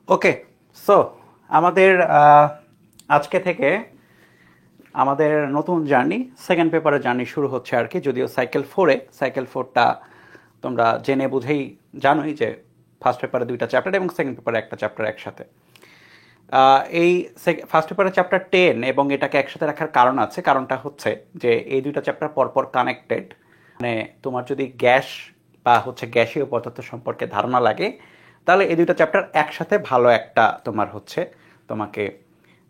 ওকে, so আমাদের আজকে থেকে আমাদের নতুন জার্নি, সেকেন্ড পেপারের জার্নি শুরু হচ্ছে আর কি। যদিও সাইকেল ফোরটা তোমরা জেনে বুঝেই জানোই যে ফার্স্ট পেপারে দুইটা চ্যাপ্টার এবং সেকেন্ড পেপারে একটা চ্যাপ্টার একসাথে। এই ফার্স্ট পেপারের চ্যাপ্টার 10 এবং এটাকে একসাথে রাখার কারণ আছে। কারণটা হচ্ছে যে এই দুইটা চ্যাপ্টার পরপর কানেক্টেড। মানে তোমার যদি গ্যাস বা হচ্ছে গ্যাসীয় পদার্থ সম্পর্কে ধারণা লাগে, তাহলে এই দুইটা চ্যাপ্টার একসাথে ভালো একটা তোমার হচ্ছে তোমাকে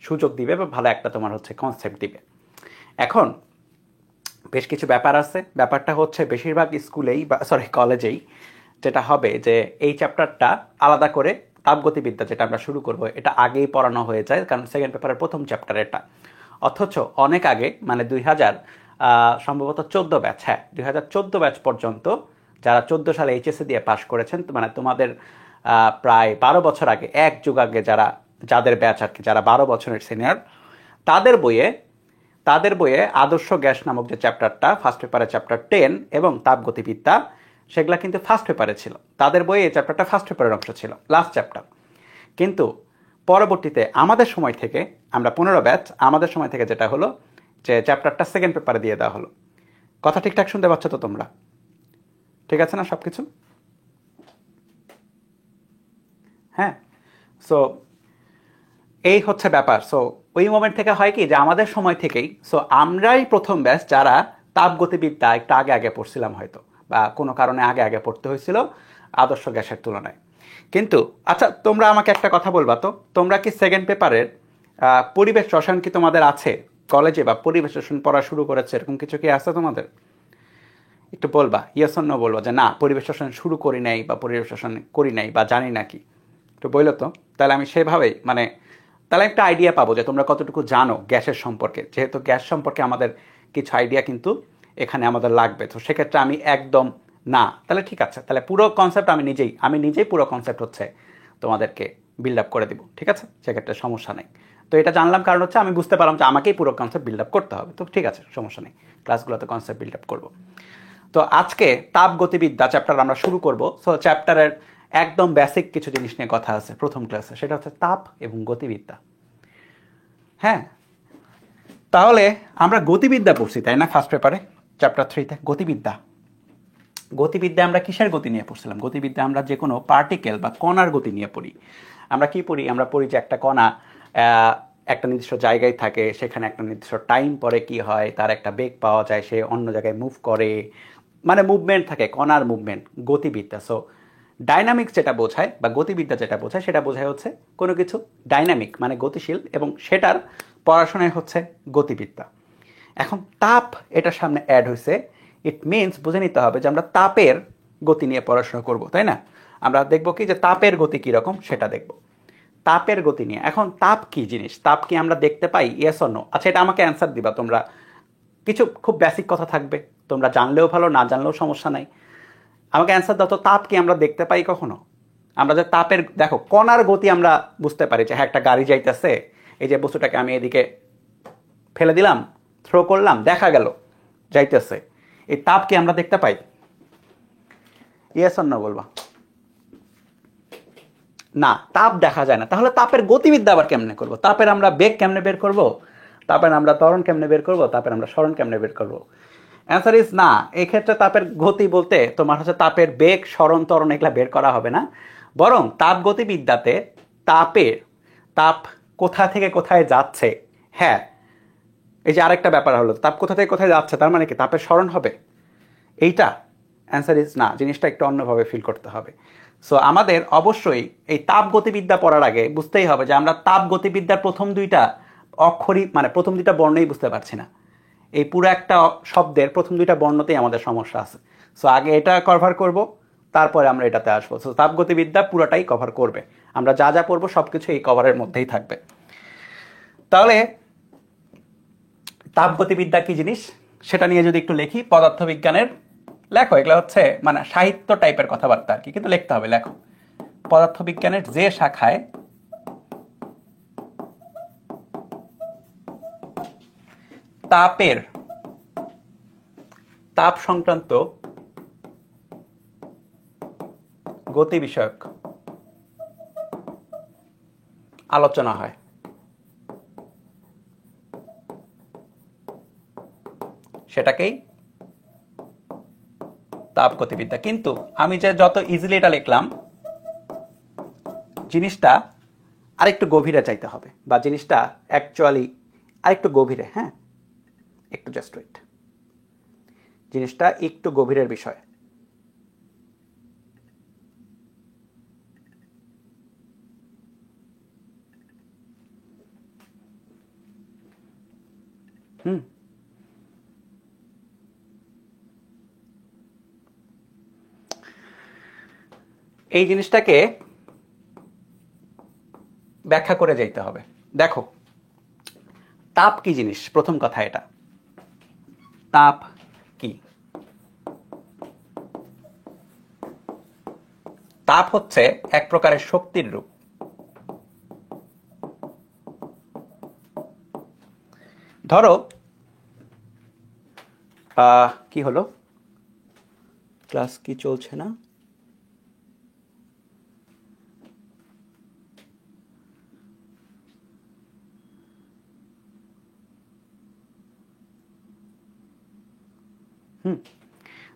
সুযোগ দিবে বা ভালো একটা তোমার হচ্ছে কনসেপ্ট দিবে। এখন বেশ কিছু ব্যাপার আছে। ব্যাপারটা হচ্ছে বেশিরভাগ স্কুলেই বা সরি কলেজেই যেটা হবে যে এই চ্যাপ্টারটা আলাদা করে তাপগতিবিদ্যা যেটা আমরা শুরু করব এটা আগেই পড়ানো হয়ে যায়, কারণ সেকেন্ড পেপারের প্রথম চ্যাপ্টার এটা। অথচ অনেক আগে মানে 2000 সম্ভবত 14 ব্যাচ, হ্যাঁ 2014 ব্যাচ পর্যন্ত যারা 14 সালে এইচএসসি দিয়ে পাশ করেছেন, মানে তোমাদের প্রায় 12 বছর আগে, এক যুগ আগে যাদের ব্যাচ আর কি, যারা 12 বছরের সিনিয়র, তাদের বইয়ে তাদের বইয়ে আদর্শ গ্যাস নামক যে চ্যাপ্টারটা ফার্স্ট পেপারে চ্যাপ্টার 10 এবং তাপগতিবিদ্যা, সেগুলা কিন্তু ফার্স্ট পেপারে ছিল। তাদের বইয়ে এই চ্যাপ্টারটা ফার্স্ট পেপারের অংশ ছিল, লাস্ট চ্যাপ্টার। কিন্তু পরবর্তীতে আমাদের সময় থেকে, আমরা 15 ব্যাচ, আমাদের সময় থেকে যেটা হলো যে চ্যাপ্টারটা সেকেন্ড পেপারে দিয়ে দেওয়া হলো। কথা ঠিকঠাক শুনতে পাচ্ছ তো তোমরা? ঠিক আছে না সব কিছু? হ্যাঁ। সো এই হচ্ছে ব্যাপার। সো ওই মোমেন্ট থেকে হয় কি যে আমাদের সময় থেকেই, সো আমরাই প্রথম ব্যাচ যারা তাপগতিবিদ্যা একটু আগে আগে পড়ছিলাম হয়তো, বা কোনো কারণে আগে আগে পড়তে হয়েছিল আদর্শ গ্যাসের তুলনায়। কিন্তু আচ্ছা, তোমরা আমাকে একটা কথা বলবা তো, তোমরা কি সেকেন্ড পেপারের পরিবেশ রসায়ন কি তোমাদের আছে কলেজে, বা পরিবেশ রসায়ন পড়া শুরু করেছে এরকম কিছু কি আছে তোমাদের? একটু বলবা, ইয়েস অর নো বলবা যে না পরিবেশ রসায়ন শুরু করি নাই, বা পরিবেশ রসায়ন করি নাই, বা জানি না কি। একটু বললো তো, তাহলে আমি সেভাবেই মানে তাহলে একটা আইডিয়া পাবো যে তোমরা কতটুকু জানো গ্যাসের সম্পর্কে। যেহেতু গ্যাস সম্পর্কে আমাদের কিছু আইডিয়া কিন্তু এখানে আমাদের লাগবে, তো সেক্ষেত্রে আমি একদম না, তাহলে ঠিক আছে, তাহলে পুরো কনসেপ্ট আমি নিজেই পুরো কনসেপ্ট হচ্ছে তোমাদেরকে বিল্ড আপ করে দিব, ঠিক আছে, সেক্ষেত্রে সমস্যা নেই। তো এটা জানলাম কারণ হচ্ছে আমি বুঝতে পারলাম যে আমাকেই পুরো কনসেপ্ট বিল্ড আপ করতে হবে, তো ঠিক আছে, সমস্যা নেই, ক্লাসগুলোতে কনসেপ্ট বিল্ড আপ করবো। তো আজকে তাপ গতিবিদ্যা চ্যাপ্টার আমরা শুরু করব। সো চ্যাপ্টারের একদম বেসিক কিছু জিনিস নিয়ে কথা আছে প্রথম ক্লাসে, সেটা হচ্ছে তাপ এবং গতিবিদ্যা। হ্যাঁ, তাহলে আমরা গতিবিদ্যা পড়ছি তাই না ফার্স্ট পেপারে চ্যাপ্টার 3-তে? গতিবিদ্যা আমরা কিসের গতি নিয়ে পড়ছিলাম? গতিবিদ্যা আমরা যে কোনো পার্টিকেল বা কণার গতি নিয়ে পড়ি। আমরা কি পড়ি? আমরা পড়ি যে একটা কণা একটা নির্দিষ্ট জায়গায় থাকে, সেখানে একটা নির্দিষ্ট টাইম পরে কি হয়, তার একটা বেগ পাওয়া যায়, সে অন্য জায়গায় মুভ করে, মানে মুভমেন্ট থাকে, কণার মুভমেন্ট, গতিবিদ্যা। সো ডাইনামিক্স যেটা বোঝায় বা গতিবিদ্যা যেটা বোঝায়, সেটা বোঝায় হচ্ছে কোনো কিছু ডাইনামিক মানে গতিশীল, এবং সেটার পড়াশোনায় হচ্ছে গতিবিদ্যা। এখন তাপ এটার সামনে অ্যাড হয়েছে, ইট মিনস বুঝে নিতে হবে যে আমরা তাপের গতি নিয়ে পড়াশোনা করব, তাই না? আমরা দেখব কি যে তাপের গতি কীরকম সেটা দেখব, তাপের গতি নিয়ে। এখন তাপ কি জিনিস, তাপ কি আমরা দেখতে পাই, ইয়েস অর নো? আচ্ছা, এটা আমাকে অ্যান্সার দিবা তোমরা। কিছু খুব বেসিক কথা থাকবে, তোমরা জানলেও ভালো, না জানলেও সমস্যা নাই। আমাকে অ্যান্সার দাও তো, তাপ কি আমরা দেখতে পাই কখনো? আমরা যে তাপের, দেখো কণার গতি আমরা বুঝতে পারি যে হ্যাঁ একটা গাড়ি যাইতেছে, এই যে বস্তুটাকে আমি এদিকে ফেলে দিলাম, থ্রো করলাম, দেখা গেল যাইতেছে। এই তাপ কি আমরা দেখতে পাই? ইয়েস অর নো বলবা। না, তাপ দেখা যায় না। তাহলে তাপের গতিবিদ্যা আবার কেমনে করব? তাপের আমরা বেগ কেমনে বের করব? তাপের আমরা ত্বরণ কেমনে বের করব? তাপের আমরা সরণ কেমনে বের করব? অ্যান্সার ইজ না। এই ক্ষেত্রে তাপের গতি বলতে তোমার হচ্ছে তাপের বেগ, সরণ, ত্বরণ এগুলা বের করা হবে না। বরং তাপ গতিবিদ্যাতে তাপের তাপ কোথা থেকে কোথায় যাচ্ছে, হ্যাঁ, এই যে আরেকটা ব্যাপার হলো, তাপ কোথা থেকে কোথায় যাচ্ছে, তার মানে কি তাপের সরণ হবে? এইটা অ্যান্সার ইজ না। জিনিসটা একটু অন্যভাবে ফিল করতে হবে। সো আমাদের অবশ্যই এই তাপ গতিবিদ্যা পড়ার আগে বুঝতেই হবে যে আমরা তাপ গতিবিদ্যার প্রথম দুইটা অক্ষরই, মানে প্রথম দুইটা বর্ণই বুঝতে পারছি না। এই পুরো একটা শব্দের প্রথম দুইটা বর্ণতেই আমাদের সমস্যা আছে। সো আগে এটা কভার করব, তারপরে আমরা এটাতে আসবো। সো তাপ গতিবিদ্যা পুরোটাই কভার করবে, আমরা যা যা পড়বো সব কিছু এই কভারের মধ্যেই থাকবে। তাহলে তাপগতিবিদ্যা কি জিনিস সেটা নিয়ে যদি একটু লিখি, পদার্থবিজ্ঞানের, লেখো, এগুলো হচ্ছে মানে সাহিত্য টাইপের কথাবার্তা আর কি, কিন্তু লিখতে হবে, লেখো। পদার্থবিজ্ঞানের যে শাখায় তাপের, তাপ সংক্রান্ত গতি বিষয়ক আলোচনা হয়, সেটাকেই তাপগতিবিদ্যা। কিন্তু আমি যে যত ইজিলি এটা লিখলাম, জিনিসটা আরেকটু গভীরে চাইতে হবে, বা জিনিসটা অ্যাকচুয়ালি আরেকটু গভীরে। হ্যাঁ, একটু জাস্ট ওয়েট, জিনিসটা একটু গভীরের বিষয়। এই জিনিসটাকে ব্যাখ্যা করে যাইতে হবে। দেখো, তাপ কি জিনিস? প্রথম কথা, এটা তাপ কি? তাপ হচ্ছে এক প্রকারের শক্তির রূপ। ধরো কি হলো, ক্লাস কি চলছে না?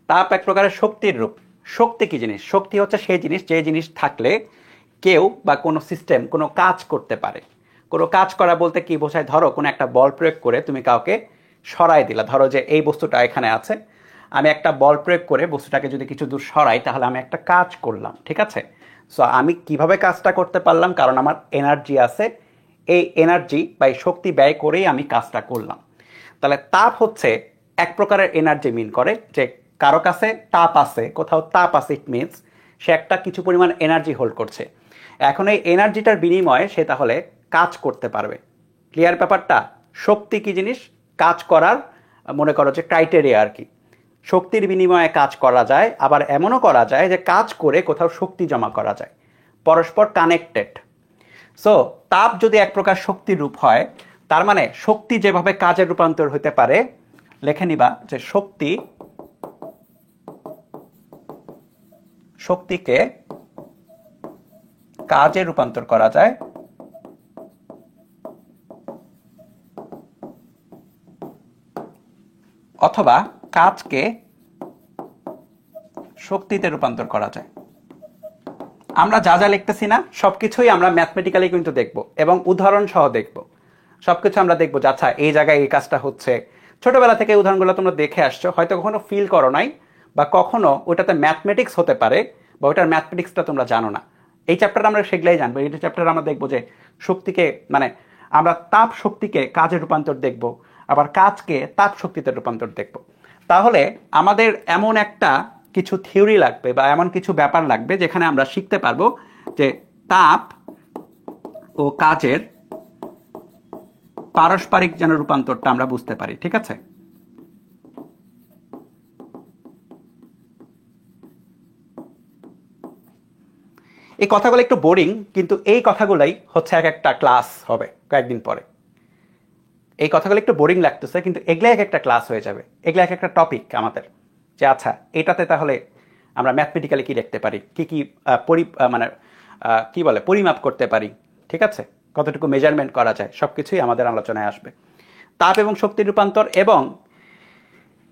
তাপ এক প্রকারের শক্তির রূপ। শক্তি কি জিনিস? শক্তি হচ্ছে সেই জিনিস, যে জিনিস থাকলে কেউ বা কোনো সিস্টেম কোনো কাজ করতে পারে। কোনো কাজ করা বলতে কি বোঝায়? ধরো কোনো একটা বল প্রয়োগ করে তুমি কাউকে সরাই দিলা। ধরো যে এই বস্তুটা এখানে আছে, আমি একটা বল প্রয়োগ করে বস্তুটাকে যদি কিছু দূর সরাই, তাহলে আমি একটা কাজ করলাম, ঠিক আছে? সো আমি কিভাবে কাজটা করতে পারলাম? কারণ আমার এনার্জি আছে, এই এনার্জি বা এই শক্তি ব্যয় করেই আমি কাজটা করলাম। তাহলে তাপ হচ্ছে এক প্রকারের এনার্জি মিন করে, যে কারো কাছে তাপ আছে, কোথাও তাপ আছে, ইট মিনস সে একটা কিছু পরিমাণ এনার্জি হোল্ড করছে। এখন এই এনার্জিটার বিনিময়ে সে তাহলে কাজ করতে পারবে। ক্লিয়ার ব্যাপারটা? শক্তি কি জিনিস? কাজ করার, মনে করো যে ক্রাইটেরিয়া আর কি। শক্তির বিনিময়ে কাজ করা যায়, আবার এমনও করা যায় যে কাজ করে কোথাও শক্তি জমা করা যায়, পরস্পর কানেক্টেড। সো তাপ যদি এক প্রকার শক্তির রূপ হয়, তার মানে শক্তি যেভাবে কাজে রূপান্তর হতে পারে, লিখে নিবা যে শক্তিকে কাজে রূপান্তর করা যায়, অথবা কাজকে শক্তিতে রূপান্তর করা যায়। আমরা যা যা লিখতেছি না, সবকিছুই আমরা ম্যাথমেটিক্যালি কিন্তু দেখব এবং উদাহরণ সহ দেখব। সবকিছু আমরা দেখবো যে আচ্ছা এই জায়গায় এই কাজটা হচ্ছে। ছোটবেলা থেকে উদাহরণগুলো তোমরা দেখে আসছো, হয়তো কখনো ফিল করো নাই, বা কখনো ওটাতে ম্যাথমেটিক্স হতে পারে, বা ওটার ম্যাথমেটিক্সটা তোমরা জানো না। এই চ্যাপ্টারে আমরা সেগুলাই জানবো। এই চ্যাপ্টারে আমরা দেখবো যে শক্তিকে, মানে আমরা তাপ শক্তিকে কাজে রূপান্তর দেখব, আবার কাজকে তাপ শক্তিতে রূপান্তর দেখব। তাহলে আমাদের এমন একটা কিছু থিওরি লাগবে, বা এমন কিছু ব্যাপার লাগবে যেখানে আমরা শিখতে পারবো যে তাপ ও কাজের পারস্পরিক যেন রূপান্তরটা আমরা বুঝতে পারি, ঠিক আছে? এই কথাগুলো একটু বোরিং, কিন্তু এই কথাগুলাই হচ্ছে এক একটা ক্লাস হবে কয়েকদিন পরে। এই কথাগুলো একটু বোরিং লাগতেছে, কিন্তু এগুলো এক একটা ক্লাস হয়ে যাবে, এগুলো এক একটা টপিক আমাদের। যে আচ্ছা এটাতে তাহলে আমরা ম্যাথমেটিক্যালি কি দেখতে পারি, কি কি মানে কি বলে পরিমাপ করতে পারি, ঠিক আছে? কতটুকু মেজারমেন্ট করা যায়, সবকিছুই আমাদের আলোচনায় আসবে। তাপ এবং শক্তির রূপান্তর, এবং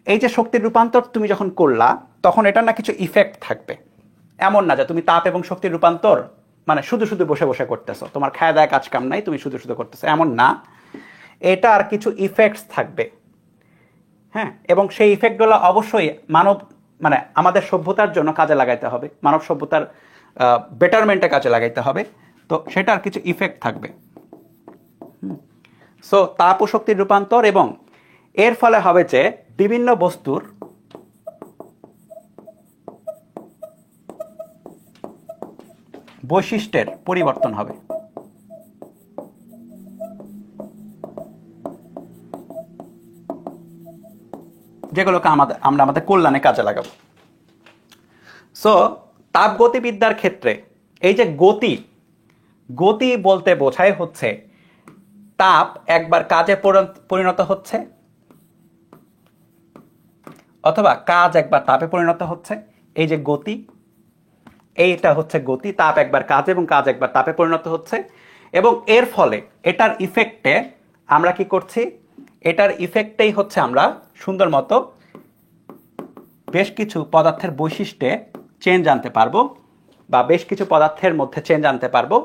এই যে শক্তির রূপান্তর তুমি যখন করলা, তখন এটার না কিছু ইফেক্ট থাকবে। এমন না যে তুমি তাপ এবং শক্তির রূপান্তর মানে শুধু শুধু বসে বসে করতেছো, তোমার খায় দায় কাজ কাম নাই, তুমি শুধু শুধু করতেছো, এমন না। এটা আর কিছু ইফেক্টস থাকবে। হ্যাঁ, এবং সেই ইফেক্টগুলো অবশ্যই মানে আমাদের সভ্যতার জন্য কাজে লাগাইতে হবে, মানব সভ্যতার বেটারমেন্টে কাজে লাগাইতে হবে। তো সেটার কিছু ইফেক্ট থাকবে। সো তাপ ও শক্তির রূপান্তর, এবং এর ফলে হবে যে বিভিন্ন বস্তুর বৈশিষ্ট্যের পরিবর্তন হবে। যেগুলোকে আমরা আমাদের কল্যাণে কাজে লাগাবো। সো তাপগতিবিদ্যার ক্ষেত্রে এই যে গতি, গতি বলতে বোঝায় হচ্ছে তাপ একবার কাজে পরিণত হচ্ছে, অথবা কাজ একবার তাপে পরিণত হচ্ছে। এই যে গতি, এইটা হচ্ছে গতি। তাপ একবার কাজে এবং কাজ একবার তাপে পরিণত হচ্ছে, এবং এর ফলে এটার ইফেক্টে আমরা কি করছি, এটার ইফেক্টেই হচ্ছে আমরা সুন্দর মতো বেশ কিছু পদার্থের বৈশিষ্ট্যে চেঞ্জ আনতে পারবো, বা বেশ কিছু পদার্থের মধ্যে চেঞ্জ আনতে পারবো,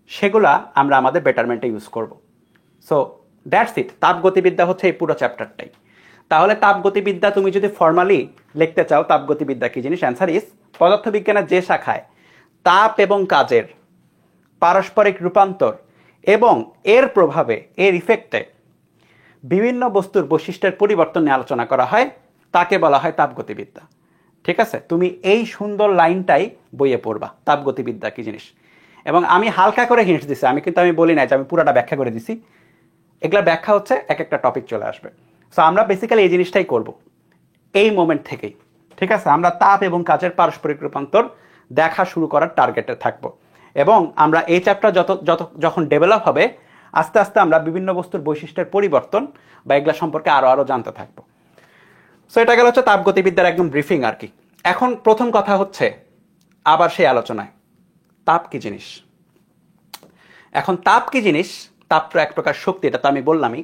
সেগুলা আমরা আমাদের বেটারমেন্টে ইউজ করব। So that's it. তাপগতিবিদ্যা হচ্ছে এই পুরো চ্যাপ্টারটাই। তাহলে তাপগতিবিদ্যা তুমি যদি ফর্মালি লিখতে চাও, তাপগতিবিদ্যা কি জিনিস, অ্যান্সার ইজ পদার্থবিজ্ঞানের যে শাখায় তাপ এবং কাজের পারস্পরিক রূপান্তর এবং এর প্রভাবে, এর ইফেক্টে বিভিন্ন বস্তুর বৈশিষ্ট্যের পরিবর্তন নিয়ে আলোচনা করা হয়, তাকে বলা হয় তাপগতিবিদ্যা। ঠিক আছে, তুমি এই সুন্দর লাইনটাই বইয়ে পড়বা, তাপগতিবিদ্যা কি জিনিস। এবং আমি হালকা করে হিন্টস দিছি, আমি বলি নাই যে আমি পুরাটা ব্যাখ্যা করে দিছি। এগুলা ব্যাখ্যা হচ্ছে এক একটা টপিক চলে আসবে। সো আমরা বেসিক্যালি এই জিনিসটাই করব এই মোমেন্ট থেকেই। ঠিক আছে, আমরা তাপ এবং কাজের পারস্পরিক রূপান্তর দেখা শুরু করার টার্গেটে থাকবো, এবং আমরা এই চ্যাপ্টার যখন ডেভেলপ হবে, আস্তে আস্তে আমরা বিভিন্ন বস্তুর বৈশিষ্ট্যের পরিবর্তন বা এগুলা সম্পর্কে আরো জানতে থাকবো। সো এটা গেল হচ্ছে তাপগতিবিদ্যার একদম ব্রিফিং আর কি। এখন প্রথম কথা হচ্ছে আবার সেই আলোচনায়, তাপ কি জিনিস। এখন তাপ কি জিনিস, তাপ তো এক প্রকার শক্তি, এটা তো আমি বললামই।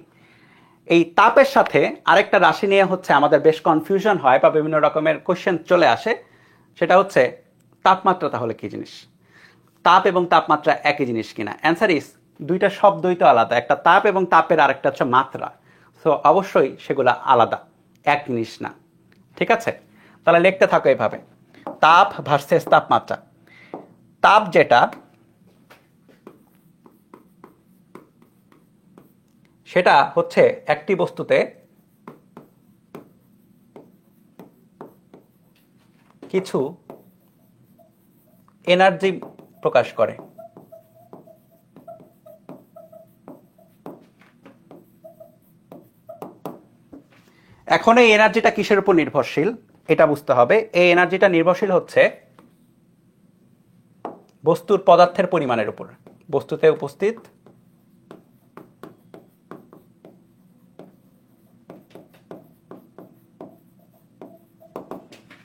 এই তাপের সাথে আরেকটা রাশি নিয়ে হচ্ছে আমাদের বেশ কনফিউশন হয় বা বিভিন্ন রকমের কোশ্চেন চলে আসে, সেটা হচ্ছে তাপমাত্রা তাহলে কি জিনিস, তাপ এবং তাপমাত্রা একই জিনিস কিনা। অ্যান্সার ইস দুইটা শব্দই তো আলাদা, একটা তাপ এবং তাপের আরেকটা হচ্ছে মাত্রা। সো অবশ্যই সেগুলা আলাদা, এক জিনিস না। ঠিক আছে, তাহলে লিখতে থাকো এভাবে, তাপ ভার্সেস তাপমাত্রা। তাপ যেটা, সেটা হচ্ছে একটি বস্তুতে কিছু এনার্জি প্রকাশ করে। এখন এই এনার্জিটা কিসের উপর নির্ভরশীল এটা বুঝতে হবে। এই এনার্জিটা নির্ভরশীল হচ্ছে বস্তুর পদার্থের পরিমাণের উপর, বস্তুতে উপস্থিত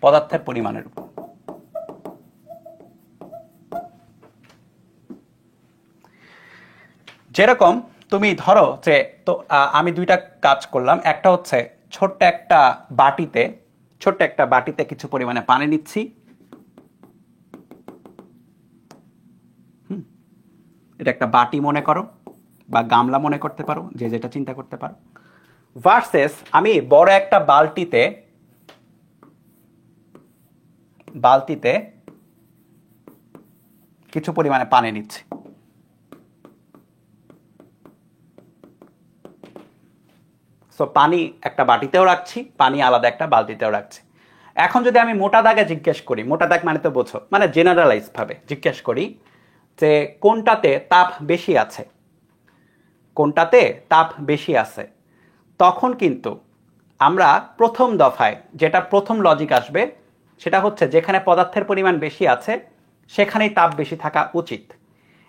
পদার্থের পরিমাণের উপর। যেরকম তুমি ধরো যে, তো আমি দুইটা কাজ করলাম, একটা হচ্ছে ছোট্ট একটা বাটিতে কিছু পরিমাণে পানি নিচ্ছি, এটা একটা বাটি মনে করো বা গামলা মনে করতে পারো, যে যেটা চিন্তা করতে পারো, ভার্সেস আমি বড় একটা বালতিতে কিছু পরিমাণে পানি নিচ্ছি। সো পানি একটা বাটিতেও রাখছি, পানি আলাদা একটা বালতিতেও রাখছি। এখন যদি আমি মোটা দাগে জিজ্ঞেস করি, মোটা দাগ মানে তো বোঝো, মানে জেনারেলাইজ ভাবে জিজ্ঞেস করি যে কোনটাতে তাপ বেশি আছে, কোনটাতে তাপ বেশি আছে, তখন কিন্তু আমরা প্রথম দফায় যেটা প্রথম লজিক আসবে সেটা হচ্ছে যেখানে পদার্থের পরিমাণ বেশি আছে সেখানেই তাপ বেশি থাকা উচিত।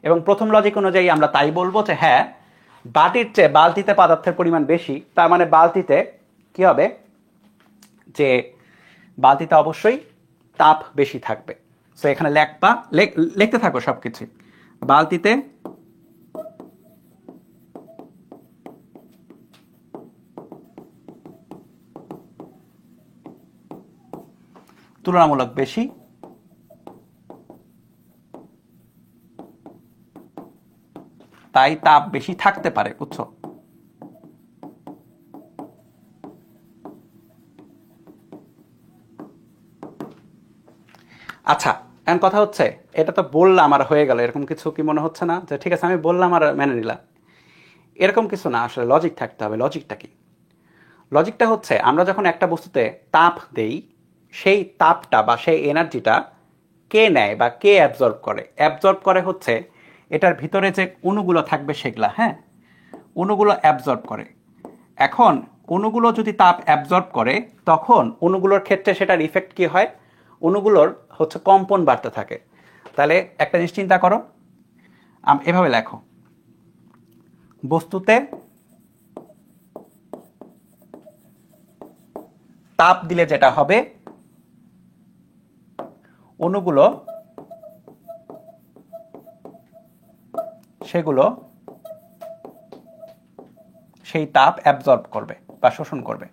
এবং প্রথম লজিক অনুযায়ী আমরা তাই বলবো যে হ্যাঁ, বাটির চেয়ে বালতিতে পদার্থের পরিমাণ বেশি, তার মানে বালতিতে কি হবে, যে বালতিতে অবশ্যই তাপ বেশি থাকবে। সো এখানে লিখতে থাকো সবকিছু, বালতিতে তুলনামূলক বেশি, তাই তাপ বেশি থাকতে পারে, বুঝছো। আচ্ছা, এখন কথা হচ্ছে, এটা তো বললাম আর হয়ে গেল, এরকম কিছু কি মনে হচ্ছে না যে ঠিক আছে আমি বললাম আর মেনে নিলাম, এরকম কিছু না। আসলে লজিক থাকতে হবে। লজিকটা কি? লজিকটা হচ্ছে আমরা যখন একটা বস্তুতে তাপ দেই, সেই তাপটা বা সেই এনার্জিটা কে নেয় বা কে অ্যাবজর্ব করে? অ্যাবজর্ব করে হচ্ছে এটার ভিতরে যে অণুগুলো থাকবে সেগুলা, হ্যাঁ, অণুগুলো অ্যাবজর্ব করে। এখন অণুগুলো যদি তাপ অ্যাবজর্ব করে, তখন অণুগুলোর ক্ষেত্রে সেটার ইফেক্ট কি হয়? অণুগুলোর হচ্ছে কম্পন বাড়তে থাকে। তাহলে একটা জিনিস চিন্তা করো, এভাবে লেখো, বস্তুতে তাপ দিলে যেটা হবে, অণুগুলো সেগুলো সেই তাপ অ্যাবজর্ব করবে বা শোষণ করবে।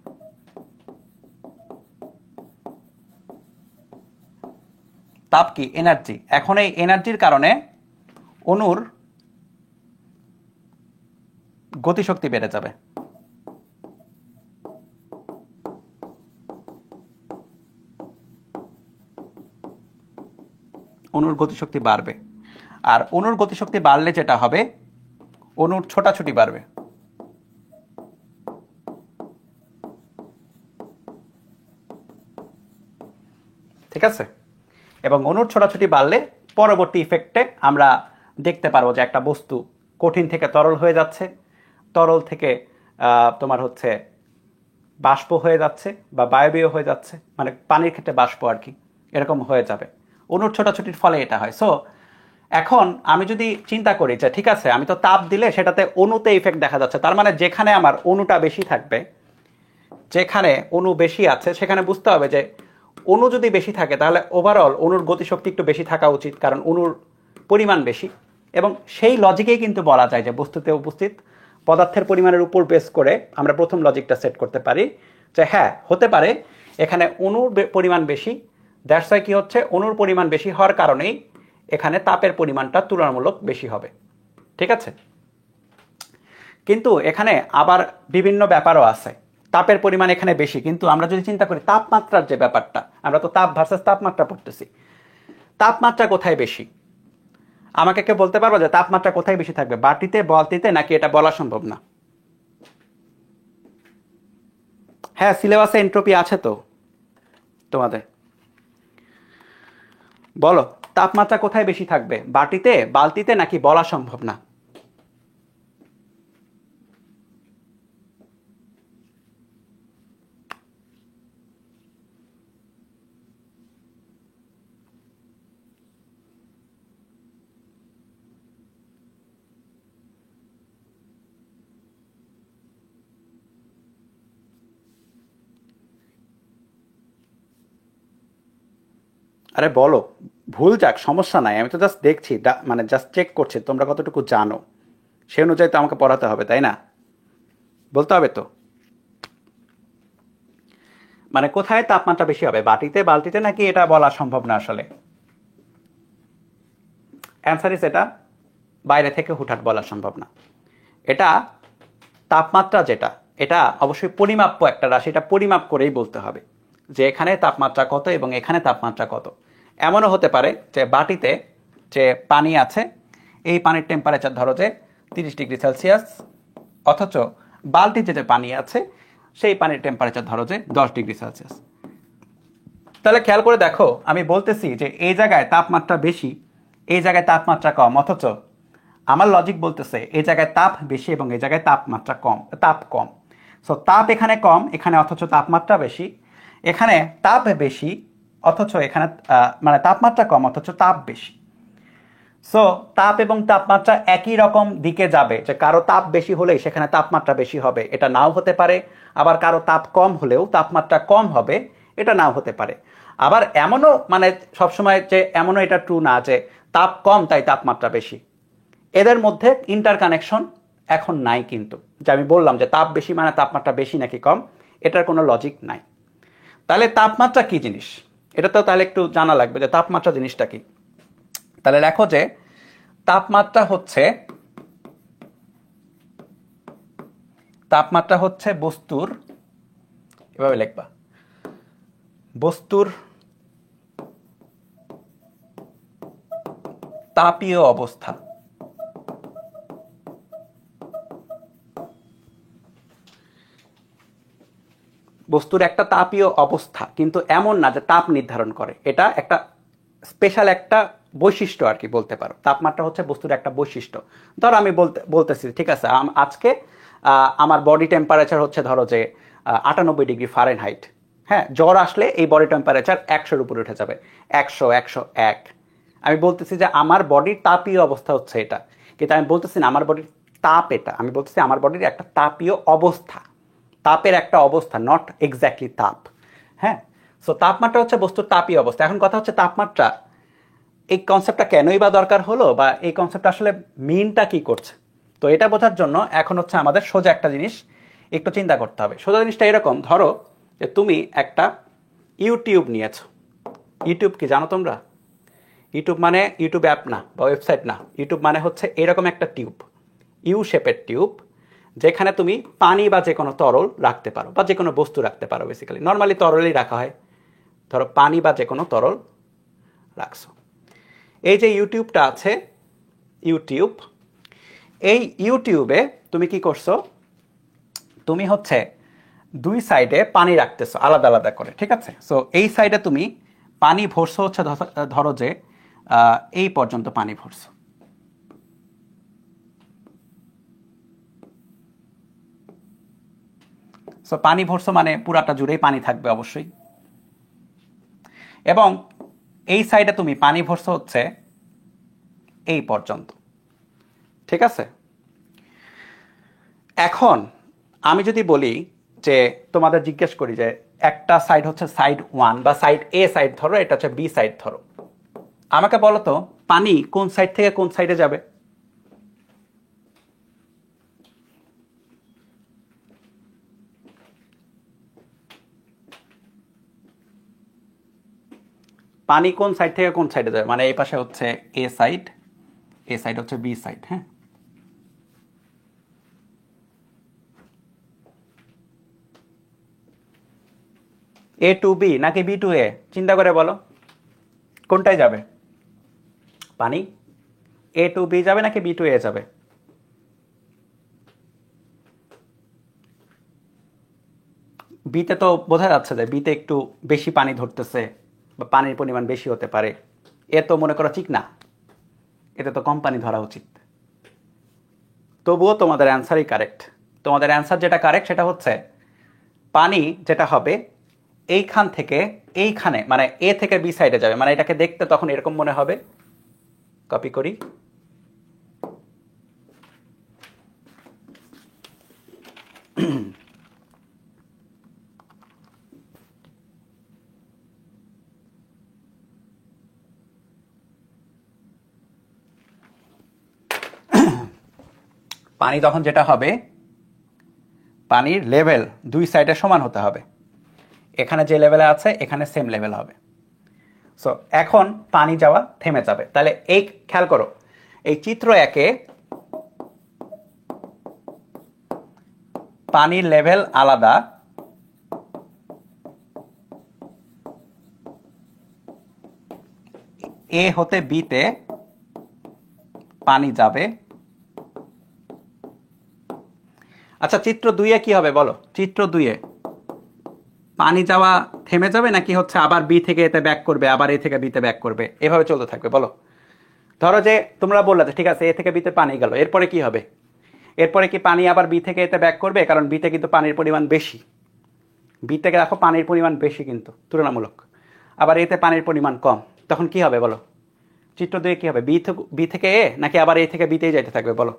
তাপ কি? এনার্জি। এখন এই এনার্জির কারণে অণুর গতিশক্তি বেড়ে যাবে। অণুর গতিশক্তি বাড়বে, আর অণুর গতিশক্তি বাড়লে যেটা হবে, অণুর ছোটাছুটি বাড়বে। ঠিক আছে? এবং অণুর ছোটাছুটি বাড়লে পরবর্তী ইফেক্টে আমরা দেখতে পারবো যে একটা বস্তু কঠিন থেকে তরল হয়ে যাচ্ছে, তরল থেকে তোমার হচ্ছে বাষ্প হয়ে যাচ্ছে বা বায়বীয় হয়ে যাচ্ছে, মানে পানির ক্ষেত্রে বাষ্প আর কি, এরকম হয়ে যাবে। অণুর ছোটাছুটির ফলে এটা হয়। সো এখন আমি যদি চিন্তা করি যে ঠিক আছে, আমি তো তাপ দিলে সেটাতে অণুতে ইফেক্ট দেখা যাচ্ছে, তার মানে যেখানে আমার অণুটা বেশি থাকবে, যেখানে অণু বেশি আছে সেখানে বুঝতে হবে যে অণু যদি বেশি থাকে তাহলে ওভারঅল অণুর গতিশক্তি একটু বেশি থাকা উচিত, কারণ অণুর পরিমাণ বেশি। এবং সেই লজিকেই কিন্তু বলা যায় যে বস্তুতে উপস্থিত পদার্থের পরিমাণের উপর বেস করে আমরা প্রথম লজিকটা সেট করতে পারি যে হ্যাঁ, হতে পারে এখানে অণুর পরিমাণ বেশি, দ্যাটস ওয়াই কি হচ্ছে, অণুর পরিমাণ বেশি হওয়ার কারণেই এখানে তাপের পরিমাণটা তুলনামূলক বেশি হবে। ঠিক আছে? কিন্তু এখানে আবার বিভিন্ন ব্যাপারও আছে। তাপের পরিমাণ এখানে বেশি, কিন্তু আমরা যদি চিন্তা করি তাপমাত্রার যে ব্যাপারটা, আমরা তো তাপ ভার্সাস তাপমাত্রা পড়তেছি, তাপমাত্রা কোথায় বেশি? আমাকে কেউ বলতে পারবো যে তাপমাত্রা কোথায় বেশি থাকবে, বাটিতে, বালতিতে, নাকি এটা বলা সম্ভব না? হ্যাঁ, সিলেবাসে এন্ট্রপি আছে তো তোমাদের। বলো, তাপমাত্রা কোথায় বেশি থাকবে, বাটিতে, বালতিতে, নাকি বলা সম্ভব না? আরে বলো, ভুল যাক, সমস্যা নাই, আমি তো জাস্ট দেখছি, মানে জাস্ট চেক করছি তোমরা কতটুকু জানো, সে অনুযায়ী তো আমাকে পড়াতে হবে, তাই না? বলতে হবে তো। মানে কোথায় তাপমাত্রা বেশি হবে, বাটিতে, বালতিতে, নাকি এটা বলা সম্ভব না আসলে? অ্যান্সার ইস এটা বাইরে থেকে হুটহাট বলা সম্ভব না। এটা তাপমাত্রা যেটা, এটা অবশ্যই পরিমাপ্য একটা রাশি, এটা পরিমাপ করেই বলতে হবে যে এখানে তাপমাত্রা কত এবং এখানে তাপমাত্রা কত। এমনও হতে পারে যে বাটিতে যে পানি আছে, এই পানির টেম্পারেচার ধরো যে 30 ডিগ্রি সেলসিয়াস, অথচ বালতিতে যে পানি আছে সেই পানির টেম্পারেচার ধরো যে 10 ডিগ্রি সেলসিয়াস। তাহলে খেয়াল করে দেখো, আমি বলতেছি যে এই জায়গায় তাপমাত্রা বেশি, এই জায়গায় তাপমাত্রা কম, অথচ আমার লজিক বলতেছে এই জায়গায় তাপ বেশি এবং এই জায়গায় তাপমাত্রা কম, তাপ কম। সো তাপ এখানে কম, এখানে অথচ তাপমাত্রা বেশি, এখানে তাপ বেশি অথচ এখানে মানে তাপমাত্রা কম অথচ তাপ বেশি। সো তাপ এবং তাপমাত্রা একই রকম দিকে যাবে, যে কারো তাপ বেশি হলেই সেখানে তাপমাত্রা বেশি হবে, এটা নাও হতে পারে। আবার কারো তাপ কম হলেও তাপমাত্রা কম হবে, এটা নাও হতে পারে। আবার এমনও মানে সবসময় যে এমনও এটা ট্রু না যে তাপ কম তাই তাপমাত্রা বেশি। এদের মধ্যে ইন্টার কানেকশন এখন নাই, কিন্তু যে আমি বললাম যে তাপ বেশি মানে তাপমাত্রা বেশি নাকি কম, এটার কোনো লজিক নাই। তাহলে তাপমাত্রা কি জিনিস, এটা তো তাহলে একটু জানা লাগবে যে তাপমাত্রা জিনিসটা কি। তাহলে লেখো যে তাপমাত্রা হচ্ছে বস্তুর, এভাবে লিখবা, বস্তুর তাপীয় অবস্থা। বস্তুর একটা তাপীয় অবস্থা, কিন্তু এমন না যে তাপ নির্ধারণ করে, এটা একটা স্পেশাল একটা বৈশিষ্ট্য আর কি বলতে পারো। তাপমাত্রা হচ্ছে বস্তুর একটা বৈশিষ্ট্য। ধরো আমি বলতেছি ঠিক আছে, আজকে আমার বডি টেম্পারেচার হচ্ছে ধরো যে 98 ডিগ্রি ফারেনহাইট। হ্যাঁ, জ্বর আসলে এই বডি টেম্পারেচার 100-র উপরে উঠে যাবে, 100, 101। আমি বলতেছি যে আমার বডির তাপীয় অবস্থা হচ্ছে এটা, কিন্তু আমি বলতেছি না আমার বডির তাপ এটা, আমি বলতেছি আমার বডির একটা তাপীয় অবস্থা, তাপের একটা অবস্থা, নট এক্স্যাক্টলি তাপ। হ্যাঁ, সো তাপমাত্রা হচ্ছে বস্তুর তাপীয় অবস্থা। এখন কথা হচ্ছে তাপমাত্রা এই কনসেপ্টটা কেনই বা দরকার হলো, বা এই কনসেপ্টটা আসলে মিনটা কি করছে। তো এটা বোঝার জন্য এখন হচ্ছে আমাদের সোজা একটা জিনিস একটু চিন্তা করতে হবে। সোজা জিনিসটা এরকম, ধরো যে তুমি একটা ইউটিউব নিয়েছো। ইউটিউব কি জানো তোমরা? ইউটিউব মানে ইউটিউব অ্যাপ না বা ওয়েবসাইট না, ইউটিউব মানে হচ্ছে এরকম একটা টিউব, ইউ শেপের টিউব, যেখানে তুমি পানি বা যে কোনো তরল রাখতে পারো বা যে কোনো বস্তু রাখতে পারো। বেসিক্যালি নর্মালি তরলই রাখা হয়, ধরো পানি বা যে কোনো তরল রাখছো। এই যে ইউটিউবটা আছে, ইউটিউব, এই ইউটিউবে তুমি কি করছো, তুমি হচ্ছে দুই সাইডে পানি রাখতেছো আলাদা আলাদা করে, ঠিক আছে? সো এই সাইডে তুমি পানি ভরছো হচ্ছে, ধরো যে এই পর্যন্ত পানি ভরছো। সো পানি ভরছো মানে পুরাটা জুড়েই পানি থাকবে অবশ্যই। এবং এই সাইডে তুমি পানি ভরছো হচ্ছে এই পর্যন্ত, ঠিক আছে? এখন আমি যদি বলি যে তোমাদের জিজ্ঞেস করি যে একটা সাইড হচ্ছে সাইড 1 বা সাইড এ সাইড ধরো, এটা হচ্ছে বি সাইড ধরো, আমাকে বলো তো পানি কোন সাইড থেকে কোন সাইডে যাবে? পানি কোন সাইড থেকে কোন সাইডে যাবে? মানে এই পাশে হচ্ছে এ সাইড, এ সাইড হচ্ছে বি সাইড, হ্যাঁ? এ টু বি নাকি বি টু এ? চিন্তা করে বলো কোনটায় যাবে পানি? এ টু বি যাবে নাকি বি টু এ যাবে? বিতে তো বোঝা যাচ্ছে যে বিতে একটু বেশি পানি ধরতেছে বা পানির পরিমাণ বেশি হতে পারে। এ তো মনে করো ঠিক না, এতে তো কম পানি ধরা উচিত। তবুও তোমাদের অ্যান্সারই কারেক্ট। তোমাদের অ্যান্সার যেটা কারেক্ট সেটা হচ্ছে পানি যেটা হবে এইখান থেকে এইখানে, মানে এ থেকে বি সাইডে যাবে। মানে এটাকে দেখতে তখন এরকম মনে হবে, কপি করি, পানি তখন যেটা হবে, পানির লেভেল দুই সাইডে সমান হতে হবে। এখানে যে লেভেলে আছে এখানে সেম লেভেল হবে। সো এখন পানি যাওয়া থেমে যাবে। তাহলে এই খেয়াল করো, এই চিত্র একে পানির লেভেল আলাদা, এ হতে বিতে পানি যাবে। আচ্ছা চিত্র দুইয়ে কি হবে বলো? চিত্র দুইয়ে পানি যাওয়া থেমে যাবে নাকি হচ্ছে আবার বি থেকে এতে ব্যাক করবে, আবার এ থেকে বিতে ব্যাক করবে, এভাবে চলতে থাকবে বলো? ধরো যে তোমরা বললে যে ঠিক আছে এ থেকে বিতে পানি গেল, এরপরে কি হবে? এরপরে কি পানি আবার বি থেকে এতে ব্যাক করবে? কারণ বিতে কিন্তু পানির পরিমাণ বেশি, বি থেকে দেখো পানির পরিমাণ বেশি কিন্তু তুলনামূলক, আবার এতে পানির পরিমাণ কম, তখন কি হবে বলো? চিত্র দুয়ে কি হবে? বি থেকে এ নাকি আবার এ থেকে বিতেই যাইতে থাকবে বলো?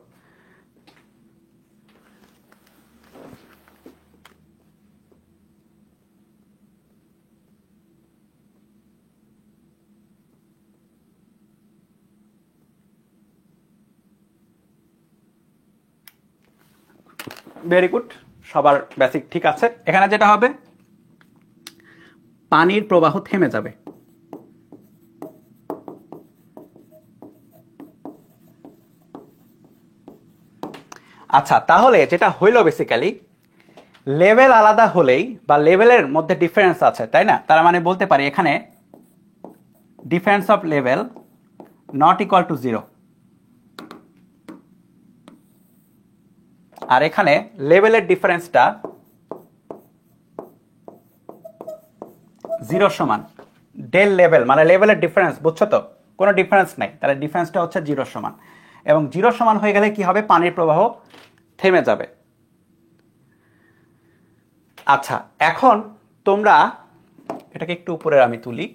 ভেরি গুড, সবার বেসিক ঠিক আছে। এখানে যেটা হবে পানির প্রবাহ থেমে যাবে। আচ্ছা তাহলে যেটা হইল বেসিক্যালি, লেভেল আলাদা হলেই বা লেভেলের মধ্যে ডিফারেন্স আছে, তাই না? তার মানে বলতে পারি এখানে difference of level not equal to zero, আর এখানে লেভেলের ডিফারেন্সটা জিরো সমান। ডেল লেভেল মানে লেভেলের ডিফারেন্স, বুঝছো তো? কোনো ডিফারেন্স নাই, তাহলে ডিফারেন্সটা হচ্ছে জিরো সমান। এবং জিরো সমান হয়ে গেলে কি হবে? পানির প্রবাহ থেমে যাবে। আচ্ছা এখন তোমরা এটাকে একটু উপরে আমি তুলি,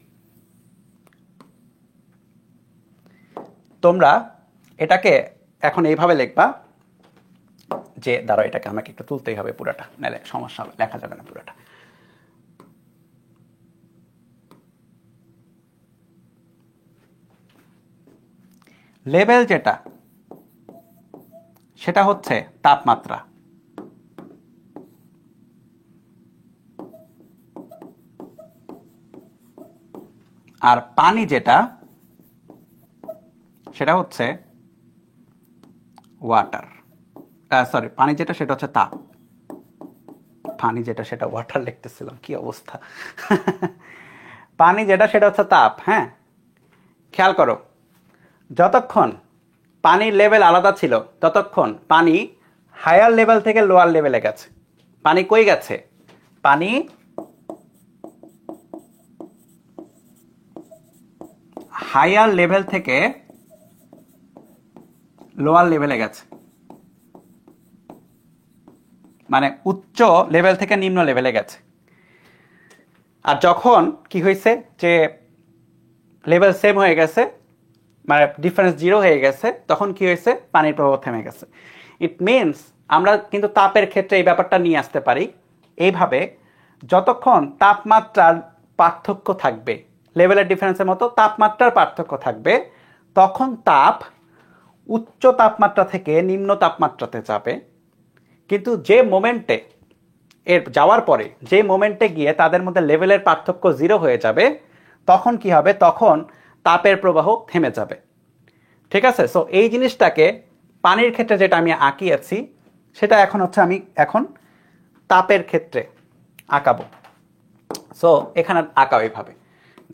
তোমরা এটাকে এখন এইভাবে লিখবা যে, দাঁড়াও এটাকে আমাকে একটু তুলতেই হবে পুরাটা, নাহলে সমস্যা হবে, লেখা যাবে না পুরাটা। লেভেল যেটা সেটা হচ্ছে তাপমাত্রা, আর পানি যেটা সেটা হচ্ছে ওয়াটার। সরি, পানি যেটা সেটা হচ্ছে তাপ। পানি যেটা সেটা ওয়াটার লিখতেছিলাম, কি অবস্থা। পানি যেটা সেটা হচ্ছে তাপ। হ্যাঁ, খেয়াল করো, যতক্ষণ পানির লেভেল আলাদা ছিল ততক্ষণ পানি হায়ার লেভেল থেকে লোয়ার লেভেলে গেছে। পানি কই গেছে? পানি হায়ার লেভেল থেকে লোয়ার লেভেলে গেছে, মানে উচ্চ লেভেল থেকে নিম্ন লেভেলে গেছে। আর যখন কি হয়েছে যে লেভেল সেম হয়ে গেছে, মানে ডিফারেন্স জিরো হয়ে গেছে, তখন কি হয়েছে? পানির প্রবাহ থেমে গেছে। ইট মিনস আমরা কিন্তু তাপের ক্ষেত্রে এই ব্যাপারটা নিয়ে আসতে পারি এইভাবে, যতক্ষণ তাপমাত্রার পার্থক্য থাকবে, লেভেলের ডিফারেন্সের মতো তাপমাত্রার পার্থক্য থাকবে, তখন তাপ উচ্চ তাপমাত্রা থেকে নিম্ন তাপমাত্রাতে যাবে। কিন্তু যে মোমেন্টে এর যাওয়ার পরে, যে মোমেন্টে গিয়ে তাদের মধ্যে লেভেলের পার্থক্য জিরো হয়ে যাবে, তখন কি হবে? তখন তাপের প্রবাহ থেমে যাবে। ঠিক আছে? সো এই জিনিসটাকে পানির ক্ষেত্রে যেটা আমি আঁকিয়েছি সেটা এখন হচ্ছে আমি এখন তাপের ক্ষেত্রে আঁকাবো। সো এখানে আঁকাও এইভাবে।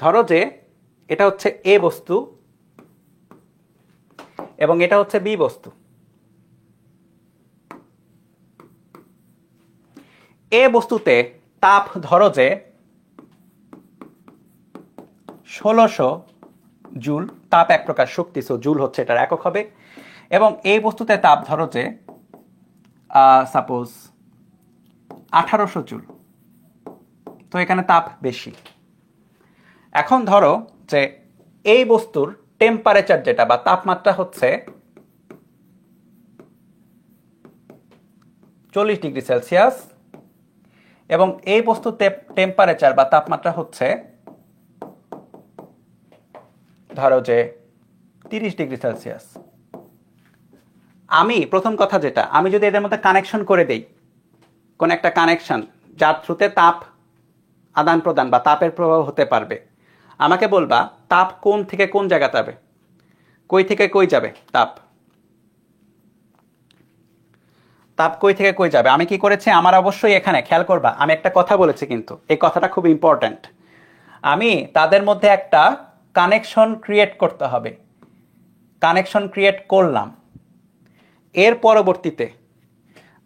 ধরো যে এটা হচ্ছে এ বস্তু এবং এটা হচ্ছে বি বস্তু। এ বস্তুতে তাপ ধরো যে 1600 জুল। তাপ এক প্রকার শক্তি, সো জুল হচ্ছে এটার একক হবে। এবং এই বস্তুতে তাপ ধরো যে সাপোজ 1800 জুল। তো এখানে তাপ বেশি। এখন ধরো যে এই বস্তুর টেম্পারেচার যেটা বা তাপমাত্রা হচ্ছে 40 ডিগ্রি সেলসিয়াস এবং এই বস্তুর টেম্পারেচার বা তাপমাত্রা হচ্ছে ধরো যে 30 ডিগ্রি সেলসিয়াস। আমি প্রথম কথা যেটা, আমি যদি এদের মধ্যে কানেকশন করে দেই, কোন একটা কানেকশন যার থ্রুতে তাপ আদান প্রদান বা তাপের প্রবাহ হতে পারবে, আমাকে বলবা তাপ কোন থেকে কোন জায়গা যাবে, কই থেকে কই যাবে তাপ, তাপ কই থেকে কই যাবে। আমি কি করেছি? আমার অবশ্যই এখানে খেয়াল করবা, আমি একটা কথা বলেছি, কিন্তু এই কথাটা খুব ইম্পর্ট্যান্ট। আমি তাদের মধ্যে একটা কানেকশন ক্রিয়েট করতে হবে। কানেকশন ক্রিয়েট করলাম, এর পরবর্তীতে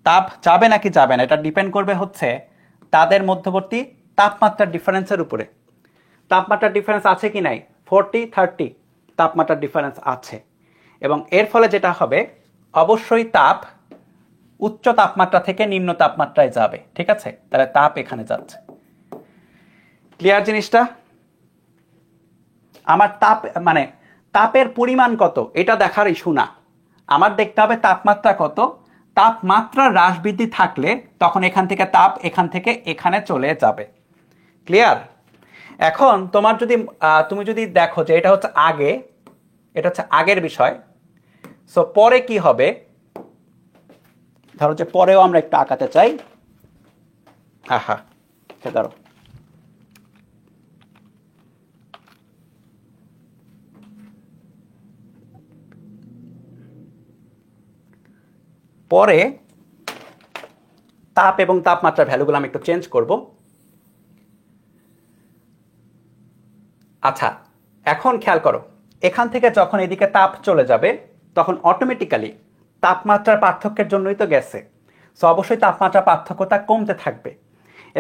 তাপ যাবে নাকি যাবে না এটা ডিপেন্ড করবে হচ্ছে তাদের মধ্যবর্তী তাপমাত্রার ডিফারেন্সের উপরে। তাপমাত্রার ডিফারেন্স আছে কি নাই? 40-30 তাপমাত্রার ডিফারেন্স আছে, এবং এর ফলে যেটা হবে অবশ্যই তাপ উচ্চ তাপমাত্রা থেকে নিম্ন তাপমাত্রায় যাবে। ঠিক আছে? তাহলে তাপ এখানে যাচ্ছে। ক্লিয়ার জিনিসটা? আমার তাপ মানে তাপের পরিমাণ কত এটা দেখার ইস্যু না, আমার দেখতে হবে তাপমাত্রা কত। তাপমাত্রা হ্রাস বৃদ্ধি থাকলে তখন এখান থেকে তাপ এখান থেকে এখানে চলে যাবে। ক্লিয়ার? এখন তোমার যদি তুমি যদি দেখো যে এটা হচ্ছে আগে, এটা হচ্ছে আগের বিষয়, সো পরে কি হবে? ধরো যে পরেও আমরা একটু আঁকাতে চাই। হ্যাঁ, ধরো পরে তাপ এবং তাপমাত্রার ভ্যালুগুলো আমি একটু চেঞ্জ করব। আচ্ছা, এখন খেয়াল করো, এখান থেকে যখন এদিকে তাপ চলে যাবে তখন অটোমেটিক্যালি তাপমাত্রার পার্থক্যের জন্যই তো গেছে, সো অবশ্যই তাপমাত্রা পার্থক্যটা কমতে থাকবে।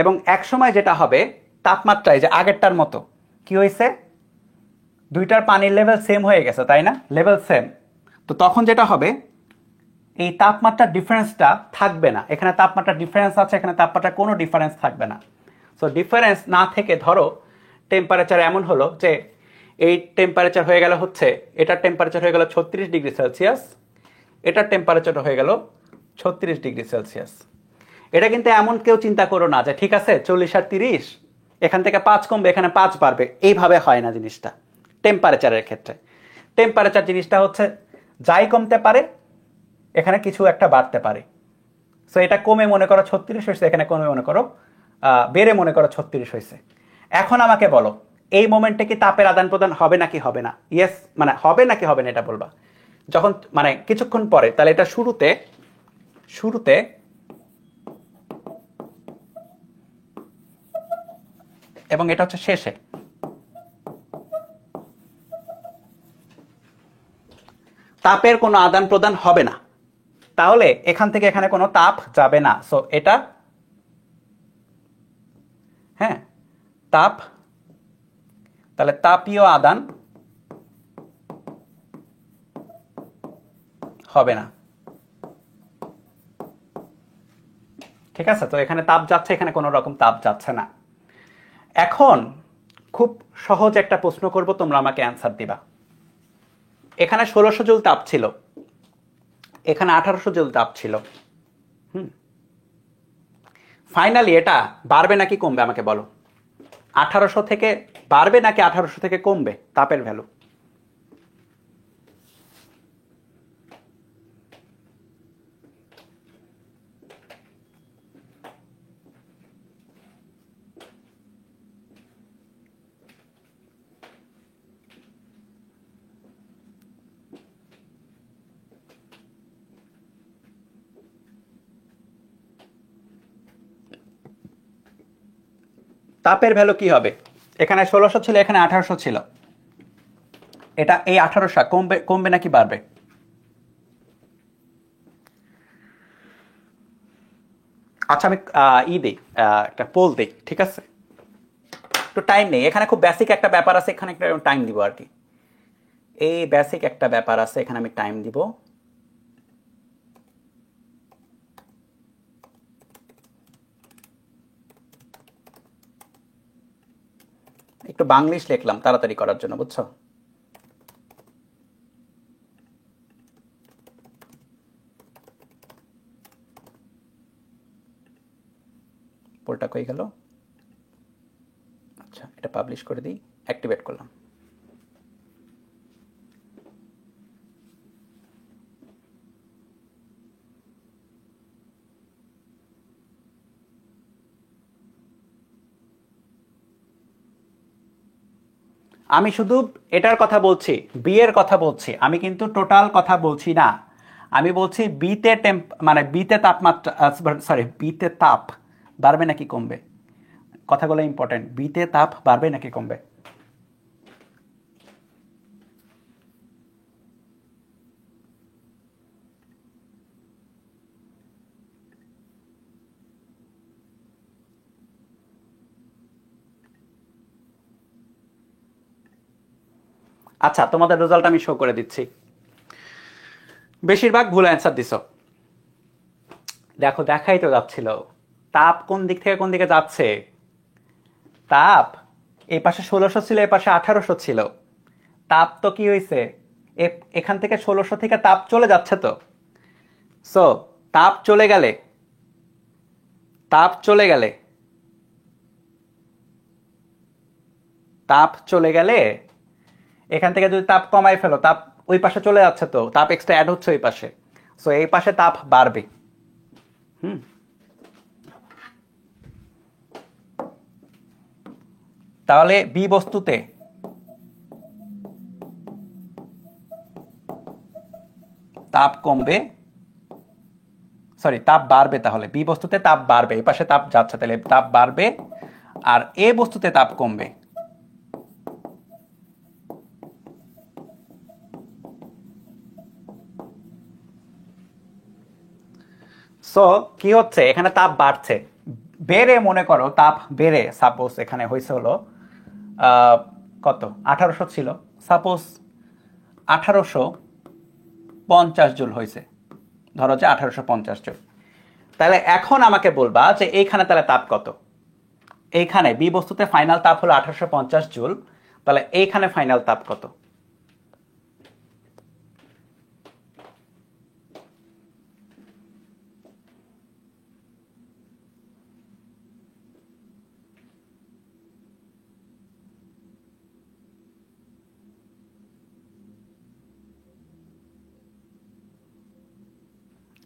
এবং এক সময় যেটা হবে, তাপমাত্রায় যে আগেরটার মতো কি হয়েছে, দুইটার পানির লেভেল সেম হয়ে গেছে, তাই না? Level same. তো তখন যেটা হবে, এই তাপমাত্রার ডিফারেন্সটা থাকবে না। এখানে তাপমাত্রার ডিফারেন্স আছে, এখানে তাপমাত্রার কোনো ডিফারেন্স থাকবে না। সো ডিফারেন্স না থেকে ধরো টেম্পারেচার এমন হলো যে এই টেম্পারেচার হয়ে গেল হচ্ছে, এটার টেম্পারেচার হয়ে গেল 36 ডিগ্রি সেলসিয়াস, এটার টেম্পারেচার হয়ে গেল 36 ডিগ্রি সেলসিয়াস। এটা কিন্তু এমন কেউ চিন্তা করো না যে ঠিক আছে 40 আর 30 এখান থেকে 5 কমবে এখানে 5 বাড়বে, এইভাবে হয় না জিনিসটা টেম্পারেচারের ক্ষেত্রে। টেম্পারেচার জিনিসটা হচ্ছে যাই কমতে পারে এখানে কিছু একটা বাড়তে পারে। সো এটা কমে মনে করো 36 হয়েছে, এখানে কমে মনে করো বেড়ে মনে করো 36 হয়েছে। এখন আমাকে বলো এই মোমেন্টে কি তাপের আদান প্রদান হবে নাকি হবে না? ইয়েস মানে হবে নাকি হবে না এটা বলবা। যখন মানে কিছুক্ষণ পরে, তাহলে এটা শুরুতে শুরুতে এবং এটা হচ্ছে শেষে। তাপের কোনো আদান প্রদান হবে না, তাহলে এখান থেকে এখানে কোনো তাপ যাবে না। সো এটা হ্যাঁ তাপ, তাহলে তাপীয় আদান হবে না। ঠিক আছে, তো এখানে তাপ যাচ্ছে, এখানে কোনো রকম তাপ যাচ্ছে না। এখন খুব সহজ একটা প্রশ্ন করব, তোমরা আমাকে অ্যান্সার দিবা। এখানে 1600 জুল তাপ ছিল, এখানে 1800 জুল তাপ ছিল। ফাইনালি এটা বাড়বে নাকি কমবে আমাকে বলো। 1800 থেকে বাড়বে নাকি 1800 থেকে কমবে তাপের ভ্যালু? তাপের ভ্যালু কি হবে? এখানে 1600 ছিল, এখানে 1800 ছিল, এটা এই 1800 কমবে কমবে নাকি বাড়বে? আচ্ছা আমি দিই, একটা পোল দিই, ঠিক আছে? একটু টাইম নেই, এখানে খুব বেসিক একটা ব্যাপার আছে, এখানে একটা টাইম দিব আর কি। এই বেসিক একটা ব্যাপার আছে, এখানে আমি টাইম দিব। একটু বাংলিশ লিখলাম তাড়াতাড়ি করার জন্য, বুঝছো? পোলটা কই গেল? আচ্ছা এটা পাবলিশ করে দিই, অ্যাক্টিভেট করলাম। আমি শুধু এটার কথা বলছি, বি এর কথা বলছি, আমি কিন্তু টোটাল কথা বলছি না। আমি বলছি বিতে মানে বিতে তাপমাত্রা, সরি বিতে তাপ বাড়বে নাকি কমবে, কথাগুলো ইম্পর্টেন্ট। বিতে তাপ বাড়বে নাকি কমবে? আচ্ছা তোমাদের রেজাল্ট আমি শো করে দিচ্ছি। বেশিরভাগ ভুল অ্যান্সার দিছো। দেখো দেখাই তো যাচ্ছিল তাপ কোন দিক থেকে কোন দিকে যাচ্ছে। তাপ এই পাশে 1600 ছিল, এই পাশে 1800 ছিল। তাপ তো কি হয়েছে, এখান থেকে 1600 থেকে তাপ চলে যাচ্ছে তো। সো তাপ চলে গেলে, তাপ চলে গেলে, তাপ চলে গেলে এখান থেকে যদি তাপ কমাই ফেলো, তাপ ওই পাশে চলে যাচ্ছে তো, তাপ এক্সট্রা অ্যাড হচ্ছে ওই পাশে। সো এই পাশে তাপ বাড়বে। হুম, তাহলে বি বস্তুতে তাপ কমবে, সরি তাপ বাড়বে, তাহলে বি বস্তুতে তাপ বাড়বে, এই পাশে তাপ যাচ্ছে তাহলে তাপ বাড়বে, আর এ বস্তুতে তাপ কমবে। সো কি হচ্ছে, এখানে তাপ বাড়ছে, বেড়ে মনে করো তাপ বেড়ে, সাপোজ এখানে হয়েছে হলো কত 1800 ছিল, সাপোজ 1850 জুল হয়েছে, ধরো যে 1850 জুল। তাহলে এখন আমাকে বলবা যে এইখানে তাহলে তাপ কত। এইখানে বি বস্তুতে ফাইনাল তাপ হলো 1850 জুল, তাহলে এইখানে ফাইনাল তাপ কত?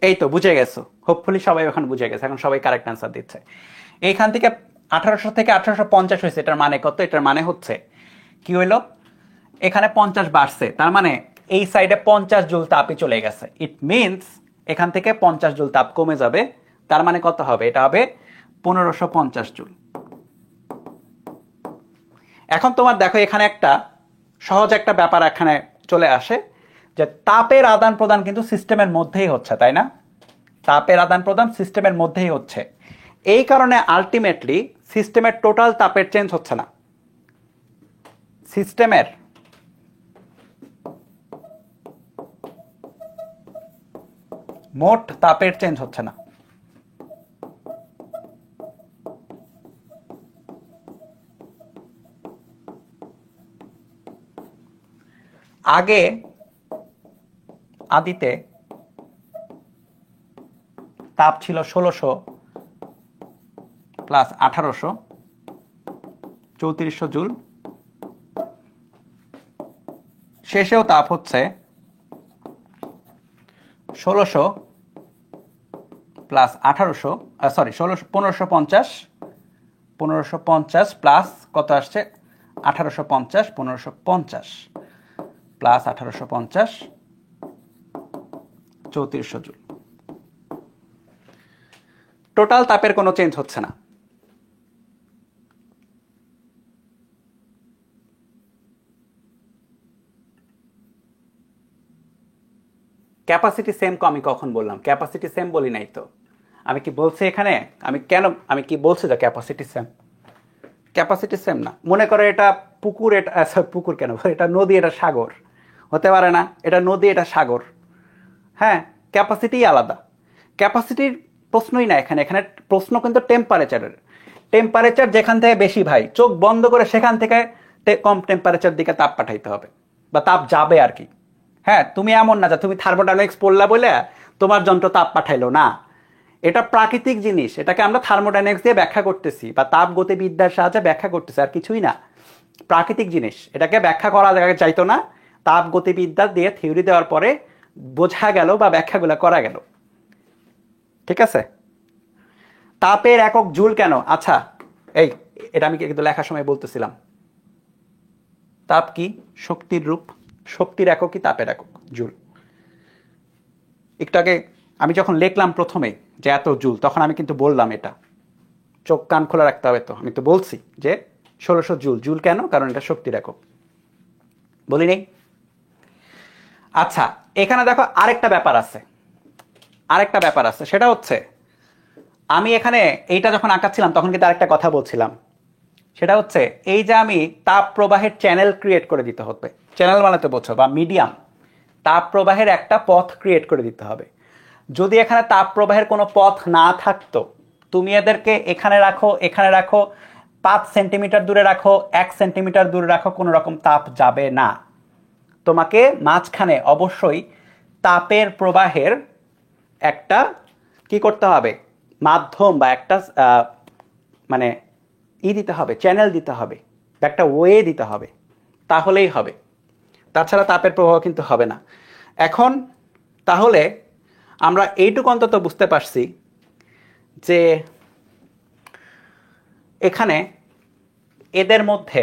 এই তো বুঝে গেছো, হোপফুলি সবাই এখন বুঝে গেছে, এখন সবাই কারেক্ট অ্যান্সার দিচ্ছে। এইখান থেকে 1800 থেকে 1850 হয়েছে, এটার মানে কত? এটার মানে হচ্ছে কি হইলো, এখানে 50 বাড়ছে, তার মানে এই সাইডে 50 জুল তাপই চলে গেছে। ইট মিনস এখান থেকে 50 জুল তাপ কমে যাবে, তার মানে কত হবে? এটা হবে 1550 জুল। এখন তোমার দেখো এখানে একটা সহজ একটা ব্যাপার এখানে চলে আসে, যে তাপের আদান প্রদান কিন্তু সিস্টেমের মধ্যেই হচ্ছে, তাই না? তাপের আদান প্রদান সিস্টেমের মধ্যেই হচ্ছে, এই কারণে আলটিমেটলি সিস্টেমের টোটাল তাপের চেঞ্জ হচ্ছে না, সিস্টেমের মোট তাপের চেঞ্জ হচ্ছে না। আগে আদিতে তাপ ছিল 1600 প্লাস 1800 3400 জুল, শেষেও তাপ হচ্ছে 1600 প্লাস 1800, সরি 1550 প্লাস কত আসছে? 1850, 1550 প্লাস 1850 3400 জুল। টোটাল তাপের কোনো চেঞ্জ হচ্ছে না। ক্যাপাসিটি সেম আমি কখন বললাম? ক্যাপাসিটি সেম বলি নাই তো। আমি কি বলছি এখানে? আমি কি বলছি যে ক্যাপাসিটি সেম? ক্যাপাসিটি সেম না। মনে করো এটা পুকুর, এটা পুকুর কেন, এটা নদী, এটা সাগর হতে পারে না? এটা নদী, এটা সাগর। হ্যাঁ, ক্যাপাসিটি আলাদা, ক্যাপাসিটির প্রশ্নই না এখানে। এখানে প্রশ্ন কিন্তু টেম্পারেচারের। টেম্পারেচার যেখান থেকে বেশি ভাই, চোখ বন্ধ করে সেখান থেকে কম টেম্পারেচার দিকে তাপ পাঠাইতে হবে, বা তাপ যাবে আর কি। হ্যাঁ, তুমি এমন না যে তুমি থার্মোডাইনামিক্স পড়লা বলে তোমার যন্ত্র তাপ পাঠাইলো না, এটা প্রাকৃতিক জিনিস, এটাকে আমরা থার্মোডাইনামিক্স দিয়ে ব্যাখ্যা করতেছি বা তাপ গতিবিদ্যার সাহায্যে ব্যাখ্যা করতেছি, আর কিছুই না। প্রাকৃতিক জিনিস, এটাকে ব্যাখ্যা করা যাইতো না, তাপ গতিবিদ্যা দিয়ে থিওরি দেওয়ার পরে বোঝা গেল বা ব্যাখ্যাগুলো করা গেল। ঠিক আছে? তাপের একক জুল কেন? আচ্ছা, এই এটা আমি কিন্তু লেখার সময় বলতেছিলাম। তাপ কি? শক্তির রূপ, শক্তির একক কি? তাপের একক জুল। একটু আগে আমি যখন লিখলাম প্রথমে যে এত জুল, তখন আমি কিন্তু বললাম, এটা চোখ কান খোলা রাখতে হবে, তো আমি তো বলছি যে 1600 জুল। জুল কেন? কারণ এটা শক্তির একক, বলি নেই? আচ্ছা, এখানে দেখো আরেকটা ব্যাপার আছে, সেটা হচ্ছে আমি এখানে এইটা যখন আঁকাচ্ছিলাম তখন কিন্তু আরেকটা কথা বলছিলাম, সেটা হচ্ছে এই যে আমি তাপ প্রবাহের চ্যানেল ক্রিয়েট করে দিতে হবে। চ্যানেল মানে তো বোঝো, বা মিডিয়াম, তাপ প্রবাহের একটা পথ ক্রিয়েট করে দিতে হবে। যদি এখানে তাপ প্রবাহের কোনো পথ না থাকতো, তুমি এদেরকে এখানে রাখো, এখানে রাখো, 5 সেন্টিমিটার দূরে রাখো, 1 সেন্টিমিটার দূরে রাখো, কোনো রকম তাপ যাবে না। তোমাকে মাঝখানে অবশ্যই তাপের প্রবাহের একটা কি করতে হবে? মাধ্যম বা একটা মানে দিতে হবে, চ্যানেল দিতে হবে, একটা ওয়ে দিতে হবে, তাহলেই হবে। তাছাড়া তাপের প্রবাহ কিন্তু হবে না। এখন তাহলে আমরা এইটুকু অন্তত বুঝতে পারছি যে এখানে এদের মধ্যে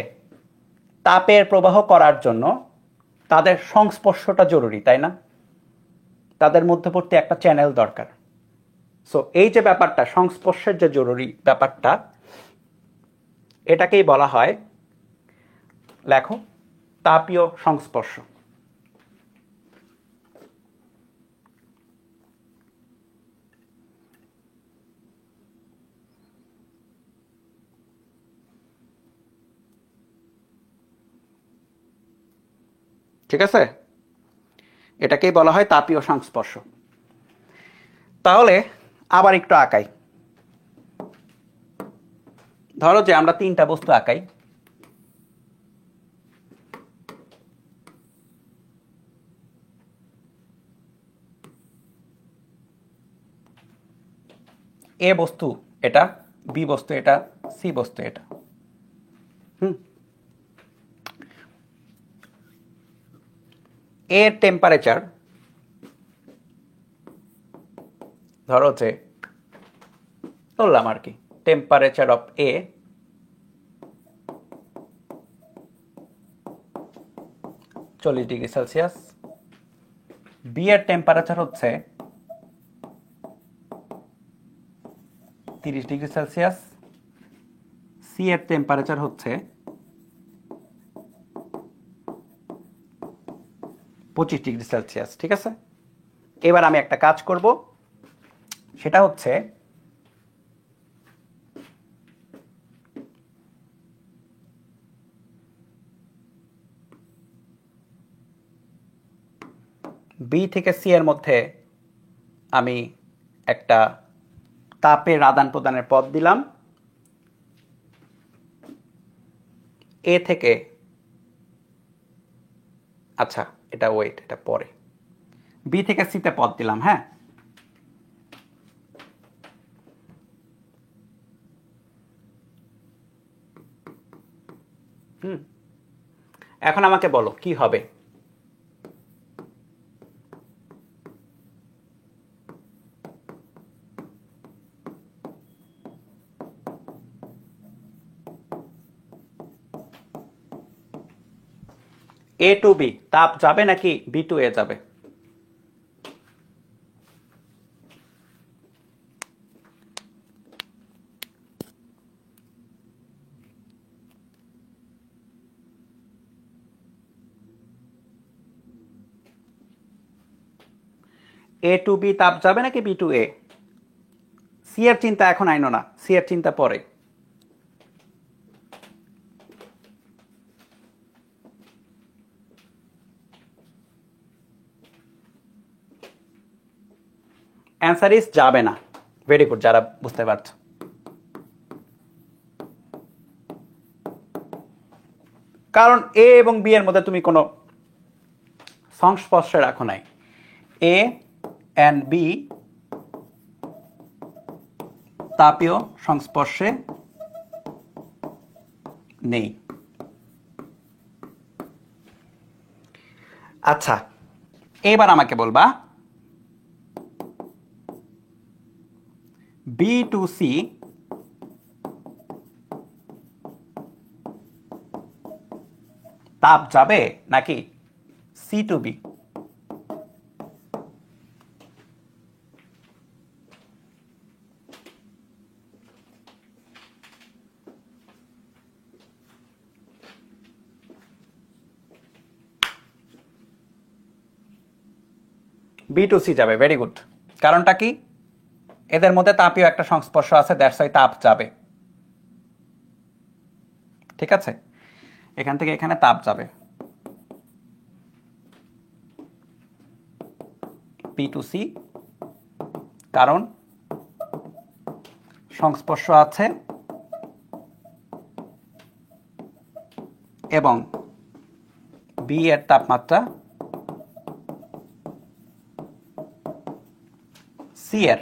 তাপের প্রবাহ করার জন্য তাদের সংস্পর্শটা জরুরি, তাই না? তাদের মধ্যবর্তী একটা চ্যানেল দরকার। সো এই যে ব্যাপারটা, সংস্পর্শের যে জরুরি ব্যাপারটা, এটাকেই বলা হয়, লেখো, তাপীয় সংস্পর্শ। ঠিক আছে? এটাকেই বলা হয় তাপীয় সংস্পর্শ। তাহলে আবার একটু আঁকাই। ধরো যে আমরা 3টা বস্তু আঁকাই। এ বস্তু এটা, বি বস্তু এটা, সি বস্তু এটা। এর টেম্পারেচার ধরো যে বললাম আর কি টেম্পারেচার অফ এ চল্লিশ ডিগ্রি সেলসিয়াস, বি এর টেম্পারেচার হচ্ছে 30 ডিগ্রি সেলসিয়াস, সি এর টেম্পারেচার হচ্ছে 25 ডিগ্রি সেলসিয়াস। ঠিক আছে, এবার আমি একটা কাজ করব, সেটা হচ্ছে বি থেকে সি এর মধ্যে আমি একটা তাপের আদান প্রদানের পথ দিলাম, এ থেকে, আচ্ছা এটা ওয়েট, এটা পরে, বি থেকে সিতে পথ দিলাম। হ্যাঁ, এখন আমাকে বলো কি হবে। এ টু বি তাপ যাবে নাকি বি টু এ যাবে? এ টু বি তাপ যাবে নাকি বি টু এ? সি এর চিন্তা এখন আইনো না, সি এর চিন্তা পরে। অ্যান্সার ইজ যাবে না। ভেরি গুড, যারা বুঝতে পারছো। কারণ এ এবং বি এর মধ্যে তুমি কোনো সংস্পর্শে রাখো নাই। এ অ্যান্ড বি তাপীয় সংস্পর্শে নেই। আচ্ছা, এবার আমাকে বলবা বি টু সি তাপ যাবে নাকি C to B? B to C যাবে। Very good. কারণটা কি? এদের মধ্যে তাপীয় একটা সংস্পর্শ আছে, দ্যাটস ওয়াই তাপ যাবে। ঠিক আছে, এখান থেকে এখানে তাপ যাবে। বি টু সি, কারণ সংস্পর্শ আছে এবং বি এর তাপমাত্রা সি এর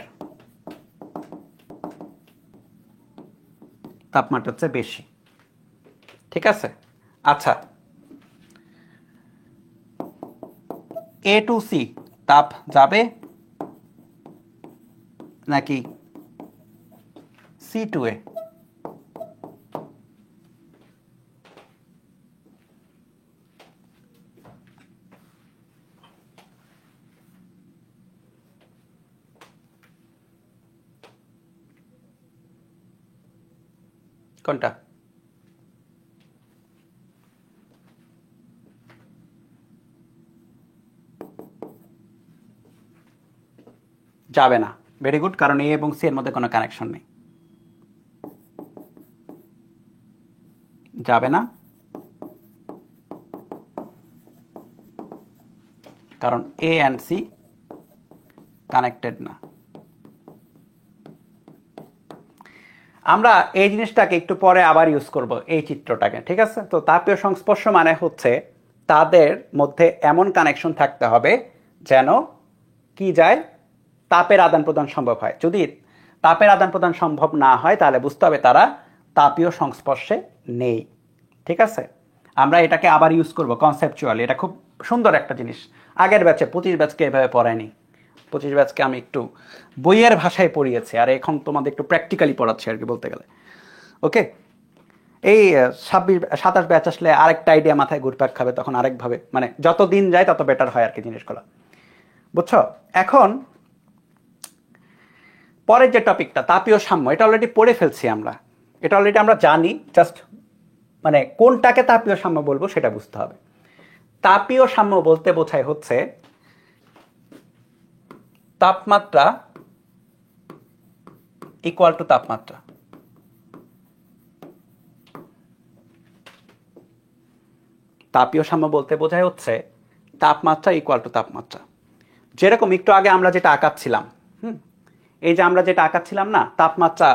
তাপমাত্রা হচ্ছে বেশি। ঠিক আছে, আচ্ছা এ টু সি তাপ যাবে নাকি সি টু এ? কোনটা? যাবে না। ভেরি গুড, কারণ এ এবং সি এর মধ্যে কোনো কানেকশন নেই। যাবে না কারণ এ অ্যান্ড সি কানেক্টেড না। আমরা এই জিনিসটাকে একটু পরে আবার ইউজ করব, এই চিত্রটাকে। ঠিক আছে, তো তাপীয় সংস্পর্শ মানে হচ্ছে তাদের মধ্যে এমন কানেকশন থাকতে হবে যেন কি যায়, তাপের আদান প্রদান সম্ভব হয়। যদি তাপের আদান প্রদান সম্ভব না হয় তাহলে বুঝতে হবে তারা তাপীয় সংস্পর্শে নেই। ঠিক আছে, আমরা এটাকে আবার ইউজ করব কনসেপচুয়ালি। এটা খুব সুন্দর একটা জিনিস, আগের ব্যাচে 25 ব্যাচকে এভাবে পড়ায়নি। ব্যাচকে আমি একটু বইয়ের ভাষায় পড়িয়েছি, আর এখন তোমাদের একটু প্র্যাকটিক্যালি পড়াচ্ছি আর কি বলতে গেলে। ওকে, এই 27 ব্যাচ আসলে আরেকটা আইডিয়া মাথায় ঘুরপাক খাবে, তখন আরেকভাবে মানে যত দিন যায় তত বেটার হয় আর কি জিনিসগুলো, বুঝছো? এখন পরের যে টপিকটা তাপীয় সাম্য, এটা অলরেডি পড়ে ফেলছি আমরা, এটা অলরেডি আমরা জানি, জাস্ট মানে কোনটাকে তাপীয় সাম্য বলবো সেটা বুঝতে হবে। তাপীয় সাম্য বলতে বোঝায় হচ্ছে তাপমাত্রা ইকুয়াল টু তাপমাত্রা। তাপীয় সাম্য বলতে বোঝায় হচ্ছে তাপমাত্রা ইকুয়াল টু তাপমাত্রা। যেরকম একটু আগে আমরা যেটা আঁকাচ্ছিলাম, এই যে আমরা যেটা আঁকাচ্ছিলাম না, তাপমাত্রা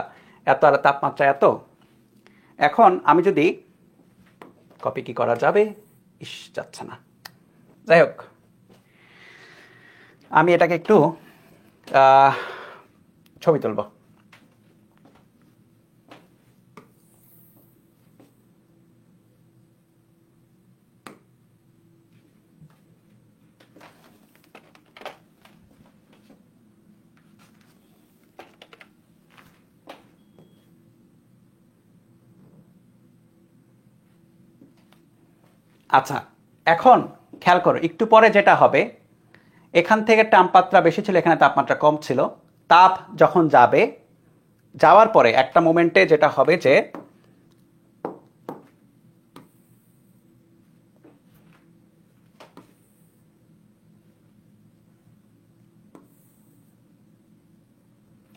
এত আর তাপমাত্রা এত। এখন আমি যদি কপি কি করা যাবে, যাচ্ছে না, যাই হোক, আমি এটাকে একটু ছবি তুলব। আচ্ছা, এখন খেয়াল করো, একটু পরে যেটা হবে, এখান থেকে তাপমাত্রা বেশি ছিল, এখানে তাপমাত্রা কম ছিল। তাপ যখন যাবে, যাওয়ার পরে একটা মোমেন্টে যেটা হবে যে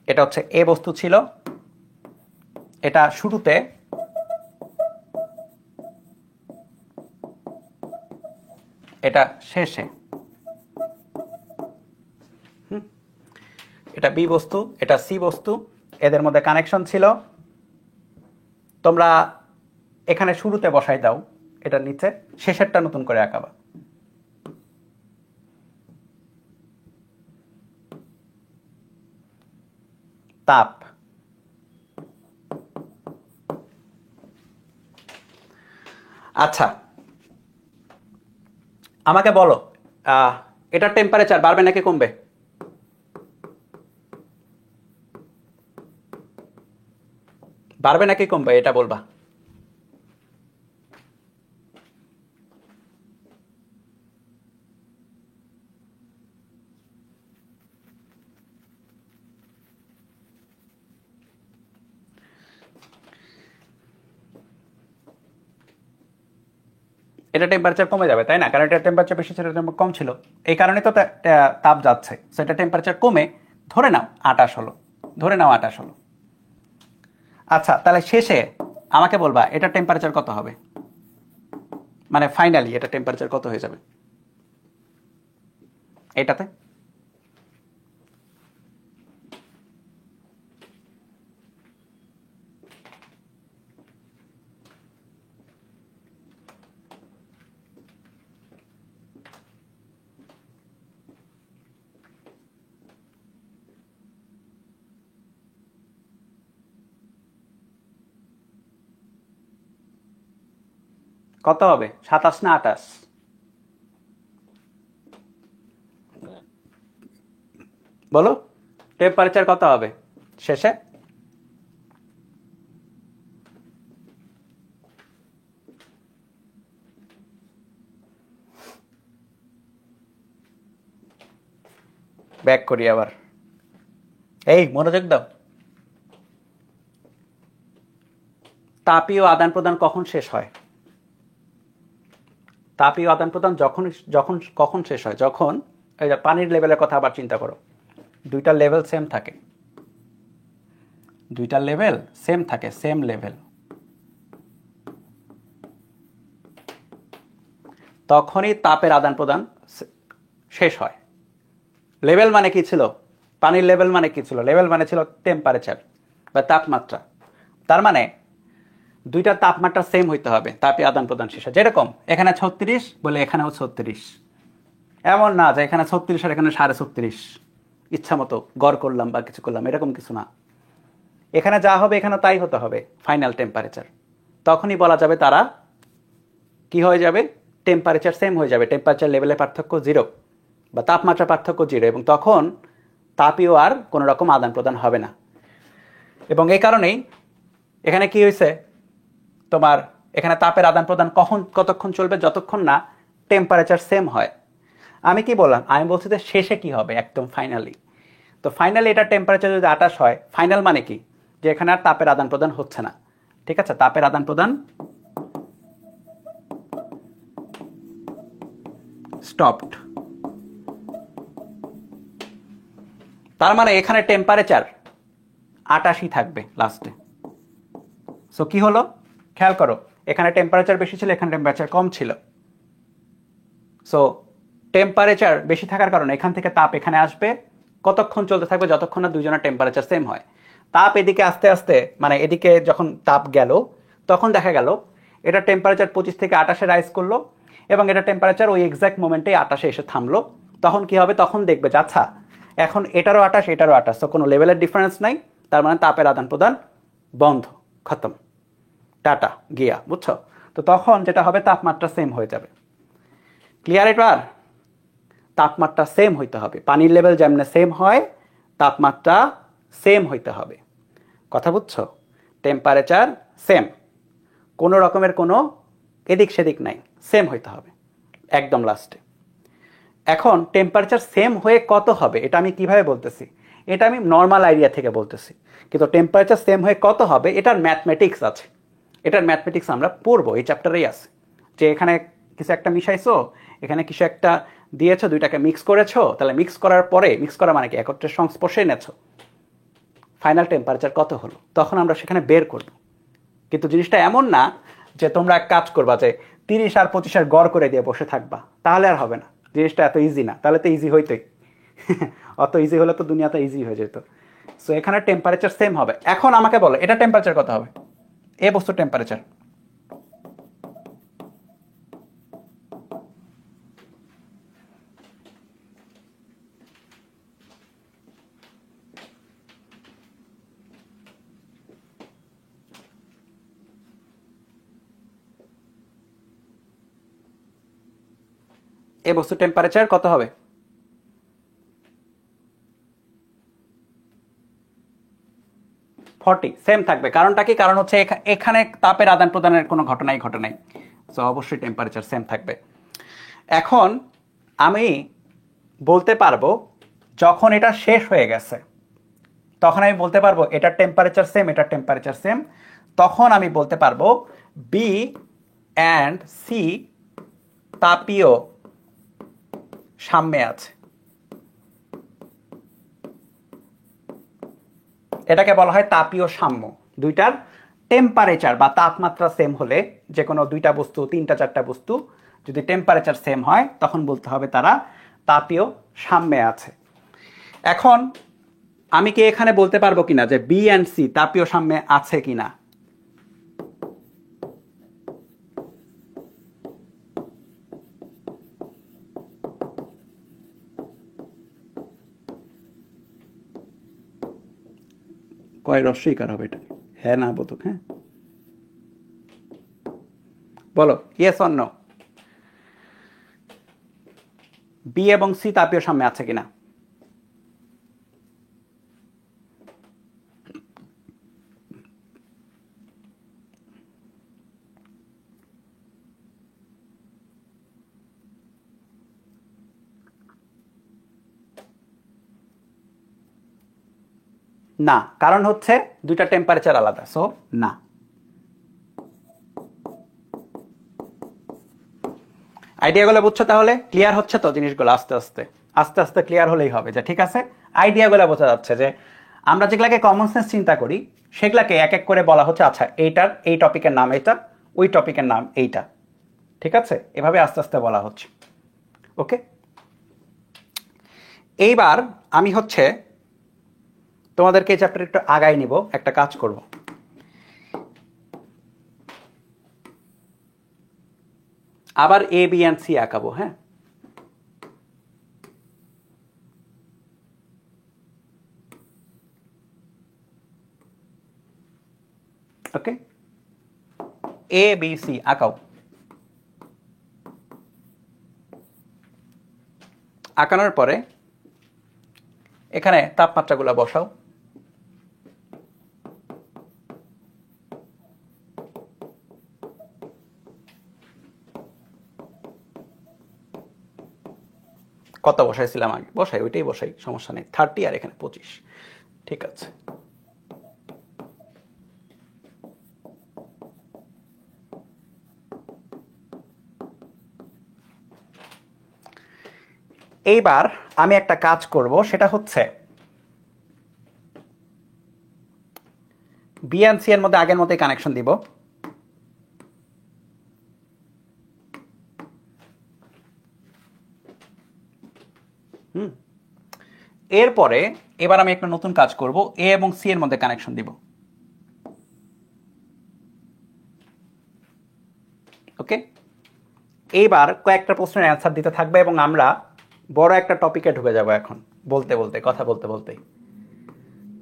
এটা হচ্ছে এ বস্তু ছিল, এটা শুরুতে এটা শেষে, এটা বি বস্তু, এটা সি বস্তু, এদের মধ্যে কানেকশন ছিল। তোমরা এখানে শুরুতে বসাই দাও, এটা নিচে, শেষেরটা নতুন করে আঁকাবা। তাপ, আচ্ছা আমাকে বলো এটার টেম্পারেচার বাড়বে নাকি কমবে? বাড়বে নাকি কমবে এটা বলবা। এটা টেম্পারেচার কমে যাবে, তাই না? কারণ এটা টেম্পারেচার বেশি ছিল, কম ছিল, এই কারণে তো তাপ যাচ্ছে। সেটা টেম্পারেচার কমে ধরে নাও 28 হলো, ধরে নাও 28 হলো। আচ্ছা, তাহলে শেষে আমাকে বলবা এটা টেম্পারেচার কত হবে, মানে ফাইনালি এটা টেম্পারেচার কত হয়ে যাবে এটাতে? কত হবে, 27 না 28? বলো টেম্পারেচার কত হবে শেষে? ব্যাক করি আবার, এই মনোযোগ দাও। তাপীয় আদান প্রদান কখন শেষ হয়? তাপীয় আদান প্রদান যখন যখন কখন শেষ হয়? যখন এই যে পানির লেভেলের কথা আবার চিন্তা করো, দুইটা লেভেল সেম থাকে, দুইটা লেভেল সেম থাকে, সেম লেভেল, তখনই তাপের আদান প্রদান শেষ হয়। লেভেল মানে কি ছিল? পানির লেভেল মানে কি ছিল? লেভেল মানে ছিল টেম্পারেচার বা তাপমাত্রা। তার মানে দুইটা তাপমাত্রা সেম হইতে হবে তাপে আদান প্রদান শেষে। যেরকম এখানে 36 বলে এখানেও 36, এমন না যে এখানে 36 আর এখানে 36.5 ইচ্ছা মতো গড় করলাম বা কিছু করলাম, এরকম কিছু না। এখানে যা হবে এখানে তাই হতে হবে ফাইনাল টেম্পারেচার। তখনই বলা যাবে তারা কি হয়ে যাবে, টেম্পারেচার সেম হয়ে যাবে, টেম্পারেচার লেভেলের পার্থক্য জিরো বা তাপমাত্রা পার্থক্য জিরো, এবং তখন তাপীয় আর কোনো রকম আদান প্রদান হবে না। এবং এই কারণেই এখানে কি হয়েছে, তোমার এখানে তাপের আদান প্রদান কতক্ষণ চলবে, যতক্ষণ না টেম্পারেচার সেম হয়। আমি কি বললাম, আমি বলছি যে শেষে কি হবে, একদম ফাইনালি। তো ফাইনালি এটা টেম্পারেচার যদি 28 হয়, ফাইনাল মানে কি, যে এখানে আর তাপের আদান প্রদান হচ্ছে না। ঠিক আছে, তাপের আদান প্রদান স্টপড। তার মানে এখানে টেম্পারেচার 28 থাকবে লাস্টে। সো কি হলো, খেয়াল করো, এখানে টেম্পারেচার বেশি ছিল, এখানে টেম্পারেচার কম ছিল। সো টেম্পারেচার বেশি থাকার কারণে এখান থেকে তাপ এখানে আসবে, কতক্ষণ চলতে থাকবে, যতক্ষণ না দুজনের টেম্পারেচার সেম হয়। তাপ এদিকে আস্তে আস্তে, মানে এদিকে যখন তাপ গেল, তখন দেখা গেল এটা টেম্পারেচার 25 থেকে 28-এ রাইজ করলো, এবং এটা টেম্পারেচার ওই এক্সাক্ট মোমেন্টে 28-এ এসে থামলো। তখন কি হবে, তখন দেখবে যে আচ্ছা এখন এটারও 28, এটারও 28, তো কোনো লেভেলের ডিফারেন্স নাই, তার মানে তাপের আদান প্রদান বন্ধ, খতম, টাটা গিয়া, বুঝছো? তো তখন যেটা হবে, তাপমাত্রা সেম হয়ে যাবে। ক্লিয়ার? এবার তাপমাত্রা সেম হইতে হবে, পানির লেভেল যেমন সেম হয়, তাপমাত্রা সেম হইতে হবে। কথা বুঝছো? টেম্পারেচার সেম, কোনো রকমের কোনো এদিক সেদিক নাই, সেম হইতে হবে একদম লাস্টে। এখন টেম্পারেচার সেম হয়ে কত হবে, এটা আমি কিভাবে বলতেছি, এটা আমি নর্মাল আইডিয়া থেকে বলতেছি, কিন্তু টেম্পারেচার সেম হয়ে কত হবে এটার ম্যাথমেটিক্স আছে। এটার ম্যাথমেটিক্স আমরা পড়বো, এই চ্যাপ্টারেই আছে। যে এখানে কিছু একটা মিশাইছো, এখানে কিছু একটা দিয়েছো, দুইটাকে মিক্স করেছো, তাহলে মিক্স করার পরে, মিক্স করা মানে কি, একত্রের সংস্পর্শে এনেছো, ফাইনাল টেম্পারেচার কত হলো, তখন আমরা সেখানে বের করব। কিন্তু জিনিসটা এমন না যে তোমরা এক কাজ করবা যে 30 আর 25 গড় করে দিয়ে বসে থাকবা, তাহলে আর হবে না। জিনিসটা এত ইজি না, তাহলে তো ইজি হইতোই অত ইজি হলে তো দুনিয়াতে ইজি হয়ে যেত। সো এখানে টেম্পারেচার সেম হবে। এখন আমাকে বলো এটা টেম্পারেচার কত হবে, এ বস্তুর টেম্পারেচার। এ বস্তুর টেম্পারেচার কত হবে? সেম থাকবে। কারণটা কি, কারণ হচ্ছে এখানে তাপের আদান প্রদানের কোনো ঘটনাই ঘটে নাই। সো অবশ্যই টেম্পারেচার সেম থাকবে। এখন আমি বলতে পারবো যখন এটা শেষ হয়ে গেছে, তখন আমি বলতে পারবো এটার টেম্পারেচার সেম, এটার টেম্পারেচার সেম। তখন আমি বলতে পারবো বি অ্যান্ড সি তাপীয় সাম্যে আছে। এটাকে বলা হয় তাপীয় সাম্য। দুইটার টেম্পারেচার বা তাপমাত্রা সেম হলে, যে কোনো দুইটা বস্তু, তিনটা চারটা বস্তু যদি টেম্পারেচার সেম হয়, তখন বলতে হবে তারা তাপীয় সাম্যে আছে। এখন আমি কি এখানে বলতে পারবো কিনা যে বি অ্যান্ড সি তাপীয় সাম্যে আছে কিনা? কয় রস্যইকার হবে এটা? হ্যাঁ না বোধক, হ্যাঁ বলো, ইয়েস অর নো, বি এবং সি তাপীয় সাম্যে আছে কিনা? না, কারণ হচ্ছে দুইটা টেম্পারেচার আলাদা, সো না। আইডিয়াগুলো বুঝছো তাহলে? ক্লিয়ার হচ্ছে তো জিনিসগুলো? আস্তে আস্তে আস্তে আস্তে ক্লিয়ার হলেই হবে যে ঠিক আছে, আইডিয়াগুলো বোঝা যাচ্ছে যে আমরা যেগুলাকে কমন সেন্স চিন্তা করি, সেগুলাকে এক এক করে বলা হচ্ছে আচ্ছা এইটার, এই টপিকের নাম এটা, ওই টপিকের নাম এইটা। ঠিক আছে, এভাবে আস্তে আস্তে বলা হচ্ছে। ওকে, এইবার আমি হচ্ছে তোমাদেরকে এই চ্যাপ্টার একটু আগায় নিব, একটা কাজ করব। আবার এ বি অ্যান্ড সি আঁকাবো। হ্যাঁ, ওকে, এ বি সি আঁকাও। আঁকানোর পরে এখানে তাপমাত্রাগুলো বসাও। কত বসাইছিলাম আগে? বসাই, ওইটাই বসাই, সমস্যা নেই। 30 আর এখানে 25, ঠিক আছে। এইবার আমি একটা কাজ করব, সেটা হচ্ছে বি এন্ড সি এর মধ্যে আগের মতোই কানেকশন দিব। এরপরে এবার আমি একটা নতুন কাজ করব, এ এবং সি এর মধ্যে কানেকশন দিব। ওকে, এইবার কয়েকটা প্রশ্নের অ্যান্সার দিতে থাকবে এবং আমরা বড় একটা টপিকে ঢুকে যাব এখন, বলতে বলতে, কথা বলতে বলতে,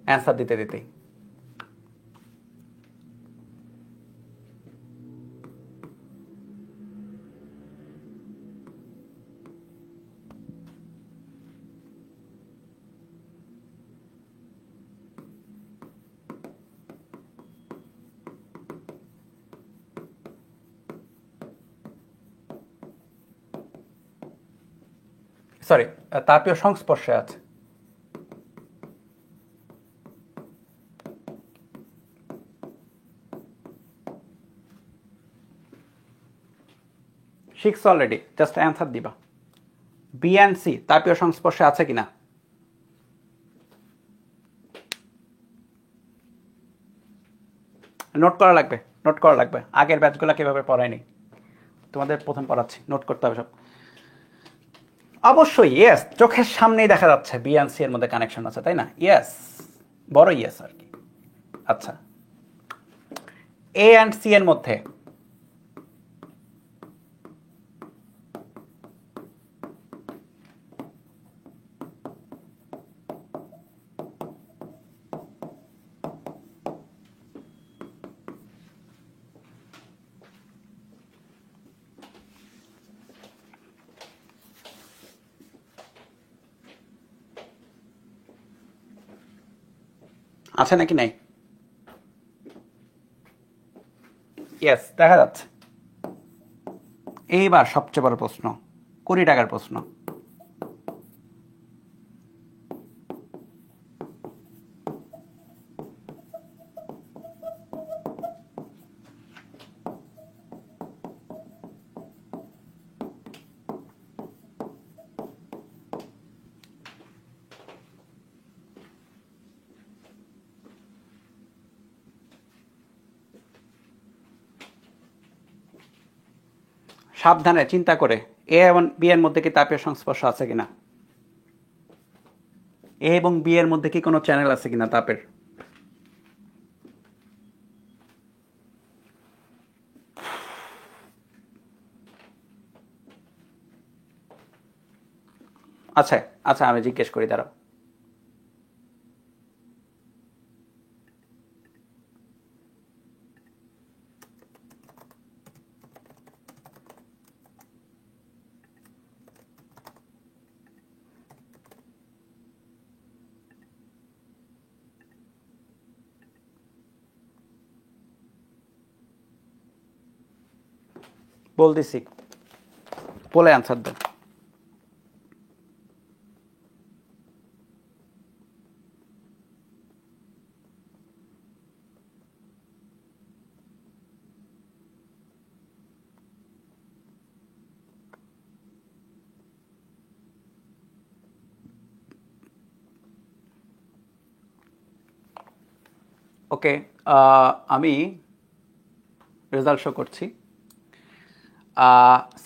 অ্যান্সার দিতে দিতেই। সরি, তাপীয় সংস্পর্শে আছে। শিখছ অলরেডি, জাস্ট অ্যান্সার দিবা। বি অ্যান্ড সি তাপীয় সংস্পর্শে আছে কিনা? নোট করা লাগবে, নোট করা লাগবে। আগের ব্যাচগুলো কিভাবে পড়ায়নি, তোমাদের প্রথম পড়াচ্ছি, নোট করতে হবে সব। অবশ্যই ইয়েস, চোখের সামনেই দেখা যাচ্ছে বি অ্যান্ড সি এর মধ্যে কানেকশন আছে, তাই না? ইয়েস, বড় ইয়েস আর কি। আচ্ছা, এ অ্যান্ড সি এর মধ্যে আছে নাকি নাই? ইয়েস, দেখা যাচ্ছে। এইবার সবচেয়ে বড় প্রশ্ন, 20 টাকার প্রশ্ন। সাবধানে চিন্তা করে, এ এবং বি এর মধ্যে কি তাপীয় সংস্পর্শ আছে কিনা, এ এবং বি এর মধ্যে কি কোনো চ্যানেল আছে কিনা তাপের। আচ্ছা আচ্ছা, আমি জিজ্ঞেস করি, দাঁড়াও। বলতেছি, বলে অ্যান্সার দেন। ওকে, আমি রেজাল্ট শো করছি।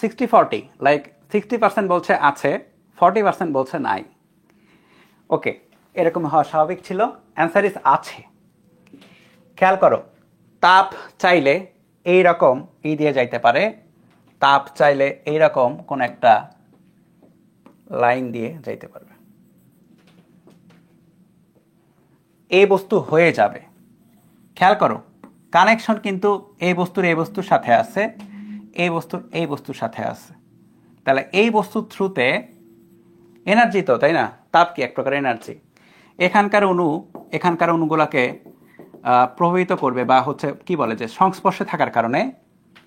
60-40, লাইক 60% বলছে আছে, 40% বলছে নাই। ওকে, এরকম হওয়া স্বাভাবিক ছিল। অ্যান্সার ইজ আছে। খেয়াল করো, তাপ চাইলে এই রকম এই দিয়ে যাইতে পারে, তাপ চাইলে এই রকম কোন একটা লাইন দিয়ে যাইতে পারবে, এই বস্তু হয়ে যাবে। খেয়াল করো, কানেকশন কিন্তু এই বস্তুর এই বস্তুর সাথে আছে, এই বস্তুর এই বস্তুর সাথে আছে। তাহলে এই বস্তুর থ্রুতে এনার্জি তো, তাই না? তাপ কি এক প্রকার এনার্জি। এখানকার অণুগুলোকে প্রভাবিত করবে, বা হচ্ছে কি বলে যে সংস্পর্শে থাকার কারণে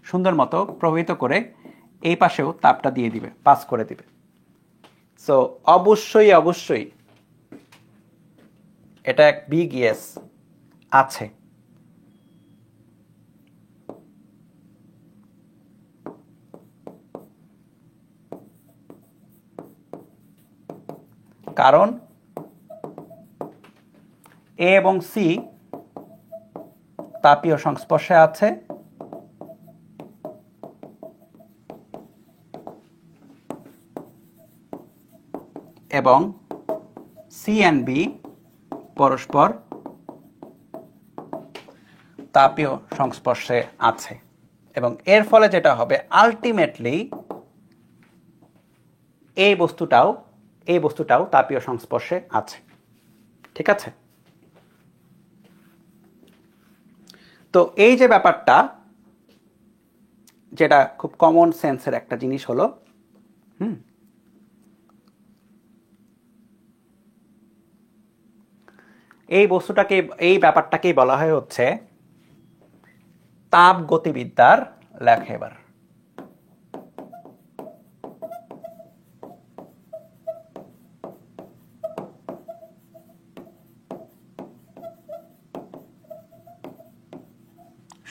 সুন্দর মতো প্রভাবিত করে এই পাশেও তাপটা দিয়ে দিবে, পাস করে দিবে। সো অবশ্যই এটা এক বিগ ইয়েস আছে। কারণ এ এবং সি তাপীয় সংস্পর্শে আছে, এবং সি এন্ড বি পরস্পর তাপীয় সংস্পর্শে আছে, এবং এর ফলে যেটা হবে আলটিমেটলি এই বস্তুটাও তাপীয় সংস্পর্শে আছে। ঠিক আছে? তো এই যে ব্যাপারটা, যেটা খুব কমন সেন্সের একটা জিনিস হলো, এই ব্যাপারটাকেই বলা হয় হচ্ছে তাপ গতিবিদ্যার লেখা। এবার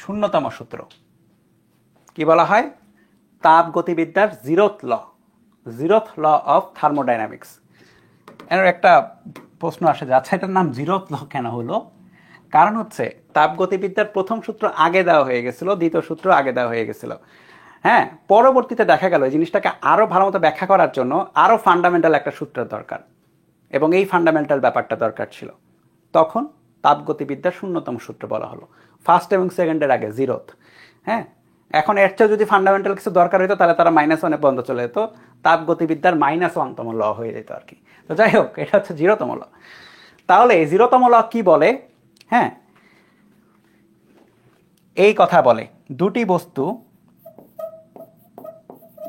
শূন্যতম সূত্র কি বলা হয়? তাপ গতিবিদ্যার জিরোথ ল অফ থার্মোডাইনামিক্স। এর একটা প্রশ্ন আসে যে আচ্ছা, এটার নাম জিরোথ ল কেন হলো? কারণ হচ্ছে তাপগতিবিদ্যার প্রথম সূত্র আগে দেওয়া হয়ে গেছিল, দ্বিতীয় সূত্র আগে দেওয়া হয়ে গেছিল। হ্যাঁ, পরবর্তীতে দেখা গেল এই জিনিসটাকে আরো ভালো মতো ব্যাখ্যা করার জন্য আরো ফান্ডামেন্টাল একটা সূত্রের দরকার, এবং এই ফান্ডামেন্টাল ব্যাপারটা দরকার ছিল। তখন তাপগতিবিদ্যার শূন্যতম সূত্র বলা হলো। ফার্স্ট এবং সেকেন্ডের আগে জিরোথ। হ্যাঁ, এখন এর চেয়ে যদি ফান্ডামেন্টাল কিছু দরকার হতো তাহলে তারা -1 বন্ধ চলে যেত, তাপগতিবিদ্যার -1তম ল হয়ে যেত আর কি। তো যাই হোক, এটা হচ্ছে 0তম ল। তাহলে এই 0তম ল কি বলে? হ্যাঁ, এই কথা বলে দুটি বস্তু,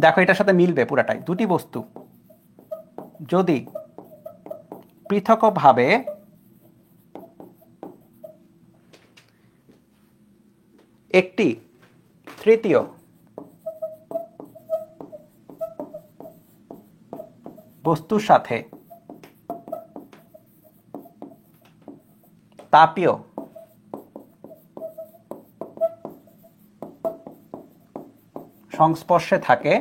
দেখো এটার সাথে মিলবে পুরাটাই, দুটি বস্তু যদি পৃথকভাবে একটি তৃতীয় বস্তুর সাথে তাপীয় সংস্পর্শে থাকে,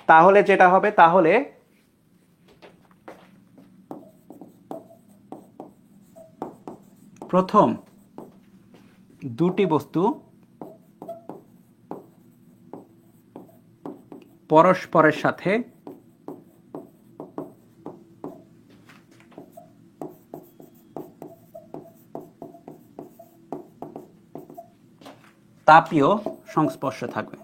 তাহলে যেটা হবে, তাহলে প্রথম দুটি বস্তু পরস্পরের সাথে তাপীয় সংস্পর্শে থাকবে।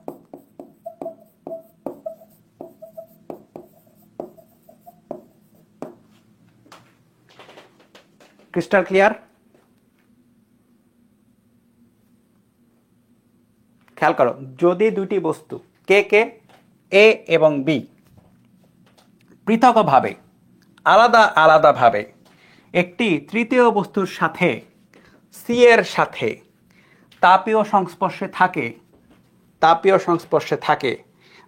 Crystal clear? খেয়াল করো, যদি দুটি বস্তু কে এ এবং বি পৃথকভাবে আলাদাভাবে একটি তৃতীয় বস্তুর সাথে সি এর সাথে তাপীয় সংস্পর্শে থাকে,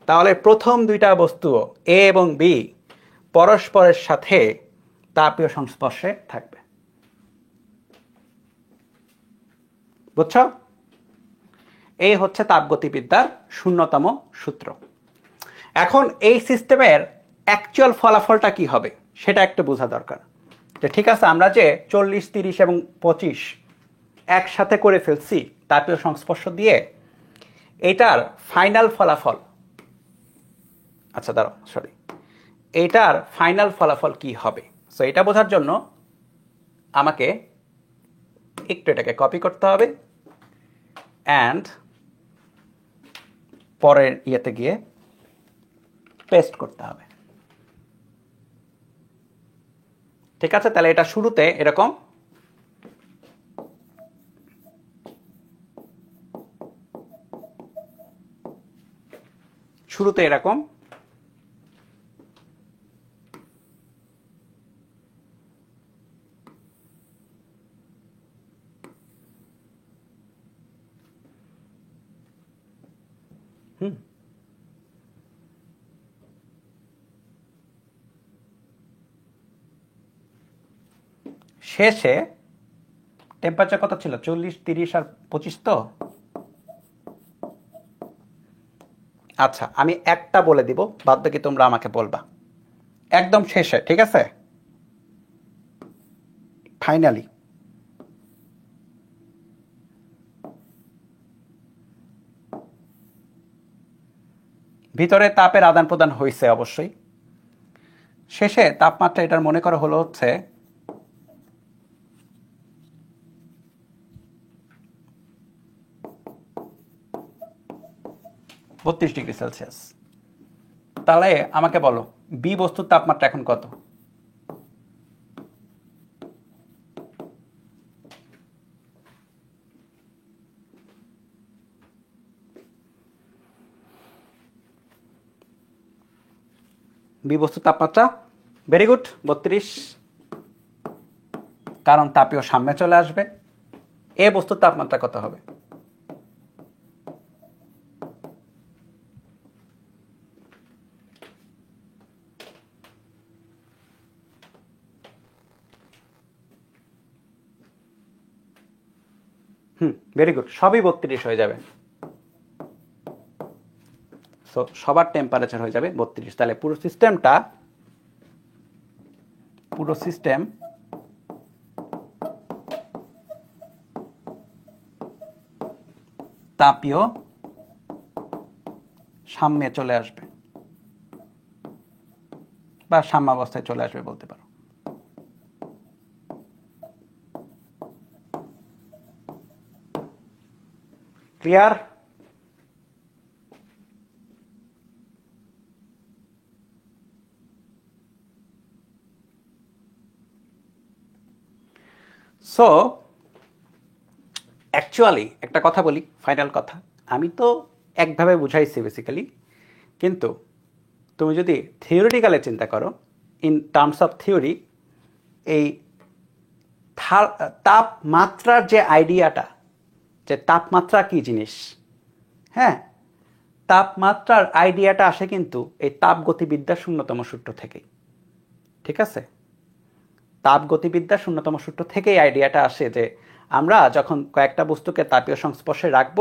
তাহলে প্রথম দুইটা বস্তু এ এবং বি পরস্পরের সাথে তাপীয় সংস্পর্শে থাকবে। বুঝছো? এই হচ্ছে তাপগতিবিদ্যার শূন্যতম সূত্র। এখন এই সিস্টেমের অ্যাকচুয়াল ফলাফলটা কি হবে সেটা একটু বোঝা দরকার। যে ঠিক আছে, আমরা যে 40, 30 এবং 25 একসাথে করে ফেলছি তাপীয় সংস্পর্শ দিয়ে, এটার ফাইনাল ফলাফল, আচ্ছা দাঁড়াও, সরি, এটার ফাইনাল ফলাফল কি হবে? সো এটা বোঝার জন্য আমাকে একটু এটাকে কপি করতে হবে, অ্যান্ড পরের ইয়েতে গিয়ে পেস্ট করতে হবে। ঠিক আছে? তাহলে এটা শুরুতে এরকম, শেষে টেম্পারেচার কত ছিল? 40, 30 আর 25 তো। আচ্ছা, আমি একটা বলে দিব, বাদ বাকি তোমরা আমাকে বলবা একদম শেষে, ঠিক আছে? ফাইনালি ভিতরে তাপের আদান প্রদান হয়েছে অবশ্যই। শেষে তাপমাত্রা এটার মনে করা হলো হচ্ছে 32°C। তাহলে আমাকে বলো বি বস্তুর তাপমাত্রা এখন কত? বি বস্তুর তাপমাত্রা ভেরি গুড 32, কারণ তাপীয় সামনে চলে আসবে। এ বস্তুর তাপমাত্রা কত হবে? ভেরি গুড, সবই 32 হয়ে যাবে। সো সবার টেম্পারেচার হয়ে যাবে 32। তাহলে পুরো সিস্টেম তাপীয় সাম্যে চলে আসবে বা সাম্যাবস্থায় চলে আসবে বলতে পারো। ক্লিয়ার? সো অ্যাকচুয়ালি একটা কথা বলি, ফাইনাল কথা, আমি তো একভাবে বুঝাইছি বেসিক্যালি, কিন্তু তুমি যদি থিওরিটিক্যালে চিন্তা করো, ইন টার্মস অফ থিওরি, এই তাপমাত্রার যে আইডিয়াটা, যে তাপমাত্রা কি জিনিস, হ্যাঁ, তাপমাত্রার আইডিয়াটা আসে কিন্তু এই তাপগতিবিদ্যার শূন্যতম সূত্র থেকেই। ঠিক আছে? তাপগতিবিদ্যার শূন্যতম সূত্র থেকেই আইডিয়াটা আসে যে আমরা যখন কয়েকটা বস্তুকে তাপীয় সংস্পর্শে রাখব,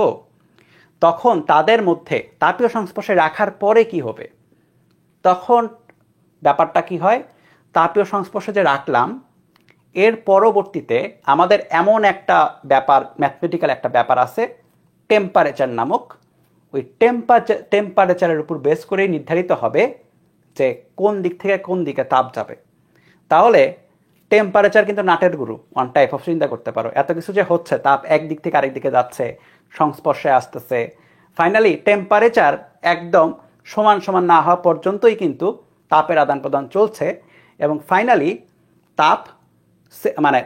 তখন তাদের মধ্যে তাপীয় সংস্পর্শে রাখার পরে কি হবে, তখন ব্যাপারটা কি হয়, তাপীয় সংস্পর্শে যে রাখলাম এর পরবর্তীতে আমাদের এমন একটা ব্যাপার, ম্যাথমেটিক্যাল একটা ব্যাপার আছে টেম্পারেচার নামক। ওই টেম্পারেচারের উপর বেস করেই নির্ধারিত হবে যে কোন দিক থেকে কোন দিকে তাপ যাবে। তাহলে টেম্পারেচার কিন্তু নাটের গুরু, ওয়ান টাইপ অফ, চিন্তা করতে পারো এত কিছু যে হচ্ছে, তাপ একদিক থেকে আরেক দিকে যাচ্ছে, সংস্পর্শে আসতেছে, ফাইনালি টেম্পারেচার একদম সমান সমান না হওয়া পর্যন্তই কিন্তু তাপের আদান প্রদান চলছে, এবং ফাইনালি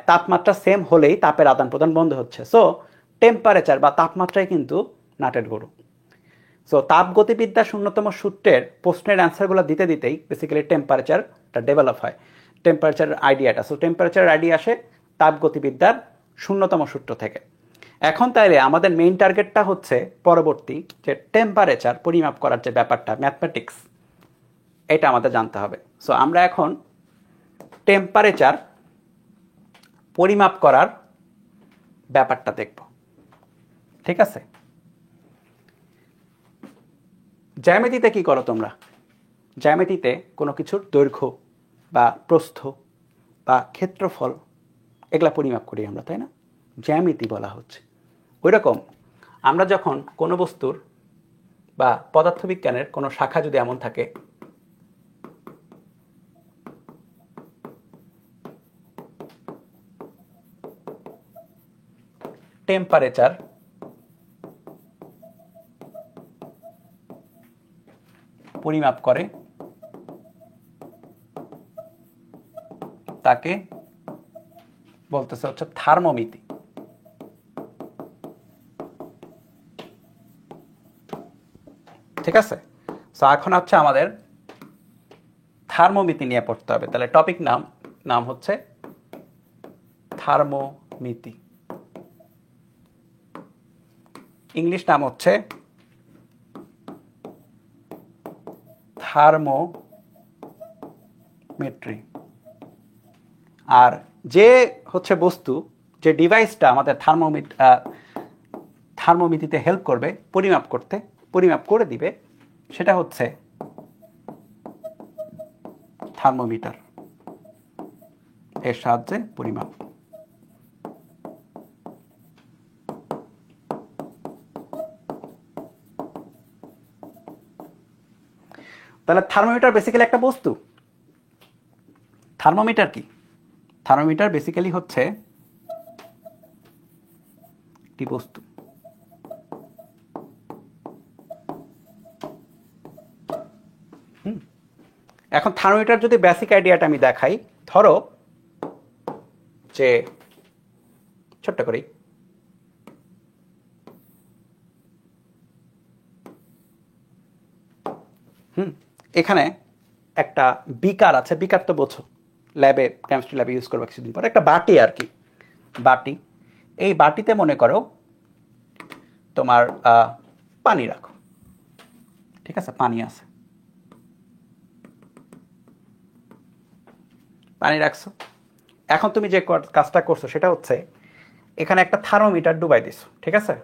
তাপমাত্রা সেম হলেই তাপের আদান প্রদান বন্ধ হচ্ছে। সো টেম্পারেচার বা তাপমাত্রাই কিন্তু নাটের গুরু। সো তাপগতিবিদ্যার শূন্যতম সূত্রের প্রশ্নের অ্যান্সারগুলো দিতে দিতেই বেসিক্যালি টেম্পারেচারটা ডেভেলপ হয়, টেম্পারেচারের আইডিয়াটা। সো টেম্পারেচারের আইডিয়া আসে তাপগতিবিদ্যার শূন্যতম সূত্র থেকে। এখন তাইলে আমাদের মেইন টার্গেটটা হচ্ছে পরবর্তী যে টেম্পারেচার পরিমাপ করার যে ব্যাপারটা, ম্যাথমেটিক্স, এটা আমাদের জানতে হবে। সো আমরা এখন টেম্পারেচার পরিমাপ করার ব্যাপারটা দেখব। ঠিক আছে? জ্যামিতিতে কি করো তোমরা? জ্যামিতিতে কোনো কিছুর দৈর্ঘ্য বা প্রস্থ বা ক্ষেত্রফল এগুলা পরিমাপ করি আমরা, তাই না? জ্যামিতি বলা হচ্ছে। ওই রকম আমরা যখন কোনো বস্তুর বা পদার্থবিজ্ঞানের কোনো শাখা যদি এমন থাকে, টেম্পারেচার পরিমাপ করে, তাকে বলতেছে হচ্ছে থার্মোমিতি। ঠিক আছে? সো এখন হচ্ছে আমাদের থার্মোমিতি নিয়ে পড়তে হবে। তাহলে টপিক নাম হচ্ছে থার্মোমিতি, ইংলিশ নাম হচ্ছে থার্মোমেট্রি। আর যে হচ্ছে বস্তু, যে ডিভাইসটা আমাদের থার্মোমিতিতে হেল্প করবে, পরিমাপ করতে, পরিমাপ করে দিবে, সেটা হচ্ছে থার্মোমিটার। এর সাহায্যে পরিমাপ। তাহলে থার্মোমিটার বেসিক্যালি একটা বস্তু। থার্মোমিটার কি? থার্মোমিটার বেসিক্যালি হচ্ছে একটি বস্তু। এখন থার্মোমিটার যদি বেসিক আইডিয়াটা আমি দেখাই, ধরো যে ছোট্ট করেই এখানে একটা বিকার আছে, বিকার তো বোঝো, ল্যাবে, কেমিস্ট্রি ল্যাবে ইউজ করবো কিছুদিন পর, একটা বাটি আর কি, বাটি। এই বাটিতে মনে করো তোমার পানি রাখো, ঠিক আছে, পানি আছে, পানি রাখছো। এখন তুমি যে কাজটা করছো সেটা হচ্ছে এখানে একটা থার্মোমিটার ডুবাই দিছো, ঠিক আছে।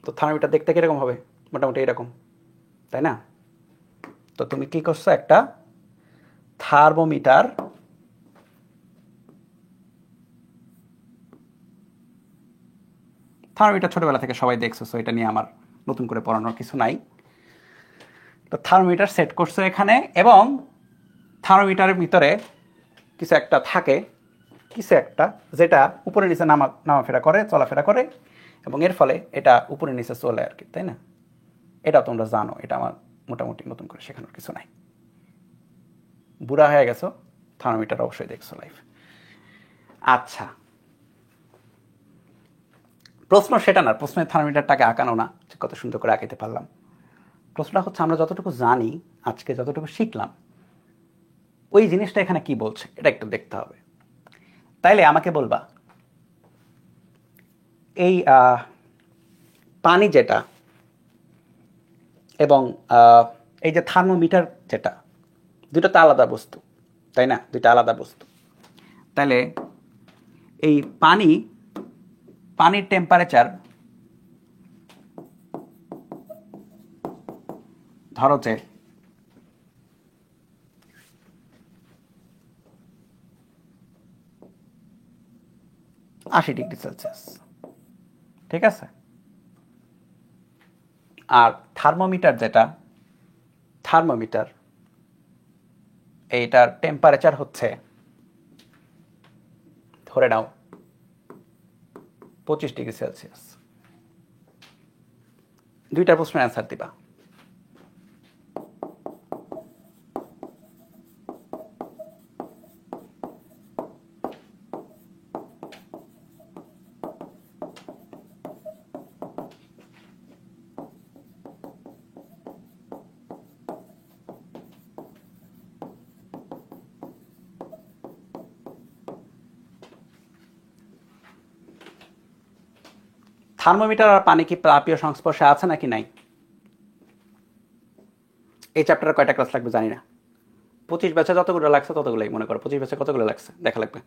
তো থার্মোমিটার দেখতে কিরকম হবে? মোটামুটি এরকম, তাই না? তো তুমি কি করছো, একটা থার্মোমিটার থার্মোমিটার ছোটবেলা থেকে সবাই দেখছো, সো এটা নিয়ে আমার নতুন করে পড়ানোর কিছু নাই। তো থার্মোমিটার সেট করছো এখানে, এবং থার্মোমিটারের ভিতরে কিছু একটা থাকে, কিছু একটা যেটা উপরে নিচে নামাফেরা করে, চলাফেরা করে, এবং এর ফলে এটা উপরে নিচে চলে আর কি, তাই না? এটা তোমরা জানো, এটা আমার মোটামুটি নতুন করে শেখানোর কিছু নাই। বুড়া হয়ে গেছো, থার্মোমিটার অবশ্যই দেখছো লাইভ। আচ্ছা, প্রশ্ন সেটা না, প্রশ্নের থার্মোমিটারটাকে আঁকানো না, কত সুন্দর করে আঁকাইতে পারলাম। প্রশ্নটা হচ্ছে আমরা যতটুকু জানি, আজকে যতটুকু শিখলাম, ওই জিনিসটা এখানে কি বলছে এটা একটু দেখতে হবে। তাইলে আমাকে বলবা, এই পানি যেটা এবং এই যে থার্মোমিটার যেটা, দুটো তো আলাদা বস্তু, তাই না? দুইটা আলাদা বস্তু। তাহলে এই পানির টেম্পারেচার ধরো যে 80°C, ঠিক আছে। আর থার্মোমিটার যেটা, থার্মোমিটার এইটার টেম্পারেচার হচ্ছে ধরে নাও 25°C। দুইটা প্রশ্নের অ্যান্সার দিবা। থার্মোমিটার আর পানি কি তাপীয় সংস্পর্শে আছে নাকি নাই? এই চ্যাপ্টারে কয়টা ক্লাস লাগবে জানি না। 25 ব্যাচে যতগুলো লাগছে ততগুলোই মনে করো, 25 ব্যাচে কতগুলো লাগছে দেখা লাগবে।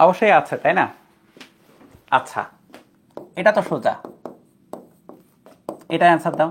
অবশ্যই আছে, তাই না? আচ্ছা, এটা তো সোজা, এটা অ্যান্সার দাও।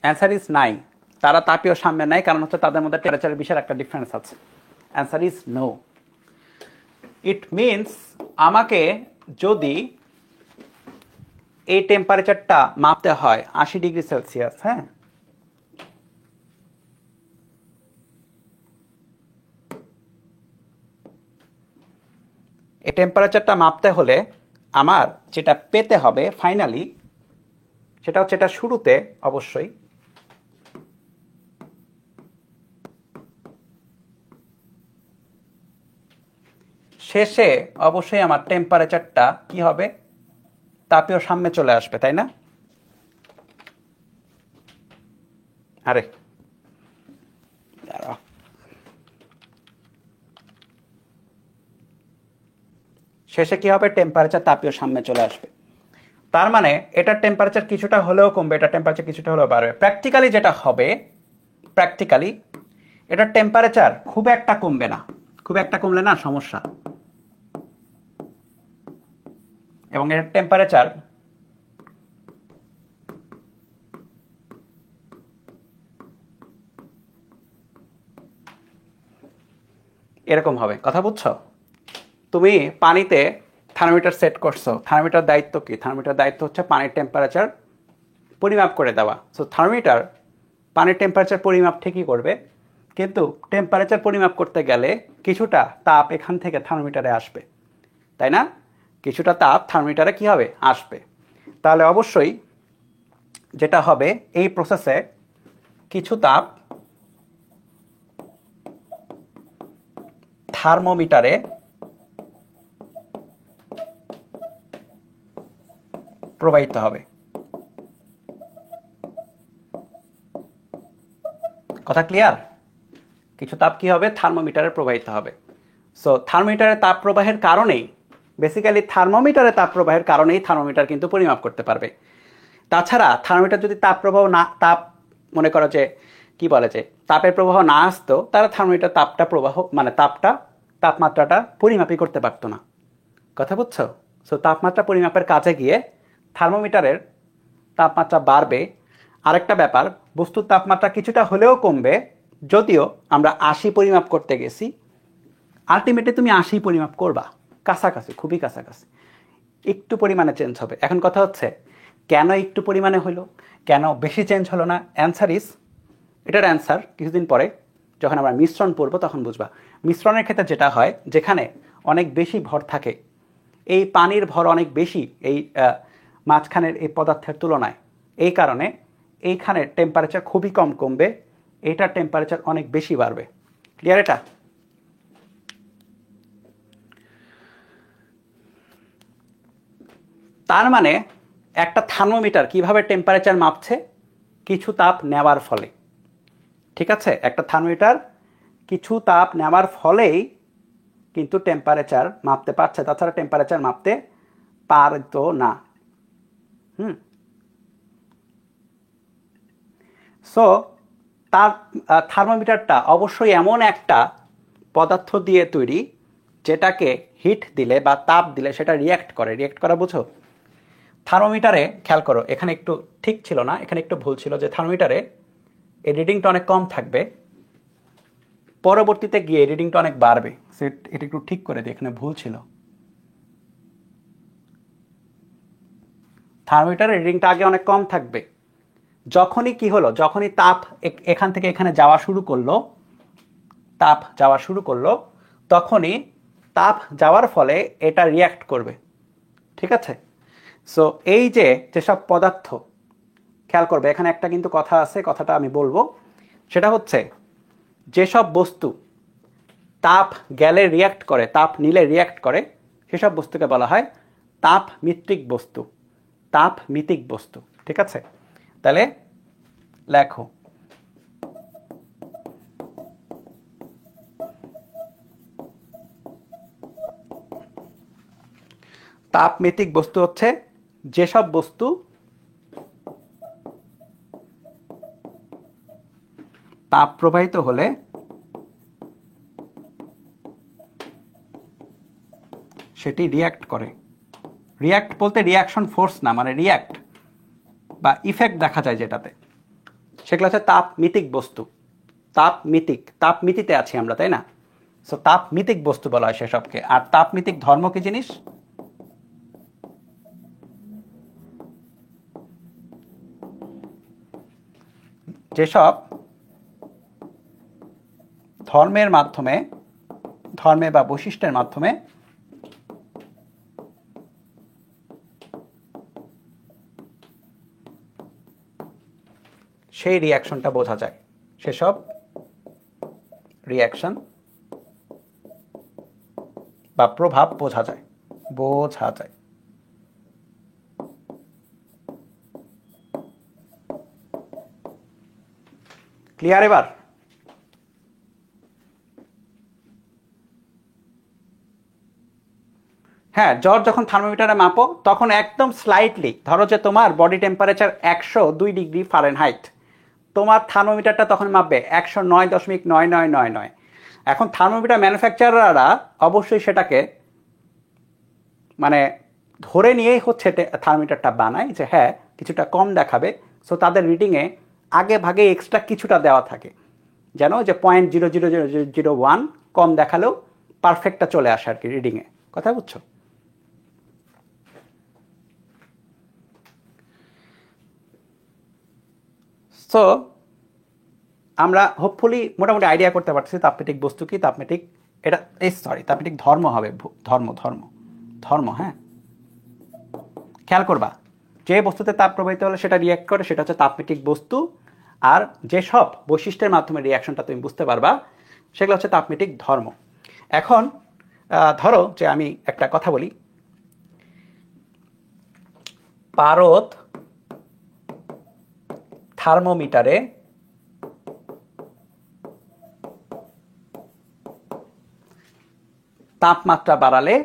অ্যান্সার ইজ নাই। তারা তাপীয় সাম্যে নাই, কারণ হচ্ছে তাদের মধ্যে টেম্পারেচারের বিশাল একটা ডিফারেন্স আছে। Answer is no. It means আমাকে যদি এই টেম্পারেচারটা মাপতে হয় 80°C, হ্যাঁ, এই টেম্পারেচারটা মাপতে হলে আমার যেটা পেতে হবে ফাইনালি সেটা হচ্ছে, এটা শুরুতে অবশ্যই শেষে অবশ্যই আমার টেম্পারেচারটা কি হবে, তাপীয় সাম্যে চলে আসবে, তাই না? আরে শেষে কি হবে, টেম্পারেচার তাপীয় সাম্যে চলে আসবে। তার মানে এটার টেম্পারেচার কিছুটা হলেও কমবে, এটার টেম্পারেচার কিছুটা হলেও বাড়বে। প্র্যাকটিক্যালি যেটা হবে, প্র্যাকটিক্যালি এটার টেম্পারেচার খুব একটা কমবে না, খুব একটা কমলে না সমস্যা, এবং এর টেম্পারেচার এরকম হবে। কথা বুঝছো? তুমি পানিতে থার্মোমিটার সেট করছো, থার্মোমিটার দায়িত্ব কি? থার্মোমিটার দায়িত্ব হচ্ছে পানির টেম্পারেচার পরিমাপ করে দেওয়া। সো থার্মোমিটার পানির টেম্পারেচার পরিমাপ ঠিকই করবে, কিন্তু টেম্পারেচার পরিমাপ করতে গেলে কিছুটা তাপ এখান থেকে থার্মোমিটারে আসবে, তাই না? কিছুটা তাপ থার্মোমিটারে কি হবে, আসবে। তাহলে অবশ্যই যেটা হবে, এই প্রসেসে কিছু তাপ থার্মোমিটারে প্রবাহিত হবে। কথা ক্লিয়ার? কিছু তাপ কি হবে, থার্মোমিটারে প্রবাহিত হবে। সো থার্মোমিটারের তাপ প্রবাহের কারণেই, বেসিক্যালি থার্মোমিটারের তাপ প্রবাহের কারণেই থার্মোমিটার কিন্তু পরিমাপ করতে পারবে। তাছাড়া থার্মোমিটার যদি তাপ প্রবাহ না, তাপ মনে করো যে কি বলে যে তাপের প্রবাহ না আসতো, তারা থার্মোমিটার তাপটা প্রবাহ মানে তাপমাত্রাটা পরিমাপই করতে পারতো না। কথা বুঝছো? সো তাপমাত্রা পরিমাপের কাজে গিয়ে থার্মোমিটারের তাপমাত্রা বাড়বে। আরেকটা ব্যাপার, বস্তুর তাপমাত্রা কিছুটা হলেও কমবে, যদিও আমরা 80 পরিমাপ করতে গেছি, আলটিমেটলি তুমি 80 পরিমাপ করবা, কাছাকাছি, খুবই কাছাকাছি, একটু পরিমাণে চেঞ্জ হবে। এখন কথা হচ্ছে কেন একটু পরিমাণে হলো, কেন বেশি চেঞ্জ হলো না? অ্যান্সার ইজ, এটার অ্যান্সার কিছুদিন পরে যখন আমরা মিশ্রণ পড়বো তখন বুঝবা। মিশ্রণের ক্ষেত্রে যেটা হয়, যেখানে অনেক বেশি ভর থাকে, এই পানির ভর অনেক বেশি এই মাঝখানের এই পদার্থের তুলনায়, এই কারণে এইখানের টেম্পারেচার খুবই কম কমবে, এইটার টেম্পারেচার অনেক বেশি বাড়বে। ক্লিয়ার এটা? তার মানে একটা থার্মোমিটার কিভাবে টেম্পারেচার মাপছে, কিছু তাপ নেওয়ার ফলে। ঠিক আছে, একটা থার্মোমিটার কিছু তাপ নেওয়ার ফলেই কিন্তু টেম্পারেচার মাপতে পারছে, তাছাড়া টেম্পারেচার মাপতে পারতো না। সো তার থার্মোমিটারটা অবশ্যই এমন একটা পদার্থ দিয়ে তৈরি যেটাকে হিট দিলে বা তাপ দিলে সেটা রিয়্যাক্ট করে। রিয়্যাক্ট করা বুঝো? থার্মোমিটারে খেয়াল করো, এখানে একটু ঠিক ছিল না, এখানে একটু ভুল ছিল, যে থার্মোমিটারে এই রিডিংটা অনেক কম থাকবে, পরবর্তীতে গিয়ে রিডিংটা অনেক বাড়বে। এটা একটু ঠিক করে দিই, এখানে ভুল ছিল। থার্মোমিটারের রিডিংটা আগে অনেক কম থাকবে, যখনই কি হলো, যখনই তাপ এখান থেকে এখানে যাওয়া শুরু করলো, তাপ যাওয়া শুরু করলো, তখনই তাপ যাওয়ার ফলে এটা রিয়্যাক্ট করবে। ঠিক আছে? সো এই যে যেসব পদার্থ, খেয়াল করবে এখানে একটা কিন্তু কথা আছে, কথাটা আমি বলবো, সেটা হচ্ছে যেসব বস্তু তাপ গেলে রিয়্যাক্ট করে, তাপ নিলে রিয়্যাক্ট করে, সেসব বস্তুকে বলা হয় তাপ মিত্রিক বস্তু। তাপ মিতিক বস্তু। ঠিক আছে? তাহলে লেখো, তাপমিতিক বস্তু হচ্ছে যেসব বস্তু তাপ প্রবাহিত হলে সেটি রিয়্যাক্ট করে। রিয়্যাক্ট বলতে রিয়াকশন ফোর্স না, মানে রিয়্যাক্ট বা ইফেক্ট দেখা যায় যেটাতে, সেগুলো হচ্ছে তাপমিতিক বস্তু। তাপমিতিতে আছি আমরা, তাই না? সো তাপমিতিক বস্তু বলা হয় সেসবকে। আর তাপমিতিক ধর্ম কি জিনিস? যেসব ধর্মে বা বৈশিষ্ট্যের মাধ্যমে সেই রিয়াকশনটা বোঝা যায়, সেসব রিয়াকশন বা প্রভাব বোঝা যায়। ক্লিয়ার এবার? হ্যাঁ, জ্বর যখন থার্মোমিটারে মাপো তখন একদম স্লাইটলি ধরো যে তোমার বডি টেম্পারেচার 102 ডিগ্রি ফারেনহাইট, তোমার থার্মোমিটারটা তখন মাপবে 109.9999। এখন থার্মোমিটার ম্যানুফ্যাকচারাররা অবশ্যই সেটাকে মানে ধরে নিয়েই হচ্ছে থার্মোমিটারটা বানায় যে হ্যাঁ কিছুটা কম দেখাবে। সো তাদের রিডিংয়ে আগে ভাগে এক্সট্রা কিছুটা দেওয়া থাকে, যেন যে 0.00001 কম দেখালেও পারফেক্টটা চলে আসে আর কি রিডিংয়ে। কথা বুঝছো? সো আমরা হোপফুলি মোটামুটি আইডিয়া করতে পারছি তাপমিতিক বস্তু কি, তাপমিতিক ধর্ম হবে, ধর্ম। হ্যাঁ, খেয়াল করবা যে বস্তুতে তাপ প্রবাহিত হলে সেটা রিয়াক্ট করে, সেটা হচ্ছে তাপমিতিক বস্তু। আর যেসব বৈশিষ্ট্যের মাধ্যমে রিয়াকশনটা তুমি বুঝতে পারবা সেগুলো হচ্ছে তাপমিতিক ধর্ম। এখন ধরো যে আমি একটা কথা বলি, পারদ থার্মোমিটারে তাপমাত্রা বাড়ালে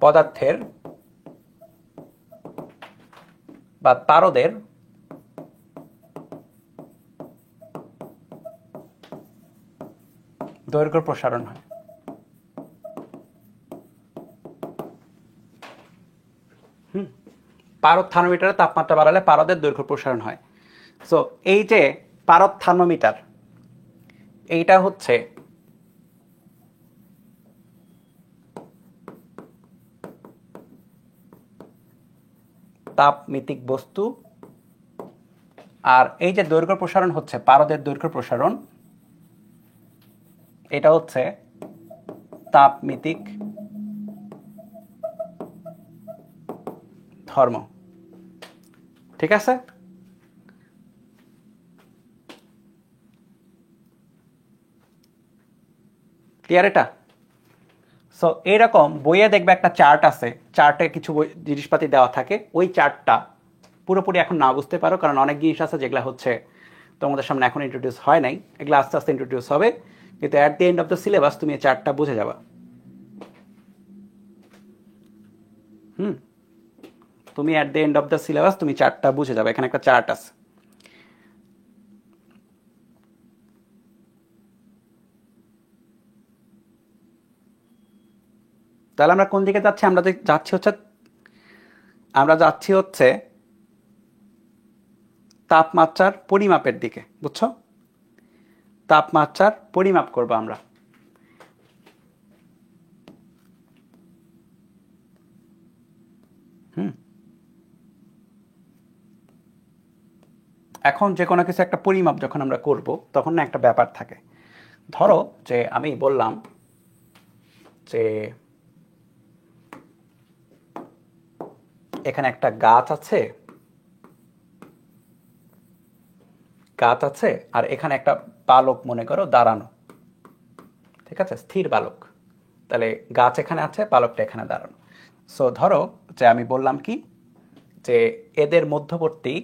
পদার্থের বা পারদের দৈর্ঘ্য প্রসারণ হয়। পারদ থার্মোমিটারে তাপমাত্রা বাড়ালে পারদের দৈর্ঘ্য প্রসারণ হয়। সো এই যে পারদ থার্মোমিটার, এইটা হচ্ছে তাপমিতিক বস্তু। আর এই যে দৈর্ঘ্য প্রসারণ হচ্ছে পারদের দৈর্ঘ্য প্রসারণ, এটা হচ্ছে তাপমিতিক ধর্ম। ঠিক আছে? ক্লিয়ার এটা? সো এইরকম বইয়ে দেখবে একটা চার্ট আছে, চার্টে কিছু জিনিসপাতি দেওয়া থাকে। ওই চার্টটা পুরোপুরি এখন না বুঝতে পারো, কারণ অনেক জিনিস আছে যেগুলো হচ্ছে তোমাদের সামনে এখন ইন্ট্রোডিউস হয় নাই, এগুলো আস্তে আস্তে ইন্ট্রোডিউস হবে। কিন্তু at the end of the syllabus তুমি এই চার্টটা বুঝে যাবা। তুমি at the end of the syllabus তুমি চার্টটা বুঝে যাবে। এখানে একটা চার্ট আছে। তাহলে আমরা কোন দিকে যাচ্ছি? আমরা যাচ্ছি হচ্ছে তাপমাত্রার পরিমাপের দিকে। বুঝছো? তাপমাত্রার পরিমাপ করবো আমরা। এখন যে কোনো কিছু একটা পরিমাপ যখন আমরা করব তখন না একটা ব্যাপার থাকে। ধরো যে আমি বললাম যে এখানে একটা গাছ আছে আর এখানে একটা বালক মনে করো দাঁড়ানো। ঠিক আছে? স্থির বালক। তাহলে গাছ এখানে আছে, বালকটা এখানে দাঁড়ানো। সো ধরো যে আমি বললাম কি যে এদের মধ্যবর্তী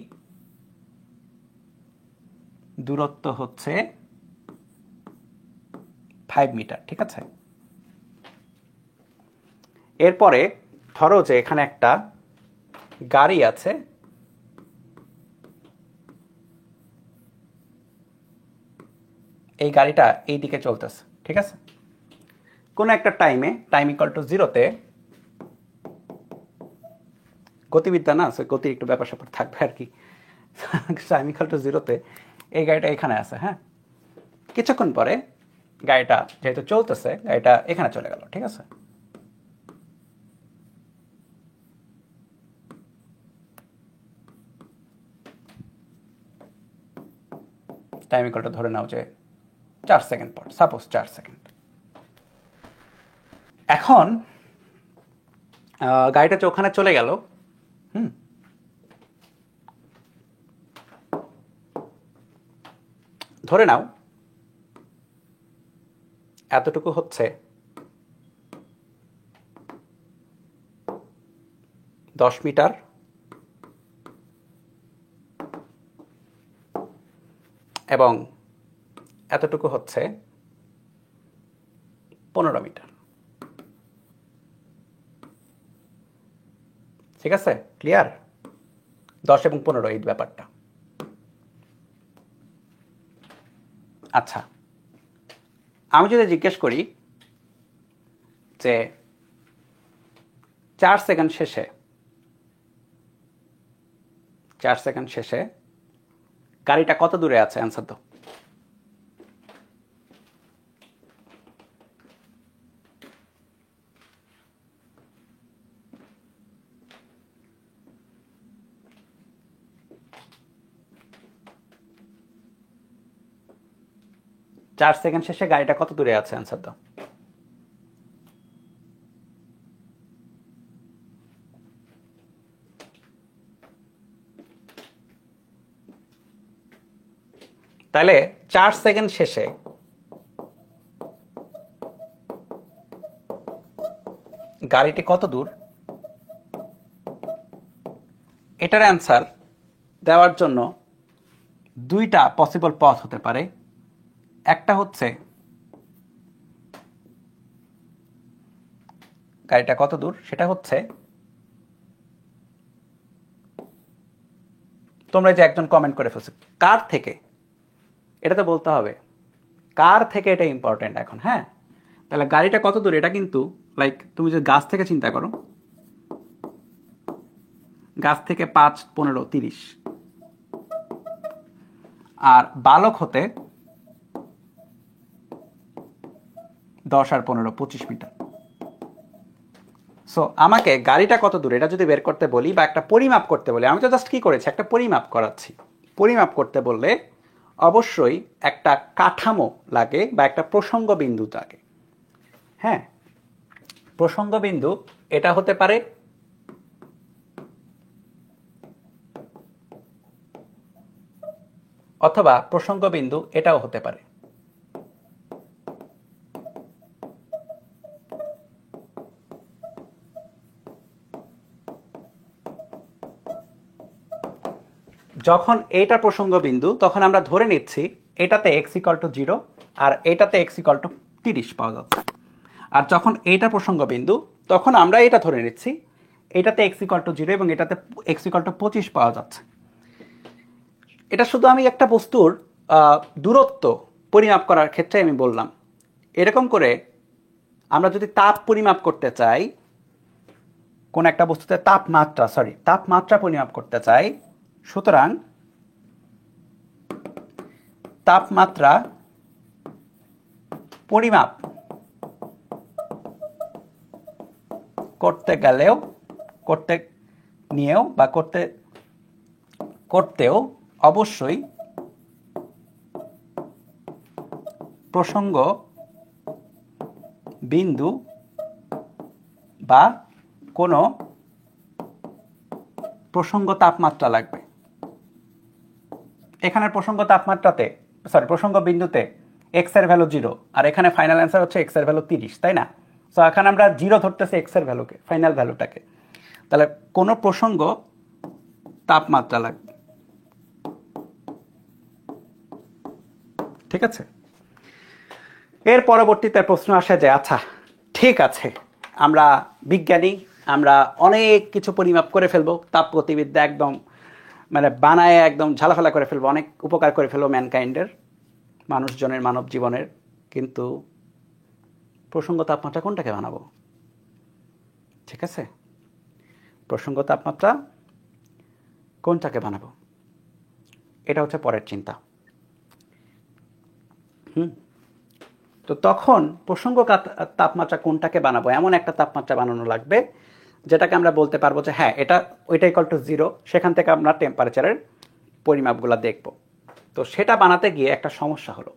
দূরত্ব হচ্ছে 5 মিটার। ঠিক আছে? এরপরে ধরো যে এখানে একটা গাড়ি আছে, এই গাড়িটা এই দিকে চলতেছে। ঠিক আছে? কোনো একটা টাইম ইকুয়াল টু 0-তে গতিবিদ্যা না, গতির একটু ব্যাপার স্যাপার থাকবে আর কি। টাইম ইকুয়াল টু জিরোতে এই গাড়িটা এখানে আছে, হ্যাঁ, কিছুক্ষণ পরে গাড়িটা যেহেতু চলতেছে গাড়িটা এখানে চলে গেল, ঠিক আছে। টাইম ইকুয়ালটা ধরে নাও যে 4 সেকেন্ড পর, সাপোজ 4 সেকেন্ড। এখন গাড়িটা যে ওখানে চলে গেল, ধরে নাও এতটুকু হচ্ছে 10 মিটার এবং এতটুকু হচ্ছে 15 মিটার, ঠিক আছে, ক্লিয়ার? 10 এবং 15 এই ব্যাপারটা। আচ্ছা, আমি যদি জিজ্ঞেস করি যে 4 সেকেন্ড শেষে গাড়িটা কত দূরে আছে, অ্যান্সার দাও। চার সেকেন্ড শেষে গাড়িটা কত দূরে আছে, অ্যান্সার দাও। তাহলে 4 সেকেন্ড শেষে গাড়িটি কত দূর, এটার অ্যান্সার দেওয়ার জন্য দুইটা পসিবল পথ হতে পারে। একটা হচ্ছে গাড়িটা কত দূর, সেটা হচ্ছে তোমরা যে একজন কমেন্ট করে ফেলছো কার থেকে, এটা তো বলতে হবে কার থেকে, এটা ইম্পর্টেন্ট এখন। হ্যাঁ, তাহলে গাড়িটা কত দূর, এটা কিন্তু লাইক তুমি যে গাছ থেকে চিন্তা করো, গাছ থেকে 5, 15, 30, আর বালক হতে 10 আর 15, 25 মিটার। সো আমাকে গাড়িটা কত দূর এটা যদি বের করতে বলি বা একটা পরিমাপ করতে বলি, আমি তো জাস্ট কি করেছি, একটা পরিমাপ করাচ্ছি। পরিমাপ করতে বললে অবশ্যই একটা কাঠামো লাগে বা একটা প্রসঙ্গ বিন্দু লাগে। হ্যাঁ, প্রসঙ্গ বিন্দু এটা হতে পারে অথবা প্রসঙ্গ বিন্দু এটাও হতে পারে। যখন এইটা প্রসঙ্গ বিন্দু তখন আমরা ধরে নিচ্ছি এটাতে x = 0 আর এটাতে x = 30 পাওয়া যাচ্ছে। আর যখন এইটা প্রসঙ্গ বিন্দু তখন আমরা এটা ধরে নিচ্ছি এটাতে x = 0 এবং এটাতে x = 25 পাওয়া যাচ্ছে। এটা শুধু আমি একটা বস্তুর দূরত্ব পরিমাপ করার ক্ষেত্রে আমি বললাম। এরকম করে আমরা যদি তাপ পরিমাপ করতে চাই, কোন একটা বস্তুতে তাপমাত্রা পরিমাপ করতে চাই, সুতরাং তাপমাত্রা পরিমাপ করতেও অবশ্যই প্রসঙ্গ বিন্দু বা কোনো প্রসঙ্গ তাপমাত্রা লাগবে। এখানে প্রসঙ্গ বিন্দুতে x এর ভ্যালু 0 আর এখানে ফাইনাল অ্যান্সার হচ্ছে x এর ভ্যালু 30, তাই না? সো এখানে আমরা 0 ধরতেছি x এর ভ্যালুকে, ফাইনাল ভ্যালুটাকে। তাহলে কোন প্রসঙ্গ তাপমাত্রা লাগবে, ঠিক আছে? এর পরবর্তীতে প্রশ্ন আসে যে আচ্ছা ঠিক আছে, আমরা বিজ্ঞানী, আমরা অনেক কিছু পরিমাপ করে ফেলবো, তাপগতিবিদ্যা একদম মানে বানায় একদম ঝালাফালা করে ফেলবো, অনেক উপকার করে ফেলবো ম্যানকাইন্ডের, মানুষজনের, মানব জীবনের, কিন্তু প্রসঙ্গ তাপমাত্রা কোনটাকে বানাবো? ঠিক আছে, প্রসঙ্গ তাপমাত্রা কোনটাকে বানাবো, এটা হচ্ছে পরের চিন্তা। তো তখন প্রসঙ্গ তাপমাত্রা কোনটাকে বানাবো, এমন একটা তাপমাত্রা বানানো লাগবে যেটাকে আমরা বলতে পারবো যে হ্যাঁ ওইটা ইকুয়াল টু 0, সেখান থেকে আমরা টেম্পারেচারের পরিমাপগুলো দেখব। তো সেটা বানাতে গিয়ে একটা সমস্যা হলো।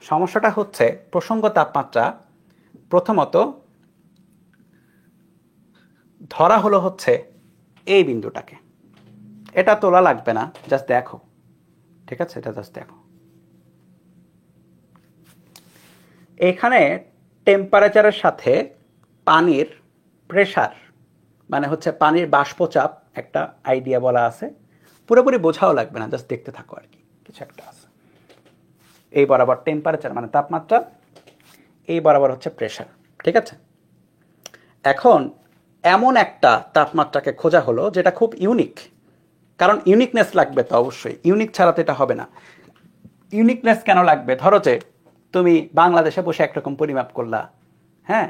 সমস্যাটা হচ্ছে প্রসঙ্গ তাপমাত্রা প্রথমত ধরা হলো হচ্ছে এই বিন্দুটাকে, এটা তোলা লাগবে না, জাস্ট দেখো, ঠিক আছে, এটা জাস্ট দেখো। এখানে টেম্পারেচারের সাথে পানির প্রেসার মানে হচ্ছে পানির বাষ্পচাপ একটা আইডিয়া বলা আছে, পুরোপুরি বোঝাও লাগবে না, জাস্ট দেখতে থাকো আর কি, কিছু একটা আছে। এই বরাবর টেম্পারেচার মানে তাপমাত্রা, এই বরাবর হচ্ছে প্রেসার, ঠিক আছে। এখন এমন একটা তাপমাত্রাকে খোঁজা হলো যেটা খুব ইউনিক, কারণ ইউনিকনেস লাগবে তো অবশ্যই, ইউনিক ছাড়া তো এটা হবে না। ইউনিকনেস কেন লাগবে? ধরো যে তুমি বাংলাদেশে বসে একরকম পরিমাপ করলা, হ্যাঁ,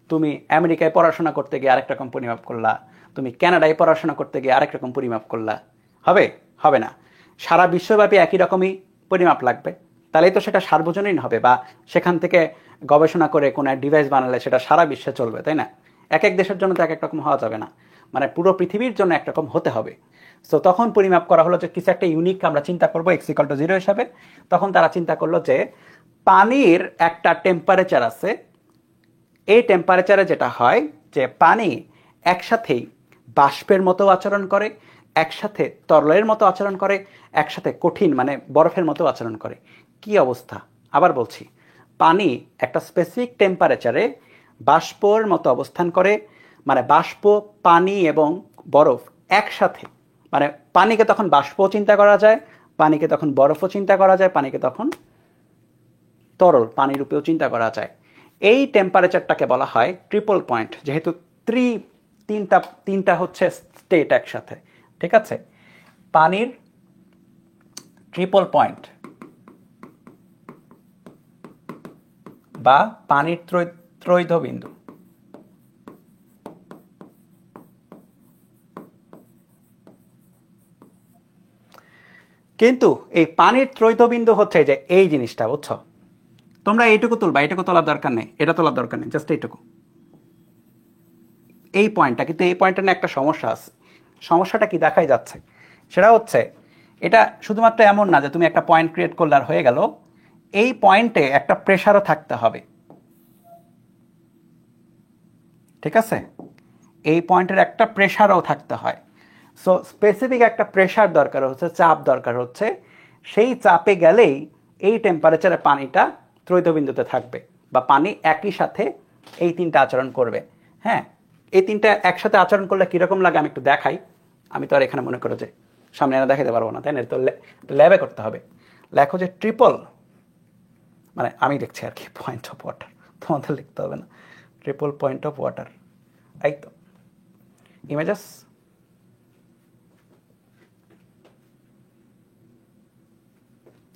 তুমি আমেরিকায় পড়াশোনা করতে গিয়ে আরেক রকম পরিমাপ করলা, তুমি কানাডায় পড়াশোনা করতে গিয়ে আরেক রকম পরিমাপ করলা, হবে? হবে না। সারা বিশ্বব্যাপী একই রকমই পরিমাপ লাগবে, তাহলেই তো সেটা সার্বজনীন হবে, বা সেখান থেকে গবেষণা করে কোনো এক ডিভাইস বানালে সেটা সারা বিশ্বে চলবে, তাই না? এক এক দেশের জন্য তো এক এক রকম হওয়া যাবে না, মানে পুরো পৃথিবীর জন্য একরকম হতে হবে। সো তখন পরিমাপ করা হলো যে কিছু একটা ইউনিক আমরা চিন্তা করবো x=0 হিসাবে। তখন তারা চিন্তা করলো যে পানির একটা টেম্পারেচার আছে, এই টেম্পারেচারে যেটা হয় যে পানি একসাথেই বাষ্পের মতো আচরণ করে, একসাথে তরলের মতো আচরণ করে, একসাথে কঠিন মানে বরফের মতো আচরণ করে। কি অবস্থা! আবার বলছি, পানি একটা স্পেসিফিক টেম্পারেচারে বাষ্পর মতো অবস্থান করে, মানে বাষ্প, পানি এবং বরফ একসাথে, মানে পানিকে তখন বাষ্পও চিন্তা করা যায়, পানিকে তখন বরফও চিন্তা করা যায়, পানিকে তখন তরল পানি রূপেও চিন্তা করা যায়। এই টেম্পারেচারটাকে বলা হয় ট্রিপল পয়েন্ট, যেহেতু তিনটা হচ্ছে স্টেট একসাথে, ঠিক আছে। পানির ট্রিপল পয়েন্ট বা পানির ত্রৈধ বিন্দু। কিন্তু এই পানির ত্রৈধ বিন্দু হচ্ছে যে এই জিনিসটা, বুঝছো? তোমরা এইটুকু তুলবা, এইটুকু তোলার দরকার নেই, এটা তোলার দরকার নেই, জাস্ট এইটুকু, এই পয়েন্টটা। কিন্তু এই পয়েন্টটা নিয়ে একটা সমস্যা আছে। সমস্যাটা কি দেখাই যাচ্ছে? সেটা হচ্ছে এটা শুধুমাত্র এমন না যে তুমি একটা পয়েন্ট ক্রিয়েট করলে আর হয়ে গেল, এই পয়েন্টে একটা প্রেসারও থাকতে হবে, ঠিক আছে। এই পয়েন্টের একটা প্রেসারও থাকতে হয়। সো স্পেসিফিক একটা প্রেসার দরকার হচ্ছে, চাপ দরকার হচ্ছে, সেই চাপে গেলেই এই টেম্পারেচারে পানিটা ত্রৈধবিন্দুতে থাকবে, বা পানি একই সাথে এই তিনটা আচরণ করবে। হ্যাঁ, এই তিনটা একসাথে আচরণ করলে কীরকম লাগে আমি একটু দেখাই। আমি তো আর এখানে মনে করো যে সামনে এনে দেখাতে পারবো না, তাই না? তো ল্যাবে করতে হবে। লেখো যে ট্রিপল, মানে আমি লিখছি আর কি, পয়েন্ট অফ ওয়াটার, তোমাদের লিখতে হবে না, ট্রিপল পয়েন্ট অফ ওয়াটার। এই তো ইমেজেস,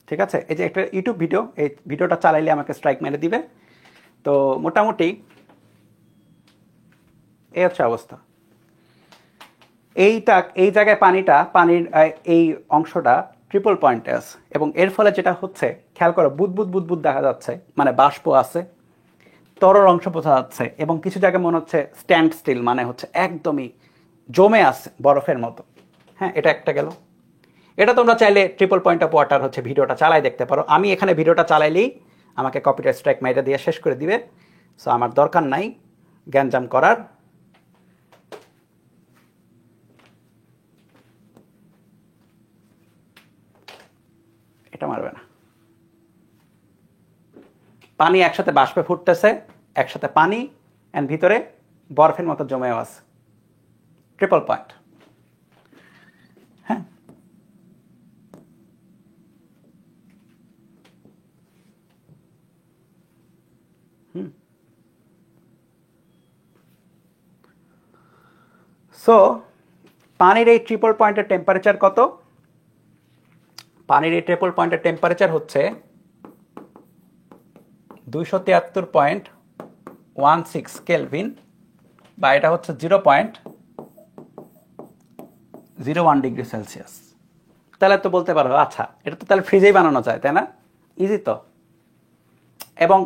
ঠিক আছে। এই যে একটা ইউটিউব ভিডিও, এই ভিডিওটা চালাইলে আমাকে স্ট্রাইক মেরে দিবে। তো মোটামুটি এই হচ্ছে অবস্থা। এই জায়গায় পানির এই অংশটা ট্রিপল পয়েন্টে আছে, এবং এর ফলে যেটা হচ্ছে খেয়াল করো, বুদবুদ দেখা যাচ্ছে, মানে বাষ্প আছে, তরল অংশ বোঝা যাচ্ছে, এবং কিছু জায়গায় মনে হচ্ছে স্ট্যান্ড স্টিল, মানে হচ্ছে একদমই জমে আছে বরফের মতো। হ্যাঁ, এটা একটা গেল। এটা তোমরা চাইলে ট্রিপল পয়েন্ট অফ ওয়াটার হচ্ছে ভিডিওটা চালাই দেখতে পারো। আমি এখানে ভিডিওটা চালাইলেই আমাকে কপিরাইট স্ট্রাইক মেরে দিয়ে শেষ করে দিবে, সো আমার দরকার নাই গ্যাঞ্জাম করার। এটা মারবে না। পানি একসাথে বাষ্পে ফুটতেছে, একসাথে পানি, এন্ড ভিতরে বরফের মতো জমেও আছে, ট্রিপল পয়েন্ট। হ্যাঁ, সো পানির এই ট্রিপল পয়েন্টের টেম্পারেচার কত? পানির এই ট্রিপল পয়েন্টের টেম্পারেচার হচ্ছে 273.16 কেলভিন, বা এটা হচ্ছে 0.0 0.01 ডিগ্রি সেলসিয়াস। তাহলে তো বলতে পারো আচ্ছা এটা তো তাহলে ফ্রিজেই বানানো যায়, তাই না? ইজি তো। এবং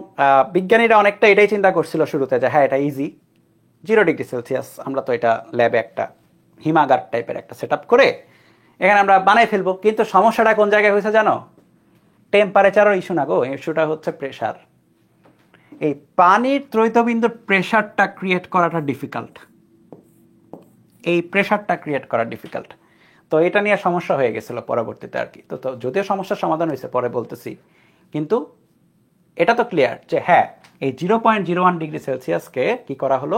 বিজ্ঞানীরা অনেকটা এটাই চিন্তা করছিল শুরুতে যে হ্যাঁ এটা ইজি, 0 ডিগ্রি সেলসিয়াস। আমরা তো এটা ল্যাবে একটা হিমাগার টাইপের একটা সেট আপ করে এখানে আমরা বানাই ফেলবো। কিন্তু সমস্যাটা কোন জায়গায় হয়েছে জানো? টেম্পারেচারও ইস্যু না গো, ইস্যুটা হচ্ছে প্রেশার। এই পানির ত্রৈতবিন্দুর প্রেশারটা ক্রিয়েট করাটা ডিফিকাল্ট, এই প্রেশারটা ক্রিয়েট করা ডিফিকাল্ট। তো এটা নিয়ে সমস্যা হয়ে গেছিল পরবর্তীতে আর কি। তো যদিও সমস্যার সমাধান হয়েছে পরে বলতেছি, কিন্তু এটা তো ক্লিয়ার যে হ্যাঁ এই 0.01 ডিগ্রি সেলসিয়াসকে কি করা হলো,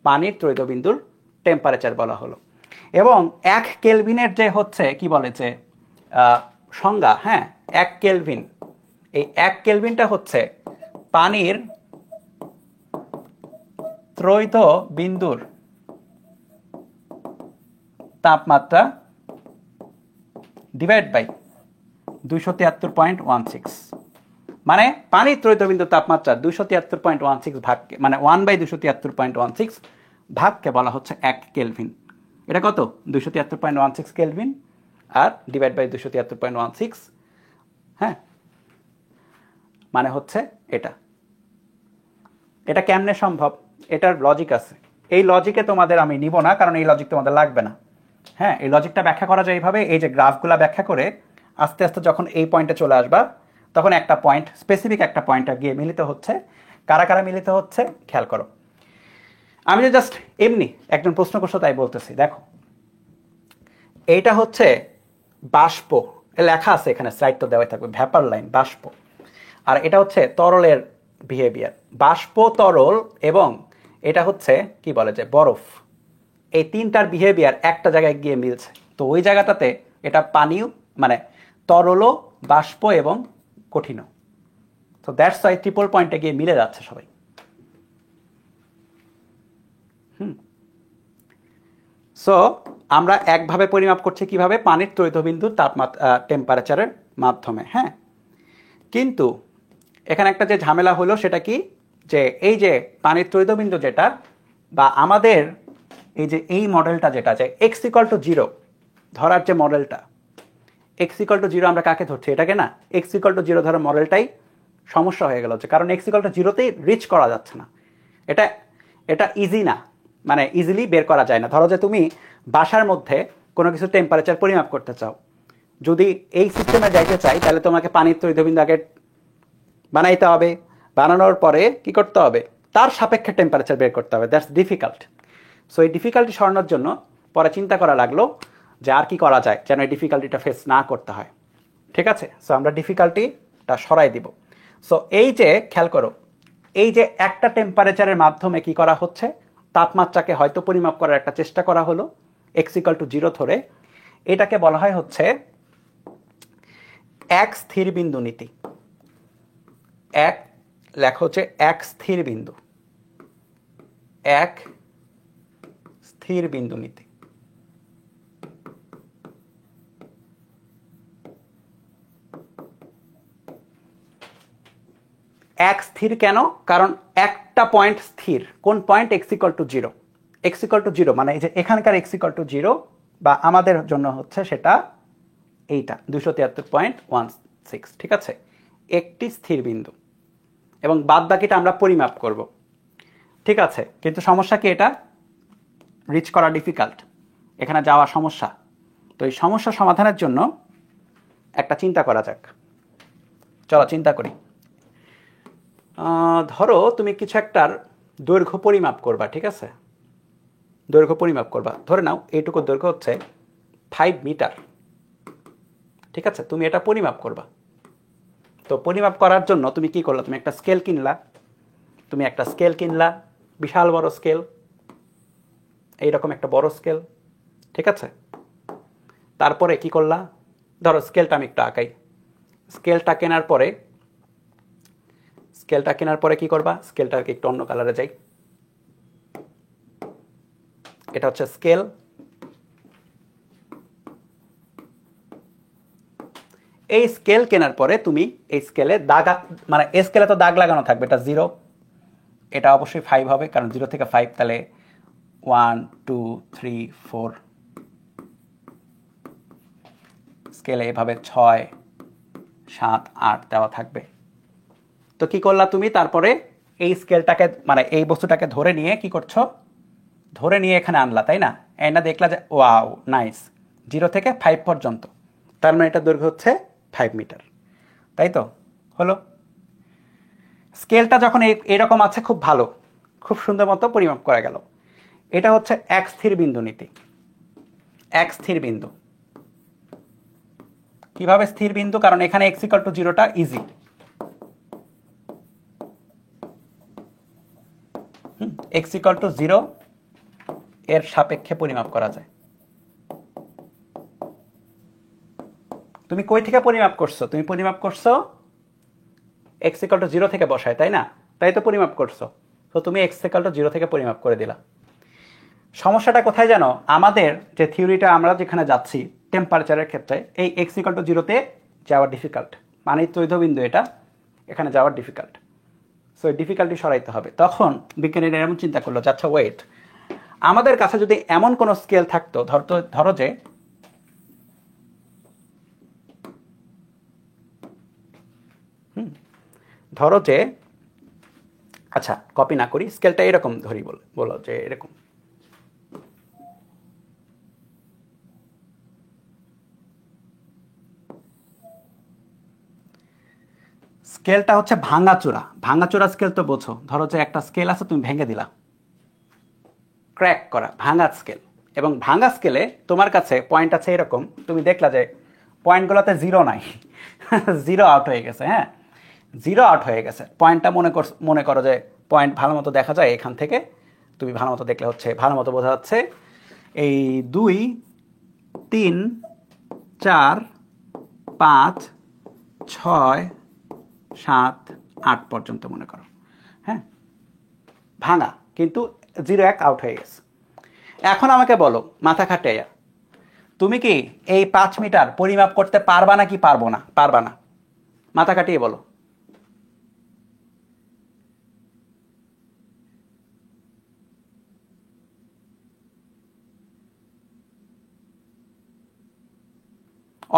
পানির ত্রৈতবিন্দুর টেম্পারেচার বলা হলো। এবং 1 কেলভিনের যে হচ্ছে কি বলে যে সংজ্ঞা, হ্যাঁ 1 কেলভিন, এই 1 কেলভিনটা হচ্ছে পানির ত্রৈতবিন্দুর তাপমাত্রা ডিভাইড বাই 273.16। মানে পানির ত্রৈতবিন্দুর তাপমাত্রা 273.16 ভাগকে, মানে 1/273.16 ভাগকে বলা হচ্ছে 1 কেলভিন। এটা কত? 273.16 কেলভিন আর ডিভাইড বাই 273.16, হ্যাঁ মানে হচ্ছে এটা। এটা কেমনে সম্ভব? এটার লজিক আছে। এই লজিকে তোমাদের আমি নিব না, কারণ এই লজিক তোমাদের লাগবে না। হ্যাঁ এই লজিকটা ব্যাখ্যা করা যায় এইভাবে, এই যে গ্রাফগুলা ব্যাখ্যা করে আস্তে আস্তে যখন এই পয়েন্টে চলে আসবা তখন একটা পয়েন্ট, স্পেসিফিক একটা পয়েন্টে গিয়ে মিলিত হচ্ছে। কারা কারা মিলিত হচ্ছে খেয়াল করো। আমি যে জাস্ট এমনি একজন প্রশ্ন করছো তাই বলতেছি। দেখো এইটা হচ্ছে বাষ্প, লেখা আছে এখানে, স্লাইড তো দেওয়াই থাকবে, ভ্যাপার লাইন বাষ্প। আর এটা হচ্ছে তরলের বিহেভিয়ার, বাষ্প, তরল এবং এটা হচ্ছে কি বলে যে বরফ। এই তিনটার বিহেভিয়ার একটা জায়গায় গিয়ে মিলছে। তো ওই জায়গাটাতে এটা পানীয়, মানে তরল, বাষ্প এবং কঠিন। তো দ্যাটস ওয়াই ট্রিপল পয়েন্টে গিয়ে মিলে যাচ্ছে সবাই। সো আমরা একভাবে পরিমাপ করছি কিভাবে? পানির ত্রৈতবিন্দুর তাপমাত্রা টেম্পারেচারের মাধ্যমে, হ্যাঁ। কিন্তু এখানে একটা যে ঝামেলা হলো সেটা কি, যে এই যে পানির ত্রৈতবিন্দু যেটা, বা আমাদের এই যে এই মডেলটা যেটা, যে x=0 ধরার যে মডেলটা, x=0 আমরা কাকে ধরছি? এটাকে না। x=0 ধরার মডেলটাই সমস্যা হয়ে গেল, কারণ x=0তেই রিচ করা যাচ্ছে না। এটা এটা ইজি না, মানে ইজিলি বের করা যায় না। ধরো যে তুমি বাসার মধ্যে কোনো কিছু টেম্পারেচার পরিমাপ করতে চাও, যদি এই সিস্টেমে যাইতে চাই তাহলে তোমাকে পানির ত্রৈতবিন্দু আগে বানাইতে হবে, বানানোর পরে কি করতে হবে, তার সাপেক্ষে টেম্পারেচার বের করতে হবে। That's difficult. সো এই ডিফিকাল্টি সরানোর জন্য পরে চিন্তা করা লাগলো যে আর কি করা যায় যেন এই ডিফিকাল্টিটা ফেস না করতে হয়। ঠিক আছে, সো আমরা ডিফিকাল্টিটা সরাই দিব। সো এই যে খেয়াল করো, এই যে একটা টেম্পারেচারের মাধ্যমে কি করা হচ্ছে, তাপমাত্রাকে হয়তো পরিমাপ করার একটা চেষ্টা করা হলো x=0 ধরে। এটাকে বলা হয় হচ্ছে এক স্থির বিন্দু নীতি। এক লেখা হচ্ছে এক স্থির বিন্দু, এক স্থির বিন্দু নীতি। এক স্থির কেন? কারণ একটা পয়েন্ট স্থির। কোন পয়েন্ট? x=0। x=0 মানে এই যে এখানকার x=0, বা আমাদের জন্য হচ্ছে সেটা এইটা 273.16। ঠিক আছে, একটি স্থির বিন্দু, এবং বাদ বাকিটা আমরা পরিমাপ করব। ঠিক আছে, কিন্তু সমস্যা কি? এটা রিচ করা ডিফিকাল্ট, এখানে যাওয়া সমস্যা। তো এই সমস্যা সমাধানের জন্য একটা চিন্তা করা যাক। চলো চিন্তা করি। ধরো তুমি কিছু একটার দৈর্ঘ্য পরিমাপ করবা, ঠিক আছে, দৈর্ঘ্য পরিমাপ করবা। ধরে নাও এইটুকু দৈর্ঘ্য হচ্ছে 5 মিটার। ঠিক আছে, তুমি এটা পরিমাপ করবা। তো পরিমাপ করার জন্য তুমি কি করলা? তুমি একটা স্কেল কিনলা, বিশাল বড় স্কেল, এইরকম একটা বড় স্কেল। ঠিক আছে, তারপরে কি করলা? ধরো স্কেলটা আমি একটু আঁকাই। স্কেলটা কেনার পরে কি করবা? স্কেলটাকে একটু অন্য কালারে যাই। এটা হচ্ছে স্কেল। এই স্কেল কেনার পরে তুমি এই স্কেলে দাগ, মানে স্কেলে তো দাগ লাগানো থাকবে, এটা 0, এটা অবশ্যই 5 হবে, কারণ 0 থেকে 5 তাহলে 1 2 3 4 স্কেলে এভাবে 6, 7, 8 দেওয়া থাকবে। তো কি করলা তুমি? তারপরে এই স্কেলটাকে মানে এই বস্তুটাকে ধরে নিয়ে কি করছো? ধরে নিয়ে এখানে আনলা, তাই না? এনে দেখলা যে ওয়াও নাইস, 0 থেকে 5 পর্যন্ত, তার মানে এটা দৈর্ঘ্য হচ্ছে 5 মিটার, তাই তো? হলো। স্কেলটা যখন এরকম আছে, খুব ভালো, খুব সুন্দর মতো পরিমাপ করা গেল। এটা হচ্ছে এক স্থির বিন্দু নীতি। এক স্থির বিন্দু কিভাবে স্থির বিন্দু? কারণ এখানে x = 0টা ইজি। x = 0 এর সাপেক্ষে পরিমাপ করা যায়। তুমি কই থেকে পরিমাপ করছো? তুমি পরিমাপ করছো x = 0 থেকে বসায়, তাই না? তাই তো পরিমাপ করছো। তো তুমি x = 0 থেকে পরিমাপ করে দিলা। সমস্যাটা কোথায় জানো? আমাদের যে থিওরিটা আমরা যেখানে যাচ্ছি টেম্পারেচারের ক্ষেত্রে, এই x = 0-তে যাওয়া ডিফিকাল্ট, মানে ত্রৈধবিন্দু এটা, এখানে যাওয়া ডিফিকাল্ট। সো এই ডিফিকাল্টি সরাইতে হবে। তখন বিজ্ঞানীরা এমন চিন্তা করলো, আচ্ছা ওয়েট, আমাদের কাছে যদি এমন কোনো স্কেল থাকতো, ধরো যে আচ্ছা কপি না করি, স্কেলটা এরকম ধরি, বলো যে এরকম। স্কেলটা হচ্ছে ভাঙাচোরা। ভাঙাচোরা স্কেল তো বোঝো। ধরো যে একটা স্কেল আছে, তুমি ভেঙে দিলা, ক্র্যাক করা ভাঙা স্কেল। এবং ভাঙা স্কেলে তোমার কাছে পয়েন্ট আছে এরকম, তুমি দেখলা যে পয়েন্টগুলোতে 0 নাই, 0 আউট হয়ে গেছে। হ্যাঁ, 0 আউট হয়ে গেছে। পয়েন্টটা মনে করো যে পয়েন্ট ভালো মতো দেখা যায় এখান থেকে, তুমি ভালো মতো দেখলে হচ্ছে ভালো মতো বোঝা যাচ্ছে এই 2, 3, 4, 5, 6, 7, 8 পর্যন্ত মনে করো। হ্যাঁ, ভাঙা, কিন্তু 0, 1 আউট হয়ে গেছে। এখন আমাকে বলো মাথা খাটাইয়া, তুমি কি এই 5 মিটার পরিমাপ করতে পারবা নাকি পারবো না? পারবা না। মাথা কাটিয়ে বলো।